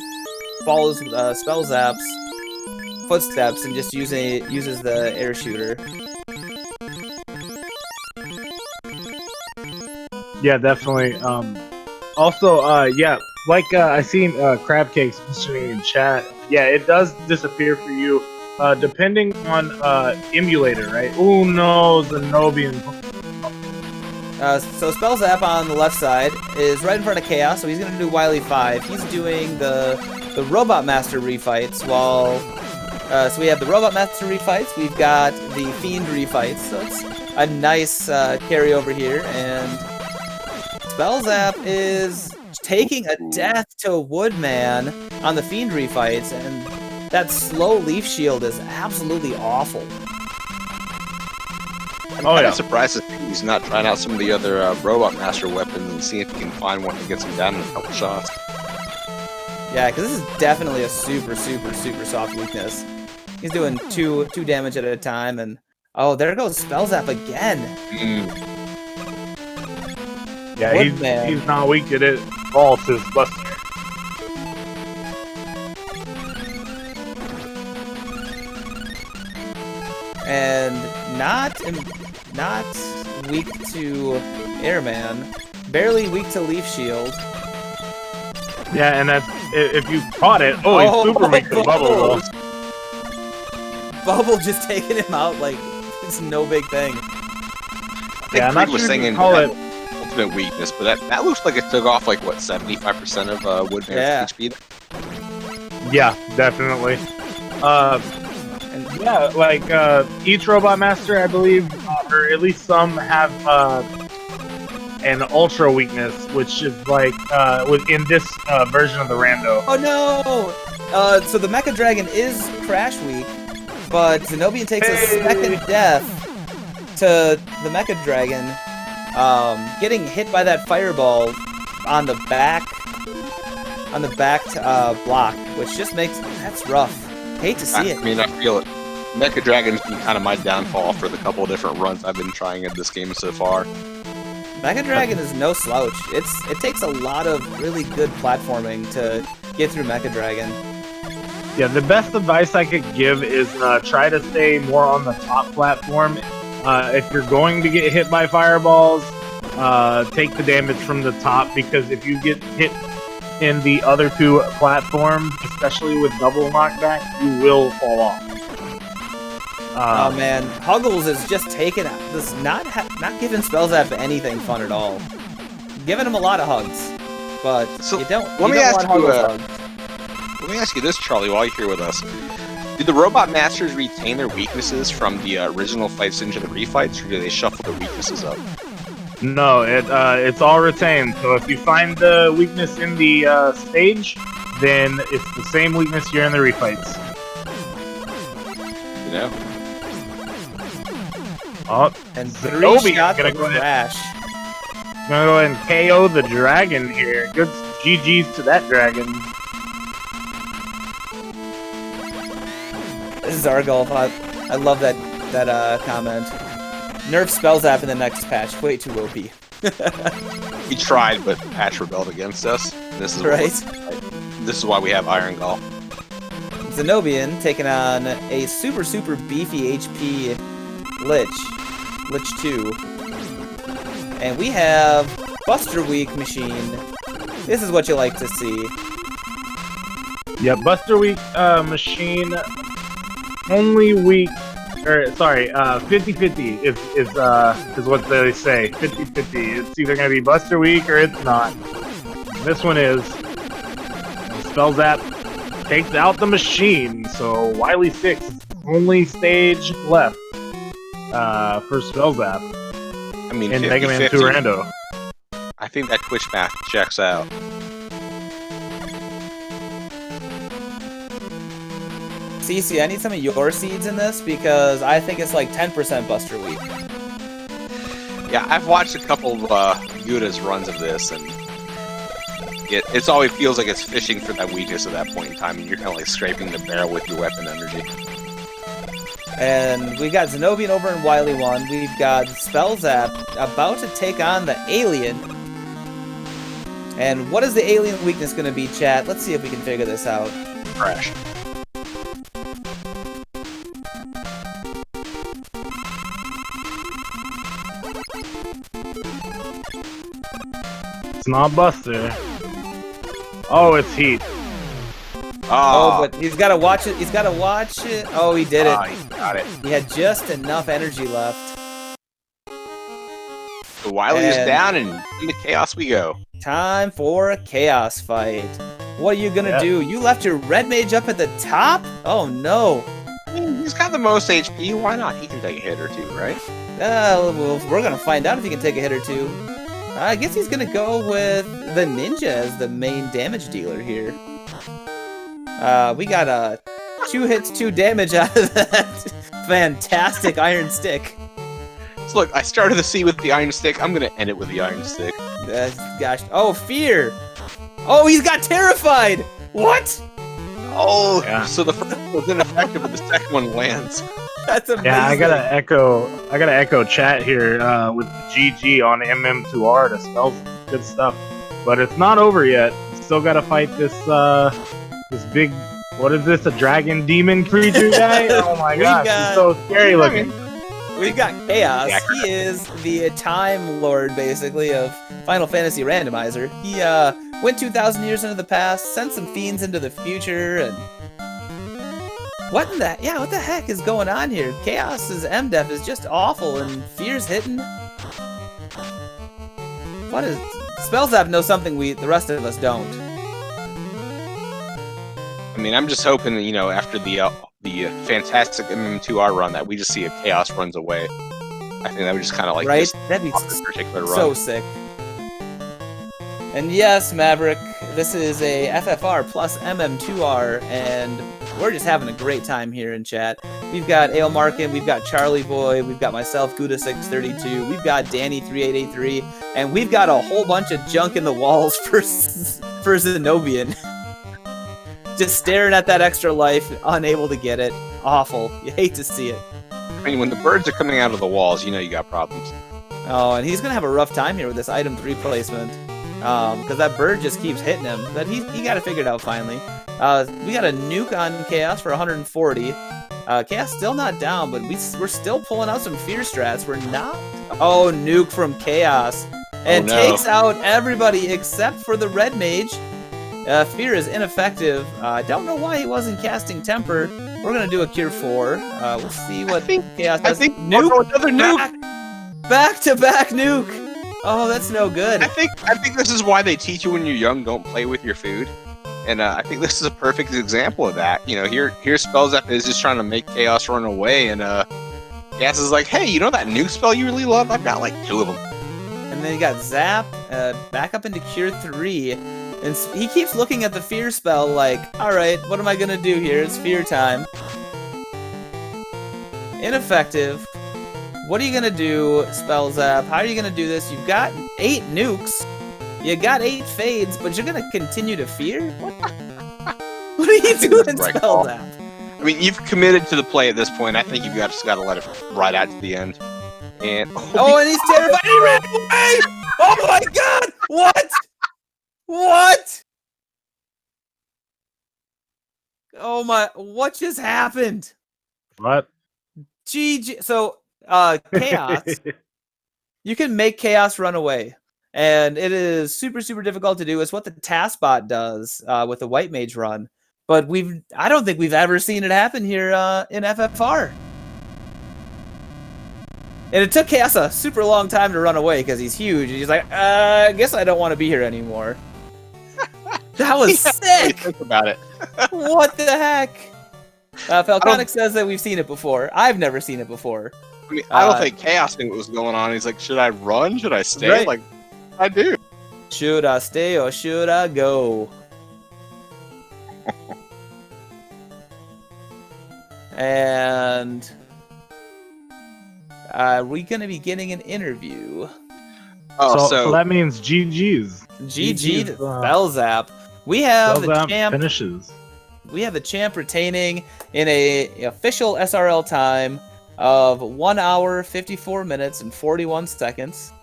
follows Spellzapp's footsteps and just uses the air shooter. Yeah, definitely. Also, yeah, like I seen Crab Cakes mentioning in chat. Yeah, it does disappear for you, depending on emulator, right? Oh no, Zen0bian. So Spellzapp on the left side is right in front of Chaos, so he's gonna do Wily 5. He's doing the Robot Master refights, while so we have the Robot Master refights, we've got the Fiend refights, so it's a nice carryover here, and Spellzapp is taking a death to Woodman on the Fiend refights, and that slow Leaf Shield is absolutely awful. I'm kind of surprised that he's not trying out some of the other Robot Master weapons and see if he can find one that gets him down in a couple shots. Yeah, because this is definitely a super soft weakness. He's doing two damage at a time, and oh, there goes Spellzapp again. Yeah, he's not weak at it. False his Buster. And not weak to Airman, barely weak to Leaf Shield. Yeah, and that's if you caught it. Oh, he's super weak to Bubble. Bubble just taking him out like it's no big thing. Yeah, I'm not sure if you call it ultimate weakness, but that looks like it took off like what 75% of Woodman's HP. Yeah, definitely. And yeah, like each Robot Master, I believe, or at least some, have an ultra weakness, which is like within this version of the Rando. Oh no! So the Mecha Dragon is crash weak, but Zen0bian takes a second death to the Mecha Dragon, getting hit by that fireball on the back block, which just makes that's rough. Hate to see it. I mean, I feel it. Mecha Dragon's been kind of my downfall for the couple of different runs I've been trying at this game so far. Mecha Dragon is no slouch. It takes a lot of really good platforming to get through Mecha Dragon. Yeah, the best advice I could give is try to stay more on the top platform. If you're going to get hit by fireballs, take the damage from the top, because if you get hit in the other two platforms, especially with double knockback, you will fall off. Oh man, Huggles is just taking this, not giving Spellzapp anything fun at all. Giving him a lot of hugs, but so you don't. Let me ask you this, Charlie, while you're here with us. Do the Robot Masters retain their weaknesses from the original fights into the refights, or do they shuffle the weaknesses up? No, it's all retained. So if you find the weakness in the stage, then it's the same weakness here in the refights. You know. Oh, and Zen0bian shots gonna of go crash. Gonna go ahead and KO the dragon here. Good GG's to that dragon. This is Irongol. I love that comment. Nerf Spellzapp in the next patch. Way too OP. We tried, but patch rebelled against us. This is right. This is why we have Irongol. Zen0bian taking on a super beefy HP Lich 2, and we have Buster Weak Machine. This is what you like to see. Yeah, Buster Weak Machine only weak. Or sorry, 50-50 is what they say. 50-50. It's either gonna be Buster Weak or it's not. This one is. Spellzapp takes out the machine. So Wily 6, only stage left for Spellzapp. I mean, in Mega Man 2 Rando. I think that Twitch math checks out. CC, I need some of your seeds in this, because I think it's like 10% Buster Weak. Yeah, I've watched a couple of Yuda's runs of this, and it always feels like it's fishing for that weakness at that point in time, and you're kind of like scraping the barrel with your weapon energy. And we got Zen0bian over in Wily 1. We've got Spellzapp about to take on the alien. And what is the alien weakness going to be, chat? Let's see if we can figure this out. Crash. It's not Buster. Oh, it's Heat. Oh, but he's got to watch it. He's got to watch it. Oh, he did it. He got it. He had just enough energy left. The Wily is And- down, and into chaos we go. Time for a chaos fight. What are you gonna do? You left your red mage up at the top? Oh no. I mean, he's got the most HP. Why not? He can take a hit or two, right? Well, we're gonna find out if he can take a hit or two. I guess he's gonna go with the ninja as the main damage dealer here. We got 2 hits, 2 damage out of that fantastic iron stick. So look, I started the sea with the iron stick. I'm gonna end it with the iron stick. Gosh. Oh, fear! Oh, he's got terrified! What? Oh, Yeah. so the first one was ineffective, but the second one lands. That's amazing. Yeah, I gotta echo chat here with GG on MM2R to spell good stuff. But it's not over yet. Still gotta fight this this big, what is this, a dragon demon creature guy? Oh my gosh, he's so scary looking. We've got Chaos. Yeah. He is the Time Lord, basically, of Final Fantasy Randomizer. He went 2,000 years into the past, sent some fiends into the future, and what the heck is going on here? Chaos's MDef is just awful, and Fear's hitting. What is Spellzapp knows something the rest of us don't. I mean, I'm just hoping that, you know, after the fantastic MM2R run, that we just see a Chaos runs away. I think that would just kind of like Right? this That'd be particular run. so sick. And yes, Maverick, this is a FFR plus MM2R, and we're just having a great time here in chat. We've got Ale Markin, we've got Charlie Boy, we've got myself, Gouda632, we've got Danny3883, and we've got a whole bunch of junk in the walls for Zen0bian. Just staring at that extra life, unable to get it. Awful. You hate to see it. I mean, when the birds are coming out of the walls, you know you got problems. Oh, and he's gonna have a rough time here with this item 3 placement. Because that bird just keeps hitting him. But he got it figured out finally. We got a nuke on Chaos for 140. Chaos still not down, but we're still pulling out some fear strats. We're not. Oh, nuke from Chaos. And no. takes out everybody except for the red mage. Fear is ineffective. I don't know why he wasn't casting Temper. We're gonna do a Cure 4. We'll see what Chaos does. I think another nuke. Back-to-back nuke. Oh, that's no good. I think this is why they teach you when you're young, don't play with your food. And I think this is a perfect example of that. You know, here Spellzapp is just trying to make Chaos run away, and Chaos is like, hey, you know that nuke spell you really love? I've got like 2 of them. And then you got Zap, back up into Cure 3. And he keeps looking at the Fear spell like, alright, what am I gonna do here? It's Fear time. Ineffective. What are you gonna do, Spellzapp? How are you gonna do this? You've got 8 nukes. You got 8 fades, but you're gonna continue to Fear? What are you doing, Right. Spellzapp? I mean, you've committed to the play at this point. I think you've just got to let it ride out to the end. And Oh, and he's terrified. He ran away! Oh my god! What? What? Oh my, what just happened? What? GG. So, Chaos. You can make Chaos run away. And it is super, super difficult to do. It's what the task bot does with the White Mage run. But I don't think we've ever seen it happen here in FFR. And it took Chaos a super long time to run away because he's huge. And he's like, I guess I don't want to be here anymore. That was sick! Think about it. What the heck? Falconic says that we've seen it before. I've never seen it before. I mean, I don't think Chaos knew what was going on. He's like, should I run? Should I stay? Right. Like, I do. Should I stay or should I go? And are we going to be getting an interview? Oh, so that means GG's. GG to Spellzapp. We have the Spellzapp champ. finishes. We have the champ retaining in a official SRL time of 1 hour, 54 minutes, and 41 seconds.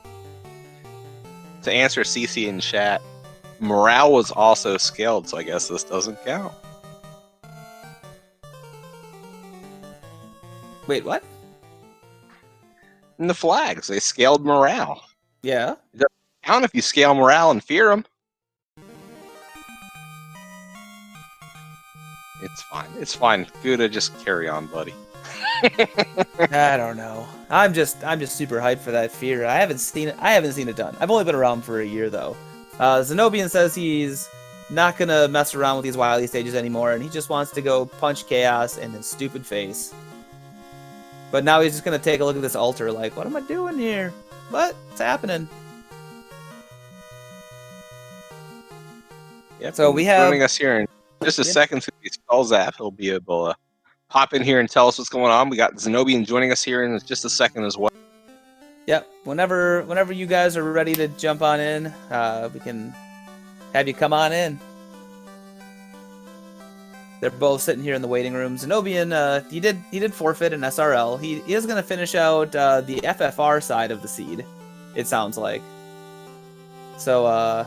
To answer CC in chat, morale was also scaled, so I guess this doesn't count. Wait, what? In the flags, they scaled morale. Yeah. Count count if you scale morale and fear them. It's fine. It's fine. Fuda, just carry on, buddy. I don't know. I'm just super hyped for that fear. I haven't seen it done. I've only been around for a year though. Zen0bian says he's not gonna mess around with these wily stages anymore, and he just wants to go punch Chaos in his stupid face. But now he's just gonna take a look at this altar, like, what am I doing here? What's happening? Yep. So we have joining us here in just a second through the Spellzapp. He'll be able to pop in here and tell us what's going on. We got Zen0bian joining us here in just a second as well. Yep. Whenever you guys are ready to jump on in, we can have you come on in. They're both sitting here in the waiting room. Zen0bian, he did forfeit an SRL. He is gonna finish out the FFR side of the seed. It sounds like. So I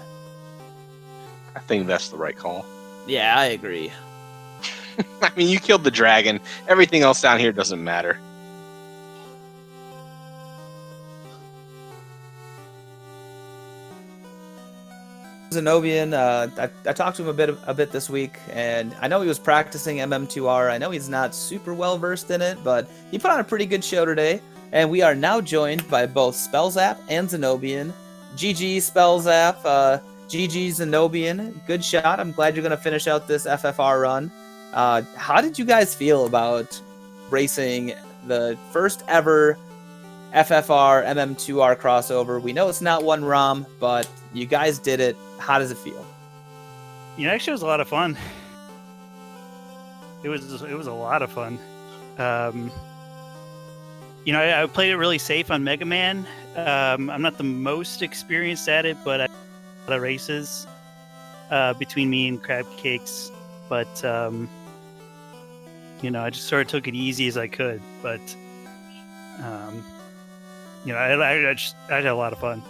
think that's the right call. yeah, I agree. I mean, you killed the dragon. Everything else down here doesn't matter. Zen0bian, I talked to him a bit this week, and I know he was practicing MM2R. I know he's not super well versed in it, but he put on a pretty good show today. And we are now joined by both Spellzapp and Zen0bian. GG Spellzapp, GG Zen0bian. Good shot. I'm glad you're going to finish out this FFR run. How did you guys feel about racing the first ever FFR MM2R crossover? We know it's not one ROM, but you guys did it. How does it feel? Actually, it was a lot of fun. It was a lot of fun. I played it really safe on Mega Man. I'm not the most experienced at it, but I had a lot of races between me and Crab Cakes. But I just sort of took it easy as I could. But I had a lot of fun.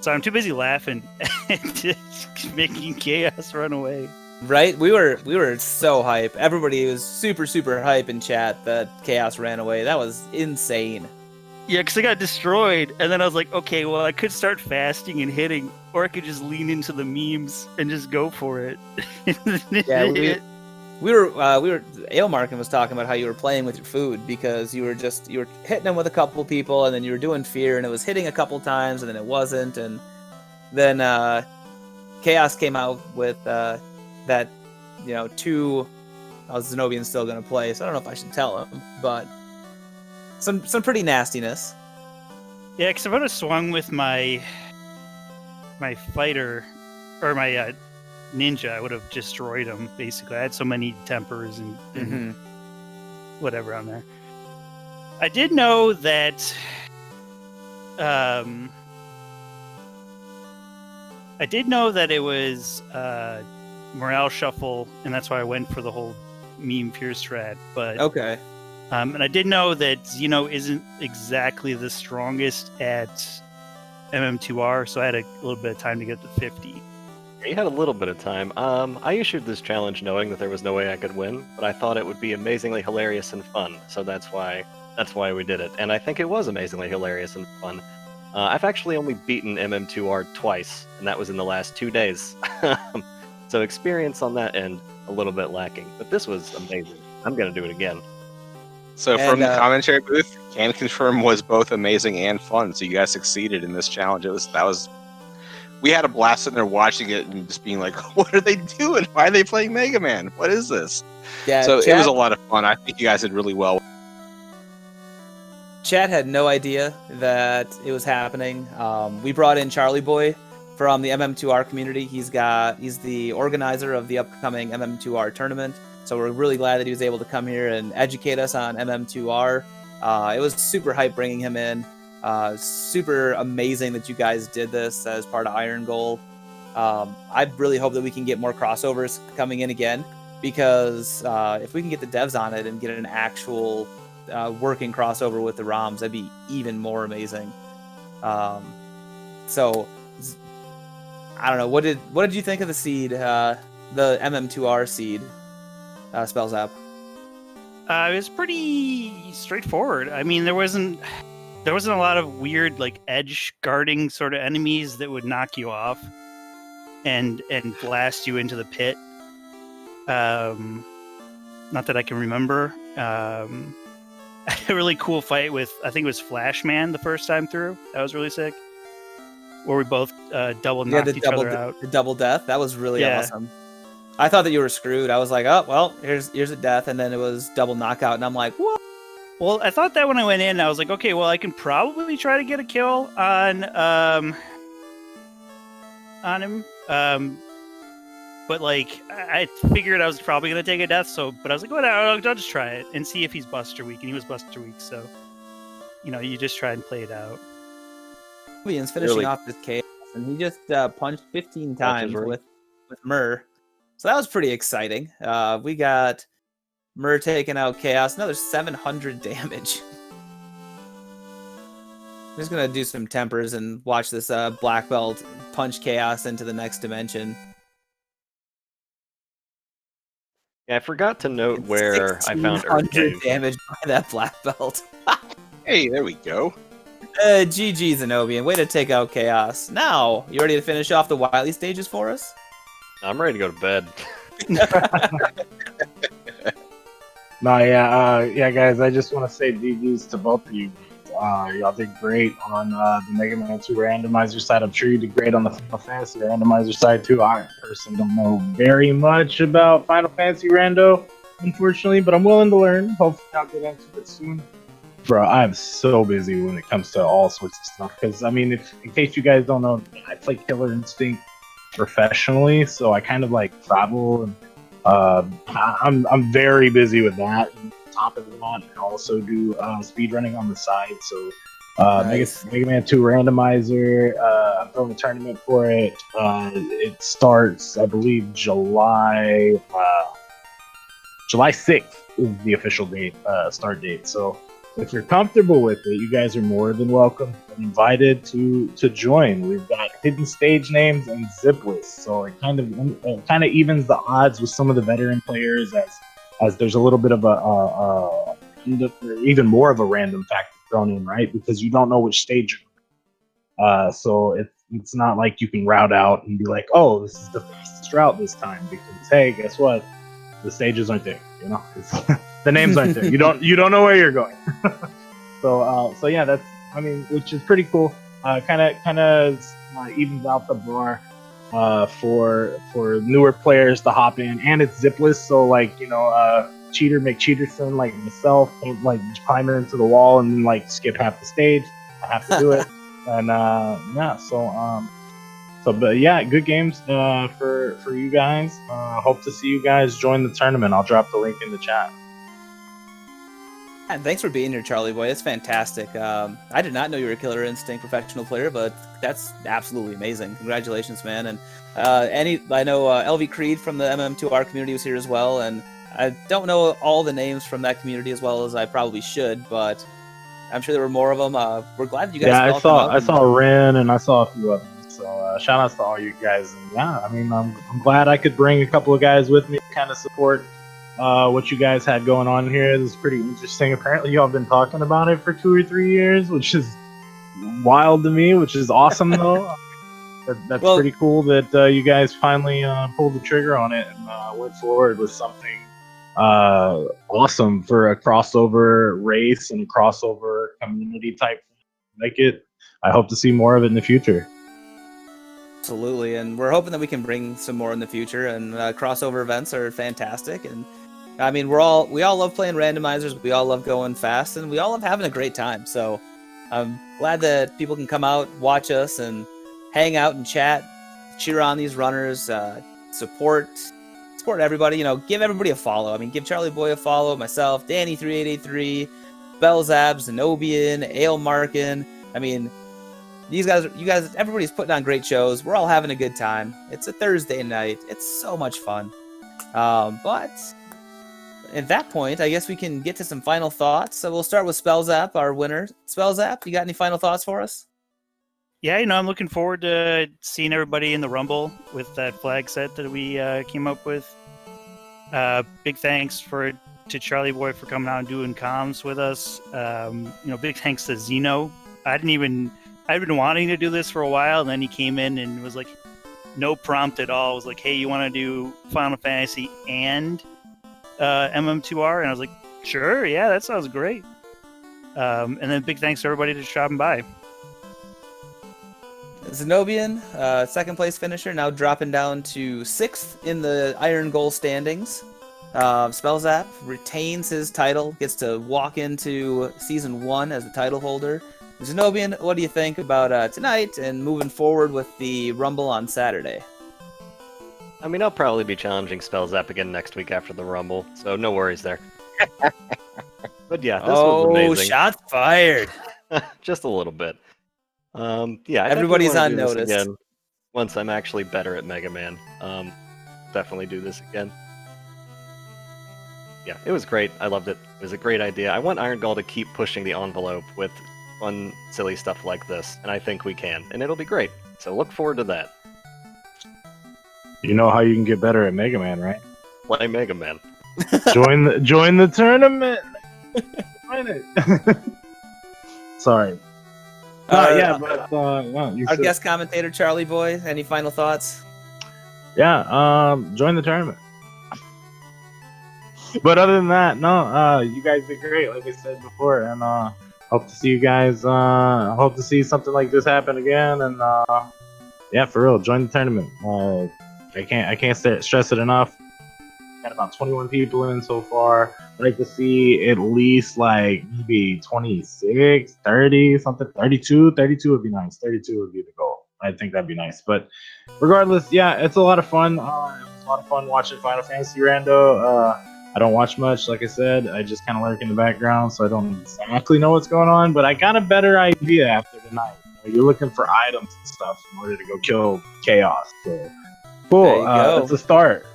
So I'm too busy laughing and just making Chaos run away. Right? We were so hype. Everybody was super, super hype in chat that Chaos ran away. That was insane. Yeah, because I got destroyed, and then I was like, okay, well, I could start fasting and hitting, or I could just lean into the memes and just go for it. Yeah, we were Ailmarkin was talking about how you were playing with your food because you were hitting them with a couple people, and then you were doing fear, and it was hitting a couple times, and then it wasn't, and then Chaos came out with that, two. Zen0bian's still gonna play, so I don't know if I should tell him, but some pretty nastiness. Yeah, because if I would have swung with my fighter or my ninja, I would have destroyed him. Basically, I had so many tempers and whatever on there. I did know that. I did know that it was morale shuffle, and that's why I went for the whole meme fear strat. But okay. And I did know that Xeno isn't exactly the strongest at MM2R, so I had a little bit of time to get to 50. You had a little bit of time. I issued this challenge knowing that there was no way I could win, but I thought it would be amazingly hilarious and fun, so that's why we did it. And I think it was amazingly hilarious and fun. I've actually only beaten MM2R twice, and that was in the last 2 days. So experience on that end, a little bit lacking. But this was amazing. I'm going to do it again. So from the commentary booth, can confirm was both amazing and fun. So you guys succeeded in this challenge. We had a blast sitting there watching it and just being like, what are they doing? Why are they playing Mega Man? What is this? Yeah, so it was a lot of fun. I think you guys did really well. Chat had no idea that it was happening. We brought in Charlie Boy from the MM2R community. He's the organizer of the upcoming MM2R tournament. So we're really glad that he was able to come here and educate us on MM2R. It was super hype bringing him in. Super amazing that you guys did this as part of Irongol. I really hope that we can get more crossovers coming in again, because if we can get the devs on it and get an actual working crossover with the ROMs, that'd be even more amazing. So I don't know. What did you think of the seed, the MM2R seed, Spellzapp? It was pretty straightforward. I mean, there wasn't there wasn't a lot of weird like edge guarding sort of enemies that would knock you off and blast you into the pit. Not that I can remember. I had a really cool fight with, I think it was Flashman the first time through. That was really sick. Where we both double knocked each other out. The double death. That was really Yeah. awesome. I thought that you were screwed. I was like, oh well, here's a death, and then it was double knockout, and I'm like, what? Well, I thought that when I went in, I was like, okay, well, I can probably try to get a kill on him. But like, I figured I was probably gonna take a death. But I was like, whatever, I'll just try it and see if he's Buster Weak, and he was Buster Weak. So, you just try and play it out. Ian's finishing off this chaos, and he just punched 15 times with Myrrh. So that was pretty exciting. We got Myrrh taking out Chaos. Another 700 damage. I'm just gonna do some tempers and watch this black belt punch Chaos into the next dimension. Yeah, I forgot to note where I found 100 damage by that black belt. Hey, there we go. GG Zen0bian, way to take out Chaos. Now, you ready to finish off the Wily stages for us? I'm ready to go to bed. No, yeah, guys. I just want to say GGs to both of you. Y'all did great on the Mega Man 2 randomizer side. I'm sure you did great on the Final Fantasy randomizer side too. I personally don't know very much about Final Fantasy Rando, unfortunately, but I'm willing to learn. Hopefully, I'll get into it soon. Bro, I'm so busy when it comes to all sorts of stuff. Because I mean, in case you guys don't know, I play Killer Instinct professionally, so I kind of like travel and I'm very busy with that. And on top of that, I also do speedrunning on the side. So Nice. Mega Man 2 randomizer, I'm throwing a tournament for it. It starts, I believe, July 6th is the official date, start date. So if you're comfortable with it, you guys are more than welcome and invited to join. We've got hidden stage names and zip lists, so it kind of evens the odds with some of the veteran players, as there's a little bit of a even more of a random factor thrown in, right? Because you don't know which stage you're on. So it's not like you can route out and be like, oh, this is the fastest route this time, because hey, guess what? The stages aren't there, the names aren't there. You don't know where you're going. So yeah, that's, I mean, which is pretty cool. Kind of evens out the bar for newer players to hop in, and it's zipless. So like, cheater McCheaterson like myself can't like climb into the wall and then like skip half the stage. I have to do it, and yeah. But yeah, good games for you guys. Hope to see you guys join the tournament. I'll drop the link in the chat. And thanks for being here, Charlie Boy. It's fantastic. I did not know you were a Killer Instinct professional player, but that's absolutely amazing. Congratulations, man. And I know LV Creed from the MM2R community was here as well, and I don't know all the names from that community as well as I probably should, but I'm sure there were more of them. We're glad that you guys. Yeah, I saw Ren, and I saw a few others. So shout outs to all you guys. And yeah, I mean, I'm glad I could bring a couple of guys with me to kind of support what you guys had going on here. This is pretty interesting. Apparently, y'all been talking about it for 2 or 3 years, which is wild to me, which is awesome, though. That's pretty cool that you guys finally pulled the trigger on it and went forward with something awesome for a crossover race and crossover community type. I hope to see more of it in the future. Absolutely, and we're hoping that we can bring some more in the future. And crossover events are fantastic, and I mean, we all love playing randomizers. We all love going fast, and we all love having a great time. So I'm glad that people can come out, watch us, and hang out and chat, cheer on these runners, support everybody. Give everybody a follow. I mean, give Charlie Boy a follow, myself, Danny3883, Spellzapp, Zen0bian, Ale Markin. I mean, you guys, everybody's putting on great shows. We're all having a good time. It's a Thursday night. It's so much fun. But at that point, I guess we can get to some final thoughts. So we'll start with Spellzapp, our winner. Spellzapp, you got any final thoughts for us? Yeah, I'm looking forward to seeing everybody in the Rumble with that flag set that we came up with. Big thanks for to Charlie Boy for coming out and doing comms with us. Big thanks to Zeno. I'd been wanting to do this for a while, and then he came in and was like, no prompt at all. It was like, hey, you want to do Final Fantasy and MM2R? And I was like, sure, yeah, that sounds great. And then big thanks to everybody just dropping by. Zen0bian, second place finisher, now dropping down to 6th in the Irongol standings. Spellzapp retains his title, gets to walk into Season 1 as the title holder. Zen0bian, what do you think about tonight and moving forward with the Rumble on Saturday? I mean, I'll probably be challenging Spellzapp again next week after the Rumble, so no worries there. But yeah, this was amazing. Shots fired! Just a little bit. Yeah, everybody's on notice. notice. Again, once I'm actually better at Mega Man, definitely do this again. Yeah, it was great. I loved it. It was a great idea. I want Irongol to keep pushing the envelope with fun, silly stuff like this, and I think we can, and it'll be great. So look forward to that. You know how you can get better at Mega Man, right? Play Mega Man. Join the tournament. Join it. Sorry. Our guest commentator, Charlie Boy, any final thoughts? Yeah, join the tournament. But other than that, no, you guys did great, like I said before, and hope to see you guys. Hope to see something like this happen again, and yeah, for real, join the tournament. I can't stress it enough. Got about 21 people in so far. I'd like to see at least like maybe 26, 30, something, 32 would be nice. 32 would be the goal. I think that'd be nice. But regardless, yeah, it's a lot of fun. It was a lot of fun watching Final Fantasy Rando. I don't watch much, like I said. I just kind of lurk in the background, so I don't exactly know what's going on. But I got a better idea after tonight. You're looking for items and stuff in order to go kill Chaos. So cool. It's a start.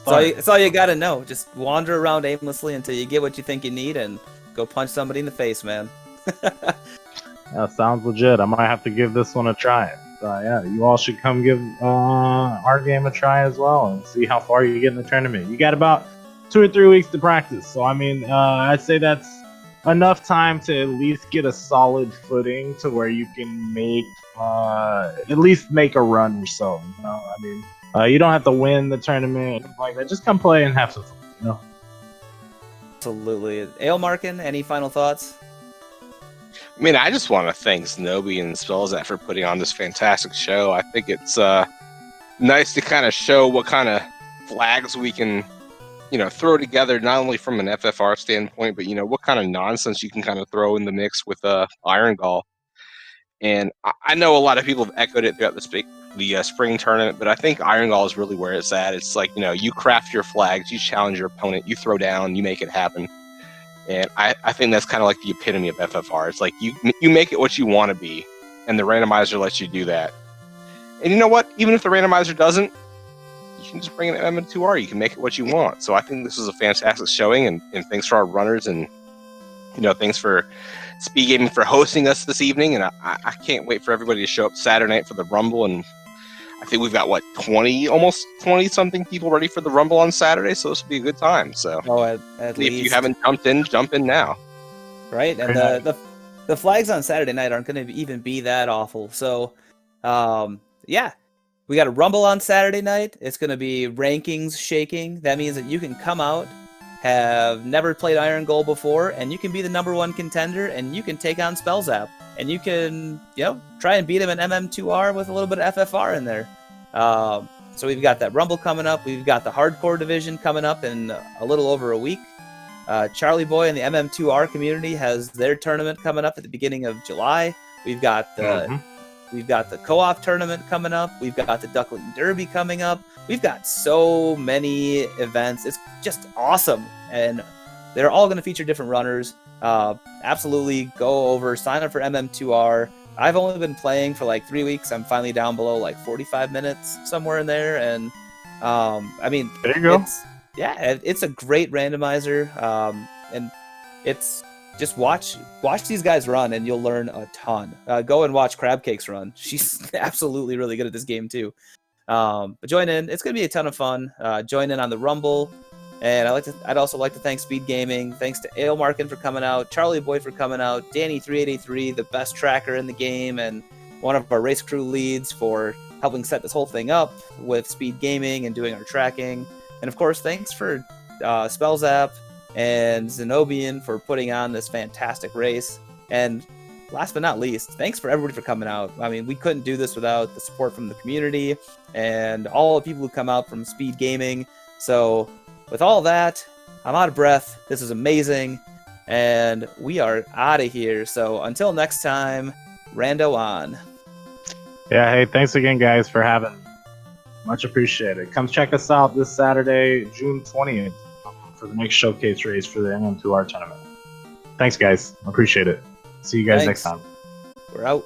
That's all you gotta know. Just wander around aimlessly until you get what you think you need and go punch somebody in the face, man. That sounds legit. I might have to give this one a try. Yeah, you all should come give our game a try as well and see how far you get in the tournament. You got about 2 or 3 weeks to practice. So, I mean, I'd say that's enough time to at least get a solid footing to where you can make, at least make a run or so. You know, I mean, you don't have to win the tournament like that. Just come play and have some fun, you know? Absolutely. Ailmarkin, any final thoughts? I mean, I just want to thank Zen0bian and Spellzapp for putting on this fantastic show. I think it's nice to kind of show what kind of flags we can, throw together, not only from an FFR standpoint, but, what kind of nonsense you can kind of throw in the mix with Irongol. And I know a lot of people have echoed it throughout the spring tournament, but I think Irongol is really where it's at. It's like, you craft your flags, you challenge your opponent, you throw down, you make it happen. And I think that's kind of like the epitome of FFR. It's like you make it what you want to be, and the randomizer lets you do that. And you know what? Even if the randomizer doesn't, you can just bring in MM2R. You can make it what you want. So I think this is a fantastic showing, and thanks for our runners, and thanks for Speed Gaming for hosting us this evening. And I can't wait for everybody to show up Saturday night for the Rumble. And I think we've got almost 20 something people ready for the Rumble on Saturday, so this will be a good time. So at least if you haven't jumped in, jump in now. Right, and the flags on Saturday night aren't going to even be that awful. So, yeah, we got a Rumble on Saturday night. It's going to be rankings shaking. That means that you can come out, have never played Irongol before, and you can be the #1 contender, and you can take on Spellzapp. And you can, try and beat him in MM2R with a little bit of FFR in there. So we've got that Rumble coming up. We've got the Hardcore Division coming up in a little over a week. Charlie Boy and the MM2R community has their tournament coming up at the beginning of July. We've got the co-op tournament coming up. We've got the Duckling Derby coming up. We've got so many events. It's just awesome. And they're all going to feature different runners. Absolutely go over, sign up for MM2R. I've only been playing for like 3 weeks. I'm finally down below like 45 minutes, somewhere in there. And I mean, there you go. It's a great randomizer. And it's just watch these guys run and you'll learn a ton. Go and watch Crab Cakes run. She's absolutely really good at this game too. But join in. It's going to be a ton of fun. Join in on the Rumble. And I'd also like to thank Speed Gaming. Thanks to Ailmarkin for coming out, Charlie Boy for coming out, Danny3883, the best tracker in the game, and one of our race crew leads for helping set this whole thing up with Speed Gaming and doing our tracking. And of course, thanks for Spellzapp and Zen0bian for putting on this fantastic race. And last but not least, thanks for everybody for coming out. I mean, we couldn't do this without the support from the community and all the people who come out from Speed Gaming. So with all that, I'm out of breath. This is amazing. And we are out of here. So until next time, Rando on. Yeah, hey, thanks again, guys, for having me. Much appreciated. Come check us out this Saturday, June 20th, for the next showcase race for the NM2R tournament. Thanks, guys. Appreciate it. See you guys next time. We're out.